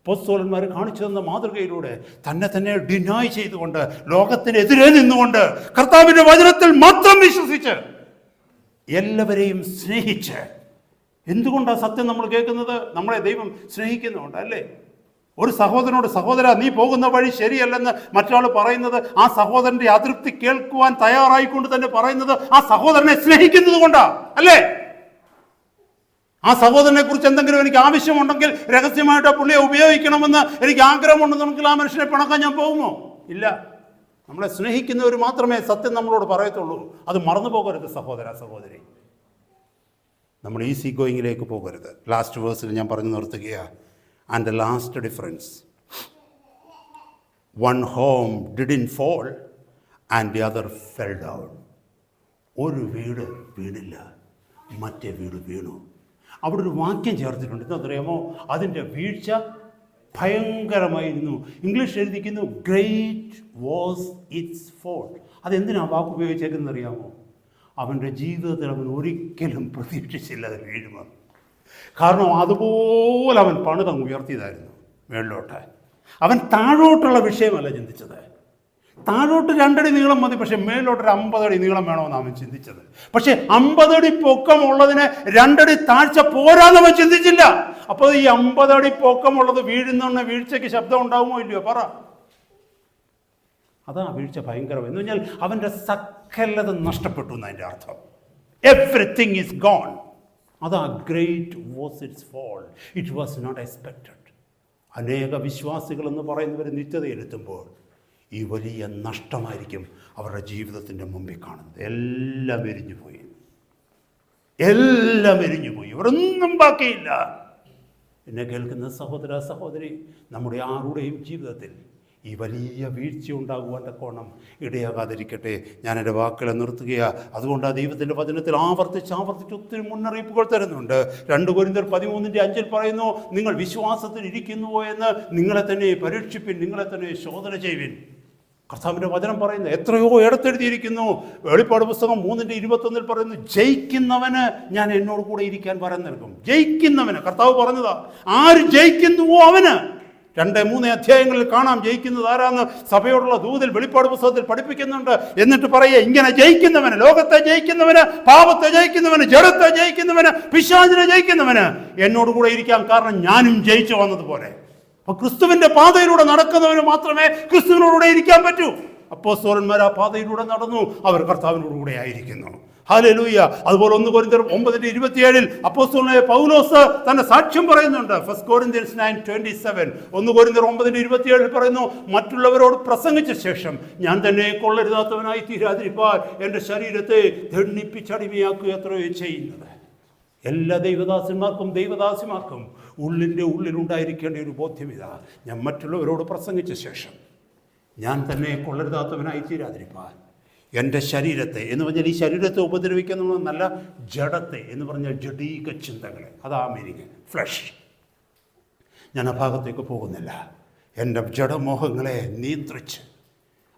അപ്പോസ്തലന്മാർ കാണിച്ചു തന്ന മാതൃകയിലൂടെ തന്നെ ഡിനായ് ചെയ്തുകൊണ്ട്, ലോകത്തിനെതിരെ നിന്നുകൊണ്ട്, കർത്താവിൻ്റെ വചനത്തിൽ മാത്രം വിശ്വസിച്ച്, എല്ലാവരെയും സ്നേഹിച്ച്. എന്തുകൊണ്ടാണ് സത്യം നമ്മൾ കേൾക്കുന്നത്? നമ്മളെ ദൈവം സ്നേഹിക്കുന്നുണ്ട് അല്ലേ? ഒരു സഹോദരനോട്, സഹോദര നീ പോകുന്ന വഴി ശരിയല്ലെന്ന് മറ്റൊരാൾ പറയുന്നത്, ആ സഹോദരൻ്റെ അതൃപ്തി കേൾക്കുവാൻ തയ്യാറായിക്കൊണ്ട് തന്നെ പറയുന്നത് ആ സഹോദരനെ സ്നേഹിക്കുന്നത് കൊണ്ടാണ് അല്ലേ? ആ സഹോദരനെ കുറിച്ച് എന്തെങ്കിലും എനിക്ക് ആവശ്യമുണ്ടെങ്കിൽ രഹസ്യമായിട്ട് ആ പുള്ളിയെ ഉപയോഗിക്കണമെന്ന് എനിക്ക് ആഗ്രഹമുണ്ടെന്നെങ്കിൽ ആ മനുഷ്യനെ പിണക്കാൻ ഞാൻ പോകുമോ? ഇല്ല. നമ്മളെ സ്നേഹിക്കുന്നവർ മാത്രമേ സത്യം നമ്മളോട് പറയത്തുള്ളൂ. അത് മറന്നു പോകരുത് സഹോദര സഹോദരി. നമ്മൾ ഈസി ഗോയിങ്ങിലേക്ക് പോകരുത്. ലാസ്റ്റ് വേഴ്സിൽ ഞാൻ പറഞ്ഞു നിർത്തുകയാണ്. And the last difference, one home didn't fall and the other fell down. ഒരു വീട് വീണില്ല, മറ്റേ വീട് വീണു. അവിടെ ഒരു വാക്യം ചേർത്തിട്ടുണ്ട്. എന്താണെന്നറിയാമോ? അതിൻ്റെ വീഴ്ച ഭയങ്കരമായിരുന്നു. ഇംഗ്ലീഷ് എഴുതിക്കുന്നു ഗ്രേറ്റ് വാസ് ഇറ്റ്സ് ഫോൾ. അതെന്തിനാണ് വാക്ക് ഉപയോഗിച്ചേക്കുന്നത് അറിയാമോ? അവൻ്റെ ജീവിതത്തിൽ അവൻ ഒരിക്കലും പ്രതീക്ഷിച്ചില്ല അത് വീഴുമെന്ന്. കാരണം അതുപോലെ അവൻ പണിതങ്ങ് ഉയർത്തിയതായിരുന്നു മേളിലോട്ട്. അവൻ താഴോട്ടുള്ള വിഷയമല്ല ചിന്തിച്ചത്. താഴോട്ട് 2 അടി നീളം മതി, പക്ഷെ മേലോട്ടൊരു 50 അടി നീളം വേണമെന്ന് അവൻ ചിന്തിച്ചത്. പക്ഷെ 50 അടി പൊക്കമുള്ളതിന് 2 അടി താഴ്ച പോരാന്ന് അവൻ ചിന്തിച്ചില്ല. അപ്പോൾ ഈ 50 അടി പൊക്കമുള്ളത് വീഴുന്ന വീഴ്ചയ്ക്ക് ശബ്ദം ഉണ്ടാകുമോ ഇല്ലയോ? പറ. അതാ വീഴ്ച ഭയങ്കരം എന്ന് പറഞ്ഞാൽ അവൻ്റെ സകലത നഷ്ടപ്പെട്ടു എന്നതിൻ്റെ അർത്ഥം. Everything is gone. അതാ great was its fall, it was not expected. അനേക വിശ്വാസികൾ എന്ന് പറയുന്നവർ നിത്യതയിലെത്തുമ്പോൾ ഈ വലിയ നഷ്ടമായിരിക്കും അവരുടെ ജീവിതത്തിൻ്റെ മുമ്പിൽ കാണുന്നത്. എല്ലാം എരിഞ്ഞു പോയി, എല്ലാം എരിഞ്ഞു പോയി, ഇവരൊന്നും ബാക്കിയില്ല. എന്നെ കേൾക്കുന്ന സഹോദര സഹോദരി, നമ്മുടെ ആരുടെയും ജീവിതത്തിൽ ഈ വലിയ വീഴ്ച ഉണ്ടാകുവാൻ തക്കോണം ഇടയാകാതിരിക്കട്ടെ. ഞാൻ എൻ്റെ വാക്കുകളെ നിർത്തുകയാണ്. അതുകൊണ്ട് ആ ദൈവത്തിൻ്റെ വചനത്തിൽ ആവർത്തിച്ച് ഒത്തിരി മുന്നറിയിപ്പുകൾ തരുന്നുണ്ട്. 2 കൊരിന്ത്യർ 13:5 പറയുന്നു, നിങ്ങൾ വിശ്വാസത്തിൽ ഇരിക്കുന്നുവോ എന്ന് നിങ്ങളെ തന്നെ പരീക്ഷിപ്പിൻ, നിങ്ങളെ തന്നെ ശോധന ചെയ്യുവിൻ. കർത്താവിൻ്റെ വചനം പറയുന്നു. എത്രയോ ഇടത്തെഴുതിയിരിക്കുന്നു. വെളിപ്പാട് പുസ്തകം 3:21 പറയുന്നു, ജയിക്കുന്നവന് ഞാൻ എന്നോട് കൂടെ ഇരിക്കാൻ വരം നൽകും. ജയിക്കുന്നവന് കർത്താവ് പറഞ്ഞതാ. ആര് ജയിക്കുന്നുവോ അവന്. 2-3 അധ്യായങ്ങളിൽ കാണാം ജയിക്കുന്നത് ആരാന്ന് സഭയോടുള്ള ദൂതിൽ വെളിപ്പാട് പുസ്തകത്തിൽ പഠിപ്പിക്കുന്നുണ്ട്. എന്നിട്ട് പറയുക, ഇങ്ങനെ ജയിക്കുന്നവന്, ലോകത്തെ ജയിക്കുന്നവന്, പാപത്തെ ജയിക്കുന്നവന്, ജഡത്തെ ജയിക്കുന്നവന്, പിശാചിനെ ജയിക്കുന്നവന് എന്നോട് കൂടെ ഇരിക്കാം. കാരണം ഞാനും ജയിച്ചു വന്നതുപോലെ. അപ്പൊ ക്രിസ്തുവിന്റെ പാതയിലൂടെ നടക്കുന്നവന് മാത്രമേ ക്രിസ്തുവിനോടുകൂടെ ഇരിക്കാൻ പറ്റൂ. അപ്പോസ്തലന്മാർ ആ പാതയിലൂടെ നടന്നു, അവർ കർത്താവിനോടുകൂടെ ആയിരിക്കുന്നു. ഹല്ലേലൂയ. അതുപോലെ 1 കൊരിന്ത്യർ 9:27 അപ്പോസ്തലനായ പൗലോസ് തന്റെ സാക്ഷ്യം പറയുന്നുണ്ട്. 1 Corinthians 9:27 1 കൊരിന്ത്യർ 9:27 പറയുന്നു, മറ്റുള്ളവരോട് പ്രസംഗിച്ച ശേഷം ഞാൻ തന്നെ കൊള്ളരുതാത്തവനായി തീരാതിരിപ്പാൻ എൻ്റെ ശരീരത്തെ ദണ്ഡിപ്പിച്ചടിമയാക്കുക എത്രയോ ചെയ്യുന്നത്. എല്ലാ ദൈവദാസന്മാർക്കും ദൈവദാസിമാർക്കും ഉള്ളിലുണ്ടായിരിക്കേണ്ട ഒരു ബോധ്യം ഇതാ. ഞാൻ മറ്റുള്ളവരോട് പ്രസംഗിച്ച ശേഷം ഞാൻ തന്നെ കൊള്ളരുതാത്തവനായി തീരാതിരിപ്പാൻ എൻ്റെ ശരീരത്തെ എന്ന് പറഞ്ഞാൽ ഈ ശരീരത്തെ ഉപദ്രവിക്കുന്നതെന്നല്ല, ജഡത്തെ എന്ന് പറഞ്ഞാൽ ജഡീക ചിന്തകളെ, അതാ മീനിങ്, ഫ്ലഷ്. ഞാൻ ആ ഭാഗത്തേക്ക് പോകുന്നില്ല. എൻ്റെ ജഡമോഹങ്ങളെ നിയന്ത്രിച്ച്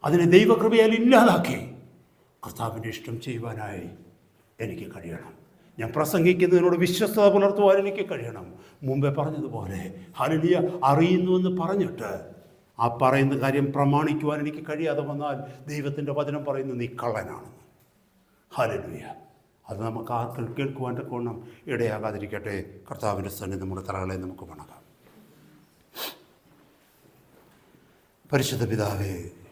അതിനെ ദൈവകൃപയാൽ ഇല്ലാതാക്കി കർത്താവിൻ്റെ ഇഷ്ടം ചെയ്യുവാനായി എനിക്ക് കഴിയണം. ഞാൻ പ്രസംഗിക്കുന്നതിനോട് വിശ്വസ്തത പുലർത്തുവാൻ എനിക്ക് കഴിയണം. മുമ്പേ പറഞ്ഞതുപോലെ ഹല്ലേലൂയ, അറിയുന്നുവെന്ന് പറഞ്ഞിട്ട് ആ പറയുന്ന കാര്യം പ്രമാണിക്കുവാൻ എനിക്ക് കഴിയാതെ വന്നാൽ ദൈവത്തിൻ്റെ വചനം പറയുന്നു, നീ കള്ളനാണ്. ഹല്ലേലൂയ. അത് നമുക്ക് ആർക്കും കേൾക്കുവാൻ തക്കവണ്ണം ഇടയാകാതിരിക്കട്ടെ. കർത്താവിൻ്റെ സന്നിധി നമ്മുടെ തലകളെ നമുക്ക് വണങ്ങാം. പരിശുദ്ധ പിതാവേ,